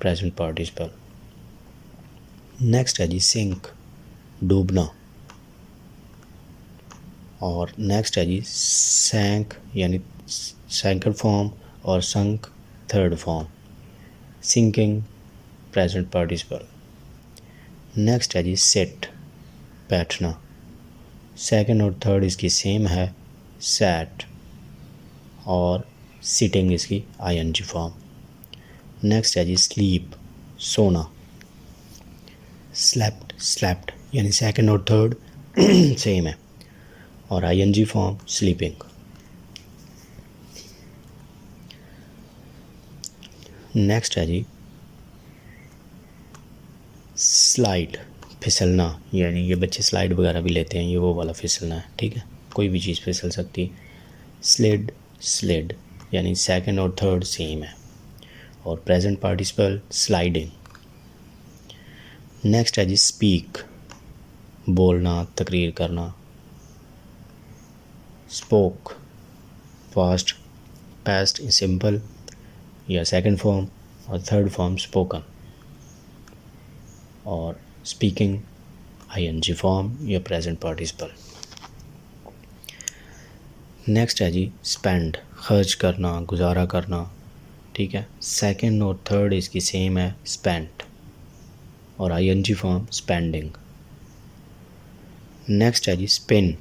प्रेजेंट पार्टिसिपल। नेक्स्ट है जी सिंक, डूबना। और नेक्स्ट है जी सैंक यानी सेकंड फॉर्म और sunk third form, sinking present participle. Next है जी सिट बैठना, सेकंड और थर्ड इसकी सेम है, सैट, और सिटिंग इसकी आईएनजी फॉर्म। नेक्स्ट है जी स्लीप सोना, स्लेप्ट स्लेप्ट यानी सेकंड और थर्ड सेम है, और आईएनजी फॉर्म स्लीपिंग। नेक्स्ट है जी स्लाइड फिसलना, यानी ये बच्चे स्लाइड वगैरह भी लेते हैं, ये वो वाला फिसलना है, ठीक है, कोई भी चीज़ फिसल सकती। स्लिड स्लिड यानी सेकंड और थर्ड सेम है, और प्रेजेंट पार्टिसिपल स्लाइडिंग। नेक्स्ट है जी स्पीक बोलना तकरीर करना, स्पोक पास्ट पास्ट सिंपल या सेकंड फॉर्म, और थर्ड फॉर्म स्पोकन, और स्पीकिंग आईएनजी फॉर्म या प्रेजेंट पार्टिसिपल। नेक्स्ट है जी स्पेंड खर्च करना गुजारा करना, ठीक है, सेकंड और थर्ड इसकी सेम है, स्पेंट, और आईएनजी फॉर्म स्पेंडिंग। नेक्स्ट है जी स्पिन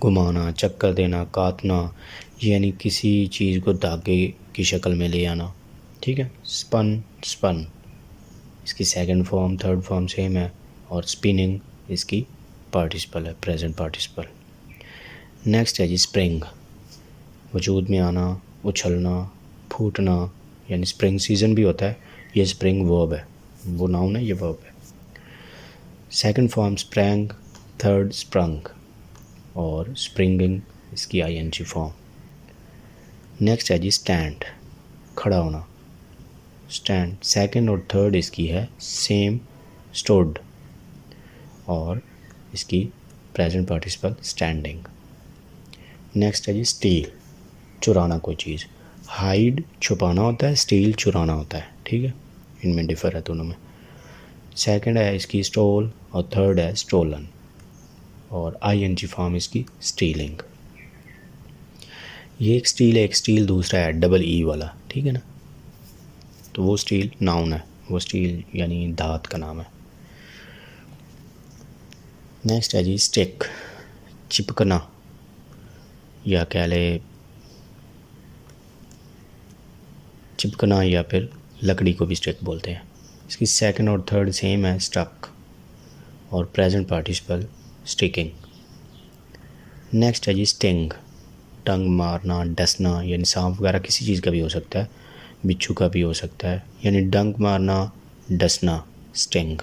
घुमाना चक्कर देना काटना, यानी किसी चीज़ को धागे की शक्ल में ले आना, ठीक है, स्पन स्पन इसकी second form third form same है, और स्पिनिंग इसकी पार्टिसिपल है, प्रेजेंट पार्टिसिपल। नेक्स्ट है जी स्प्रिंग वजूद में आना उछलना फूटना, यानी स्प्रिंग सीज़न भी होता है, ये स्प्रिंग वर्ब है, वो नाउन है, ये वर्ब है। Second form sprang, third sprung, और स्प्रिंगिंग इसकी आईएनजी फॉर्म। नेक्स्ट है जी स्टैंड खड़ा होना, स्टैंड सेकंड और थर्ड इसकी है सेम, स्टूड, और इसकी प्रेजेंट पार्टिसिपल स्टैंडिंग। नेक्स्ट है जी स्टील चुराना कोई चीज़, हाइड छुपाना होता है, स्टील चुराना होता है, ठीक है, इनमें डिफ़र है दोनों में। सेकंड है इसकी स्टोल, और थर्ड है स्टोलन, और आईएनजी फॉर्म इसकी स्टीलिंग। ये एक स्टील दूसरा है डबल ई वाला, ठीक है ना, तो वो स्टील नाउन है, वो स्टील यानी धात का नाम है। नेक्स्ट है जी स्टिक चिपकना, या कह ले चिपकना, या फिर लकड़ी को भी स्टिक बोलते हैं। इसकी सेकंड और थर्ड सेम है, स्टक, और प्रेजेंट पार्टिसिपल स्टिकिंग। नेक्स्ट है जी स्टिंग टंग मारना डसना, यानी सांप वगैरह किसी चीज़ का भी हो सकता है, बिच्छू का भी हो सकता है, यानी डंक मारना डसना स्टिंग।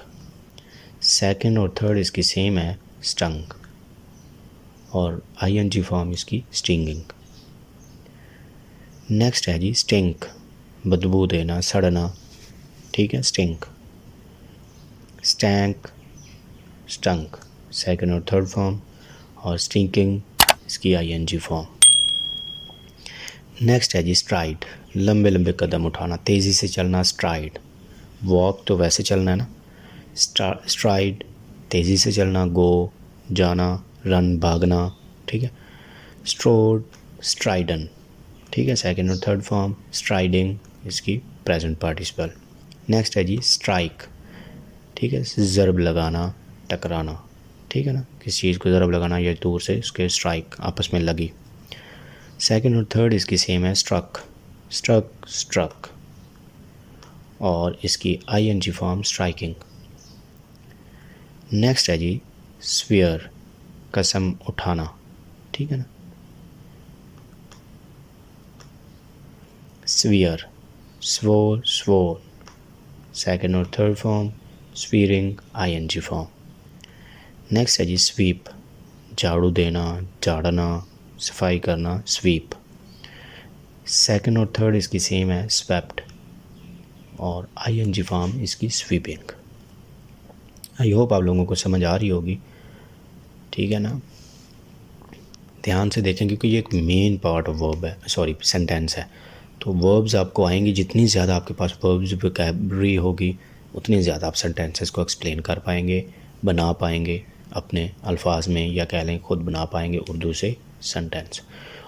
सेकंड और थर्ड इसकी सेम है, स्टंग, और आईएनजी फॉर्म इसकी स्टिंगिंग। नेक्स्ट है जी स्टिंक बदबू देना सड़ना, ठीक है, स्टिंक। स्टैंक स्टंक सेकंड और थर्ड फॉर्म, और स्टिंकिंग इसकी आईएनजी फॉर्म। नेक्स्ट है जी स्ट्राइड लंबे लंबे कदम उठाना तेज़ी से चलना, स्ट्राइड, वॉक तो वैसे चलना है ना, स्ट्राइड तेज़ी से चलना, गो जाना, रन भागना, ठीक है, स्ट्रोड स्ट्राइडन, ठीक है, सेकंड और थर्ड फॉर्म, स्ट्राइडिंग इसकी प्रेजेंट पार्टिसिपल। नेक्स्ट है जी स्ट्राइक, ठीक है, ज़रब लगाना टकराना, ठीक है ना, किसी चीज़ को ज़रब लगाना या दूर से उसके स्ट्राइक आपस में लगी। सेकंड और थर्ड इसकी सेम है, स्ट्रक स्ट्रक स्ट्रक, और इसकी आईएनजी फॉर्म स्ट्राइकिंग। नेक्स्ट है जी स्वेयर कसम उठाना, ठीक है ना, स्वेयर स्वोर स्वोर सेकंड और third form, swearing ING form. Next है जी स्वीप झाड़ू देना झाड़ना सफाई करना, स्वीप, सेकंड और थर्ड इसकी सेम है, स्वेप्ट, और आईएनजी फॉर्म इसकी स्वीपिंग। आई होप आप लोगों को समझ आ रही होगी, ठीक है ना। ध्यान से देखें क्योंकि ये एक मेन पार्ट ऑफ वर्ब है, सॉरी सेंटेंस है, तो वर्ब्स आपको आएंगी, जितनी ज़्यादा आपके पास वर्ब्स वोकैबुलरी होगी उतनी ज़्यादा आप सेंटेंसेस को एक्सप्लेन कर पाएंगे, बना पाएंगे, अपने अल्फाज में या कह लें खुद बना पाएंगे उर्दू से सेंटेंस,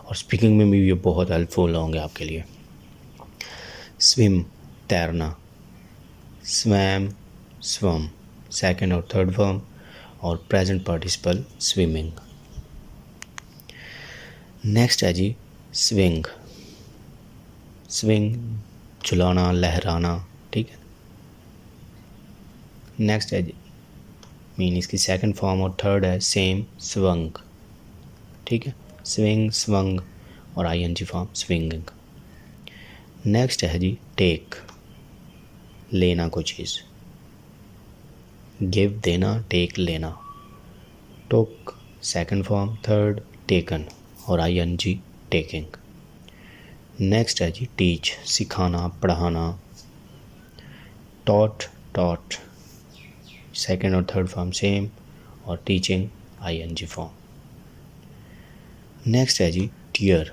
और स्पीकिंग में भी ये बहुत हेल्पफुल होंगे आपके लिए। स्विम तैरना, स्वैम स्वम सेकंड और थर्ड फॉर्म, और प्रेजेंट पार्टिसिपल स्विमिंग। नेक्स्ट है जी स्विंग, स्विंग झुलाना लहराना, ठीक है। नेक्स्ट है जी मीन इसकी सेकंड फॉर्म और थर्ड है सेम स्वंग, ठीक है, स्विंग स्वंग और आईएनजी फॉर्म स्विंगिंग। नेक्स्ट है जी टेक, लेना कोई चीज़, गिव देना, टेक लेना, टोक सेकंड फॉर्म, थर्ड टेकन और आईएनजी टेकिंग। नेक्स्ट है जी टीच, सिखाना पढ़ाना, टॉट टॉट सेकंड और थर्ड फॉर्म सेम, और टीचिंग आईएनजी फॉर्म। नेक्स्ट है जी टीयर,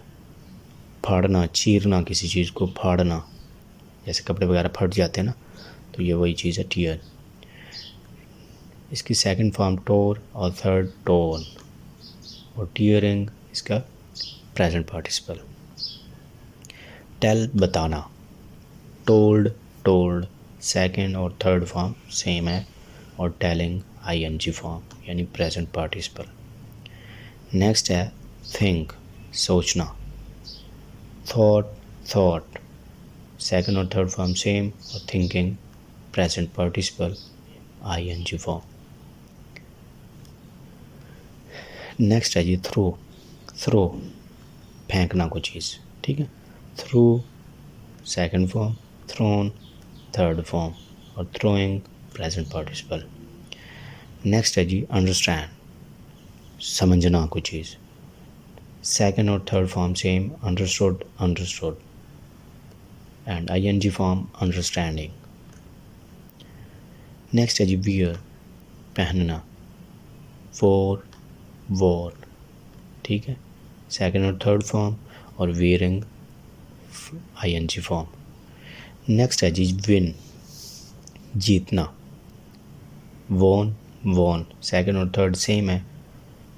फाड़ना चीरना, किसी चीज़ को फाड़ना, जैसे कपड़े वगैरह फट जाते हैं ना, तो ये वही चीज़ है टीयर। इसकी सेकंड फॉर्म टोर और थर्ड टोन, और टीयरिंग इसका प्रेजेंट पार्टिसिपल। टेल बताना, टोल्ड टोल्ड सेकंड और थर्ड फॉर्म सेम है, और टेलिंग आईएनजी फॉर्म यानी प्रेजेंट पार्टिसिपल। नेक्स्ट है थिंक, सोचना, थॉट थॉट सेकंड और थर्ड फॉर्म सेम, और thinking present participle ING form. Next है जी थ्रो, थ्रो फेंकना कोई चीज़, ठीक है, threw second form, thrown third form, और थ्रोइंग प्रेजेंट पार्टिसिपल। नेक्स्ट है जी अंडरस्टैंड, समझना कोई चीज़, सेकंड और third form same, understood understood and ING form understanding. Next है जी वियर, पहनना, वोर वॉर, ठीक है, सेकंड और थर्ड फॉर्म, और वियरिंग आईएनजी फॉर्म। नेक्स्ट है जी विन, जीतना, वॉन वॉन सेकंड और थर्ड सेम है,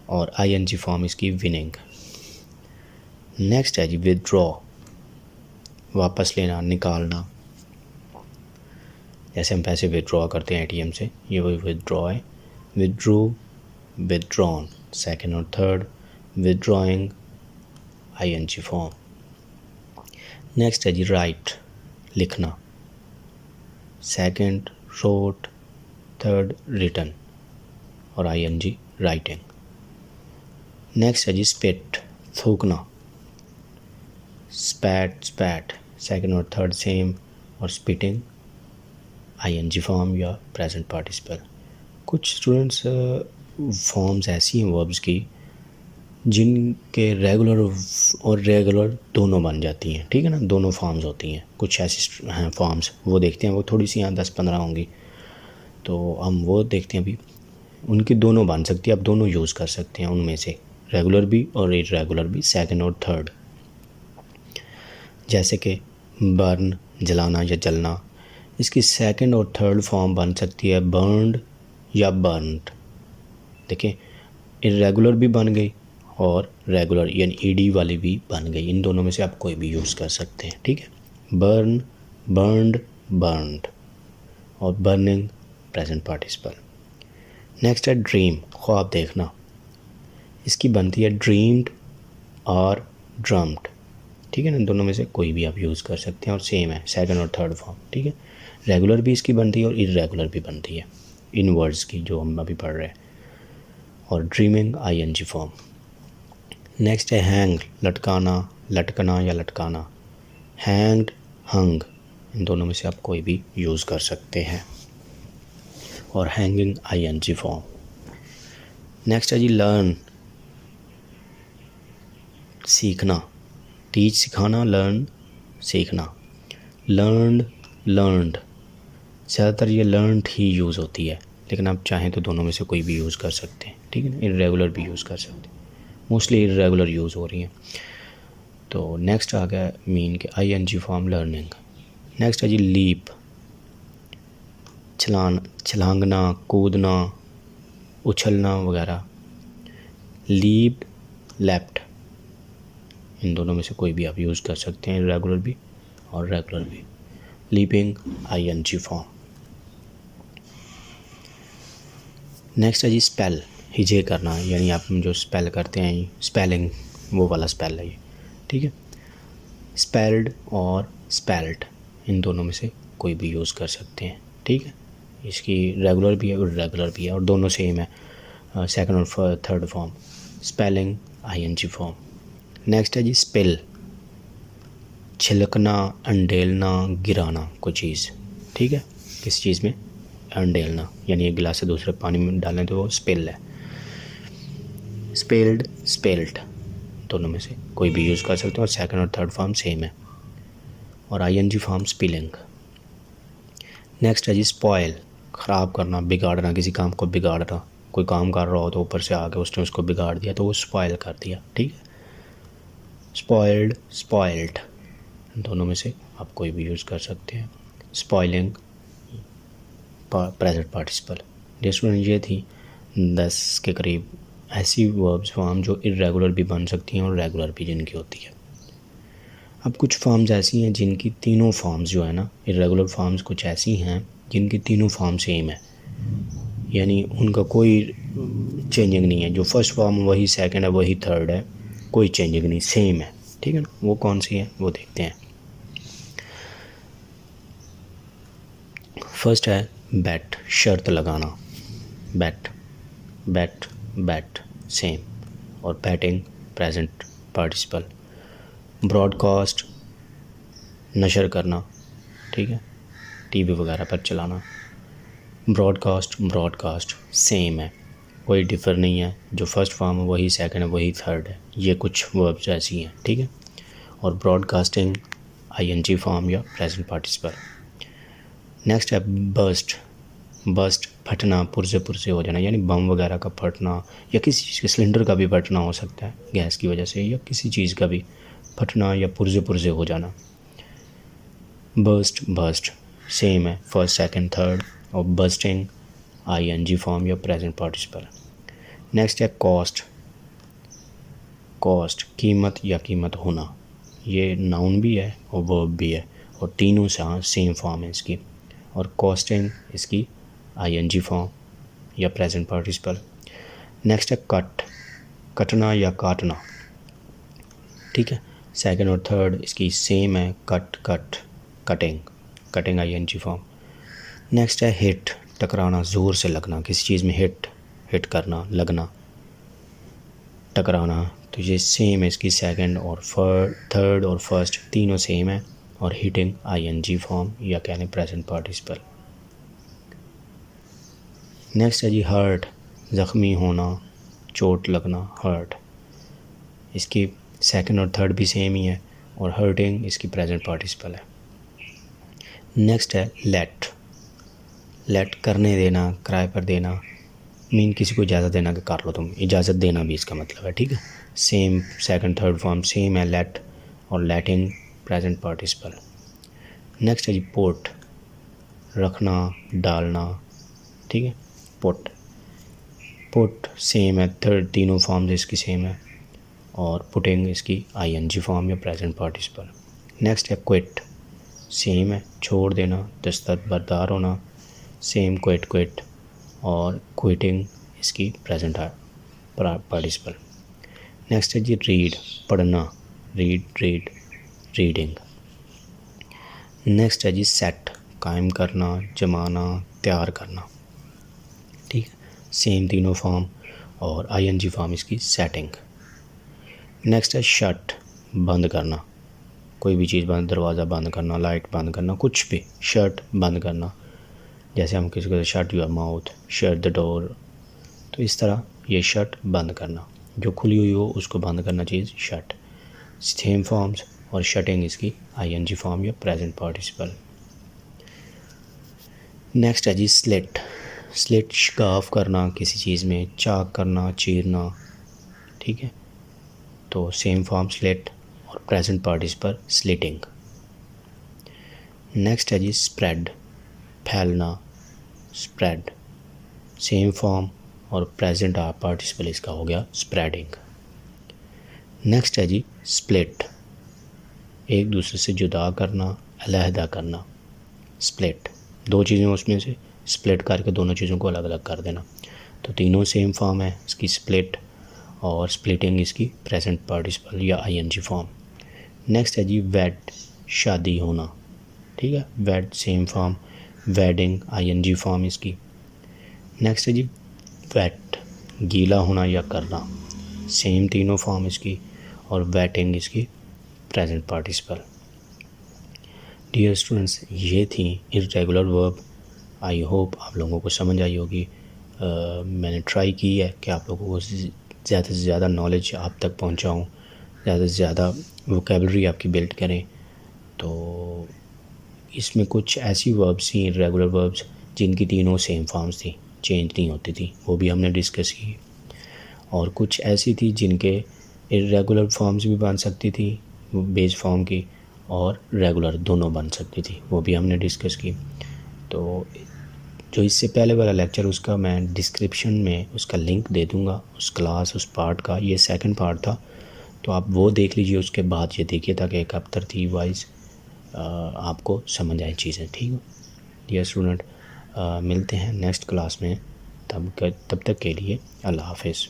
और आईएनजी फॉर्म इसकी विनिंग। नेक्स्ट है जी विदड्रॉ, वापस लेना निकालना, जैसे हम पैसे विदड्रॉ करते हैं एटीएम से, ये वही विदड्रॉ है, विदड्रू विदड्रॉन सेकंड और third, withdrawing ING form. Next है जी राइट, लिखना, सेकंड रोट, थर्ड रिटन और आईएनजी राइटिंग। नेक्स्ट है जी स्पिट, थूकना, स्पैट स्पैट सेकंड और थर्ड सेम, और स्पिटिंग आईएनजी फॉर्म या प्रेजेंट पार्टिसिपल। कुछ स्टूडेंट्स फॉर्म्स ऐसी हैं वर्ब्स की जिनके रेगुलर और रेगुलर दोनों बन जाती हैं, ठीक है ना, दोनों फॉर्म्स होती हैं। कुछ ऐसी हैं फॉर्म्स, वो देखते हैं, वो थोड़ी सी यहाँ 10-15 होंगी, तो हम वो देखते हैं अभी। उनकी दोनों बन सकती है, आप दोनों यूज़ कर सकते हैं उनमें से, रेगुलर भी और इरेगुलर भी, सेकंड और थर्ड। जैसे कि बर्न, जलाना या जलना, इसकी सेकंड और थर्ड फॉर्म बन सकती है बर्नड या बर्नड। देखिए इरेगुलर भी बन गई और रेगुलर यानी ईडी वाली भी बन गई, इन दोनों में से आप कोई भी यूज़ कर सकते हैं, ठीक है। बर्न, बर्नड, बर्नड और बर्निंग प्रेजेंट पार्टिसिपल। नेक्स्ट है ड्रीम, ख्वाब देखना, इसकी बनती है ड्रीम्ड और ड्रम्ड, ठीक है ना, इन दोनों में से कोई भी आप यूज़ कर सकते हैं और सेम है सेकंड और थर्ड फॉर्म, ठीक है। रेगुलर भी इसकी बनती है और इरेगुलर भी बनती है इन वर्ड्स की जो हम अभी पढ़ रहे हैं, और ड्रीमिंग आईएनजी फॉर्म। नेक्स्ट है हैंग, लटकाना, लटकना या लटकाना, हैंग्ड, हंग, इन दोनों में से आप कोई भी यूज़ कर सकते हैं, और हैंगिंग आईएनजी फॉर्म। नेक्स्ट है जी लर्न, सीखना, टीच सिखाना, लर्न सीखना, लर्नड, लर्नड, ज़्यादातर ये लर्नड ही यूज़ होती है, लेकिन आप चाहें तो दोनों में से कोई भी यूज़ कर सकते हैं, ठीक है ना, इरेगुलर भी यूज़ कर सकते हैं, मोस्टली इरेगुलर यूज़ हो रही हैं। तो नेक्स्ट आ गया मीन के आईएनजी फॉर्म लर्निंग। नेक्स्ट है जी लीप, छलांगना, कूदना, उछलना वगैरह। लीप्ड, लेफ्ट, इन दोनों में से कोई भी आप यूज़ कर सकते हैं, इरेगुलर भी और रेगुलर भी। Leaping ING form. नेक्स्ट है जी स्पेल, हिजे करना, यानी आप जो स्पेल करते हैं, स्पेलिंग वो वाला स्पेल है ये, ठीक है। स्पेल्ड और स्पेल्ट, इन दोनों में से कोई भी यूज़ कर सकते हैं, ठीक है। इसकी रेगुलर भी है और इरेगुलर भी है और दोनों सेम है, सेकंड और third form. Spelling ING form. Next है जी स्पिल, छिलकना, अंडेलना, गिराना कोई चीज़, ठीक है। किस चीज़ में? अंडेलना, यानी एक गिलास से दूसरे पानी में डालें तो वो स्पिल है। स्पेल्ड, स्पेल्ट, दोनों में से कोई भी यूज़ कर सकते हो और सेकंड और थर्ड फॉर्म सेम है। और आईएनजी फॉर्म स्पिलिंग। नेक्स्ट है जी स्पॉयल, ख़राब करना, बिगाड़ना, किसी काम को बिगाड़ना। कोई काम कर रहा हो तो ऊपर से आके उसने उसको बिगाड़ दिया तो वो स्पॉयल कर दिया, ठीक है। स्पॉइल्ड, स्पॉइल्ड, दोनों में से आप कोई भी यूज़ कर सकते हैं। Spoiling present participle. स्टूडेंट ये थी 10 के करीब ऐसी वर्ब्स फॉर्म जो इरेगुलर भी बन सकती हैं और रेगुलर भी जिनकी होती है। अब कुछ फॉर्म्स ऐसी हैं जिनकी तीनों फॉर्म्स जो है ना, इरेगुलर फॉर्म्स कुछ ऐसी हैं जिनकी तीनों फॉर्म सेम है, यानी उनका कोई चेंजिंग नहीं है। जो फर्स्ट फॉर्म वही सेकंड है, वही थर्ड है, कोई चेंजिंग नहीं, सेम है, ठीक है ना। वो कौन सी है वो देखते हैं। फर्स्ट है बैट, शर्त लगाना, बैट, बैट, बैट, सेम। और बैटिंग प्रेजेंट पार्टिसिपल। ब्रॉडकास्ट, नशर करना, ठीक है, टीवी वगैरह पर चलाना। ब्रॉडकास्ट, ब्रॉडकास्ट सेम है, कोई डिफ़र नहीं है। जो फर्स्ट फॉर्म है वही सेकंड है, वही थर्ड है। ये कुछ वर्ब्स ऐसी हैं, ठीक है। और ब्रॉडकास्टिंग आईएनजी फॉर्म या प्रेजेंट पार्टिसिपल। नेक्स्ट है बर्स्ट, बर्स्ट फटना, पुरजे पुरजे हो जाना, यानी बम वगैरह का फटना या किसी चीज़ के सिलेंडर का भी फटना हो सकता है गैस की वजह से, या किसी चीज़ का भी फटना या पुरजे पुरजे हो जाना। बर्स्ट, बर्स्ट सेम है, फर्स्ट सेकंड थर्ड। और बर्स्टिंग आईएनजी फॉर्म या प्रेजेंट पार्टिसिपल। नेक्स्ट है कॉस्ट, कॉस्ट कीमत या कीमत होना, ये नाउन भी है और वर्ब भी है और तीनों से सेम फॉर्म है इसकी। और कॉस्टिंग इसकी आईएनजी फॉर्म या प्रेजेंट पार्टिसिपल। नेक्स्ट है कट, कटना या काटना, ठीक है। सेकंड और थर्ड इसकी सेम है, cut, cut, cutting, cutting ING form. Next है हिट, टकराना, ज़ोर से लगना, किसी चीज़ में हिट, हिट करना, लगना, टकराना। तो ये सेम है इसकी, सेकंड और थर्ड और फर्स्ट तीनों सेम है। और हिटिंग आईएनजी फॉर्म या कहने प्रेजेंट पार्टिसिपल। नेक्स्ट है जी हर्ट, ज़ख्मी होना, चोट लगना, हर्ट, इसकी सेकंड और थर्ड भी सेम ही है। और हर्टिंग इसकी प्रेजेंट पार्टिसिपल है। नेक्स्ट है लेट, लेट करने देना, किराए पर देना, मीन किसी को इजाज़त देना कि कर लो तुम, इजाज़त देना भी इसका मतलब है, ठीक है। Same second third form same है, लेट और लेटिंग प्रेजेंट पार्टिसिपल। नेक्स्ट है जी पोट, रखना, डालना, ठीक है, पुट, पुट सेम है, थर्ड तीनों फॉर्म्स इसकी सेम है। और पुटिंग इसकी आईएनजी फॉर्म या प्रेजेंट पार्टिसिपल। नेक्स्ट है क्विट, सेम है, छोड़ देना, दस्तबरदार होना, सेम, क्विट, क्विट। और क्विटिंग इसकी प्रेजेंट पार्टिसिपल। नेक्स्ट है जी रीड, पढ़ना, रीड, रीड, रीडिंग। नेक्स्ट है जी सेट, कायम करना, जमाना, तैयार करना, ठीक है, सेम तीनों फॉर्म। और आईएनजी फॉर्म इसकी सेटिंग। नेक्स्ट है शट, बंद करना, कोई भी चीज़ बंद, दरवाज़ा बंद करना, लाइट बंद करना, कुछ भी, शट बंद करना। जैसे हम किसी को shut your mouth, shut the door, तो इस तरह ये शट बंद करना, जो खुली हुई हो उसको बंद करना चीज़, शट। Same forms. और शटिंग इसकी आईएनजी फॉर्म या प्रेजेंट पार्टिसिपल। नेक्स्ट है जी स्लिट, स्लिट शिकाफ करना, किसी चीज़ में चाक करना, चीरना, ठीक है। तो सेम फॉर्म स्लिट और प्रेजेंट पार्टिसिपल स्लिटिंग। नेक्स्ट है जी स्प्रेड, फैलना, स्प्रेड, सेम फॉर्म और प्रेजेंट पार्टिसिपल इसका हो गया स्प्रेडिंग। नेक्स्ट है जी स्प्लिट, एक दूसरे से जुदा करना, अलहदा करना। स्प्लिट, दो चीज़ें उसमें से स्प्लिट करके दोनों चीज़ों को अलग अलग कर देना। तो तीनों सेम फॉर्म है इसकी, स्प्लिट और स्प्लिटिंग इसकी प्रेजेंट पार्टिसिपल या आईएनजी फॉर्म। नेक्स्ट है जी वेड, शादी होना, ठीक है, wed same form, wedding ING form इसकी। नेक्स्ट है जी वेट, गीला होना या करना, सेम तीनों फॉर्म इसकी, और वेटिंग इसकी प्रेजेंट पार्टिसिपल। डियर स्टूडेंट्स, ये थी इर्रेगुलर वर्ब। आई होप आप लोगों को समझ आई होगी। मैंने ट्राई की है कि आप लोगों को ज़्यादा से ज़्यादा नॉलेज आप तक पहुंचाऊं, ज़्यादा से ज़्यादा वोकेबलरी आपकी बिल्ड करें। तो इसमें कुछ ऐसी वर्ब्स थी, इर्रेगुलर वर्ब्स, जिनकी तीनों सेम फॉर्म्स थी, चेंज नहीं होती थी, वो भी हमने डिस्कस की। और कुछ ऐसी थी जिनके इर्रेगुलर फॉर्म्स भी बन सकती थी, बेस फॉर्म की, और रेगुलर दोनों बन सकती थी, वो भी हमने डिस्कस की। तो जो इससे पहले वाला लेक्चर, उसका मैं डिस्क्रिप्शन में उसका लिंक दे दूँगा, उस क्लास उस पार्ट का। ये सेकंड पार्ट था, तो आप वो देख लीजिए, उसके बाद ये देखिए, ताकि एक अब तरतीब वाइज आपको समझ आए चीज़ें। ठीक है डियर स्टूडेंट, मिलते हैं नेक्स्ट क्लास में, तब तक के लिए अल्लाह हाफिज़।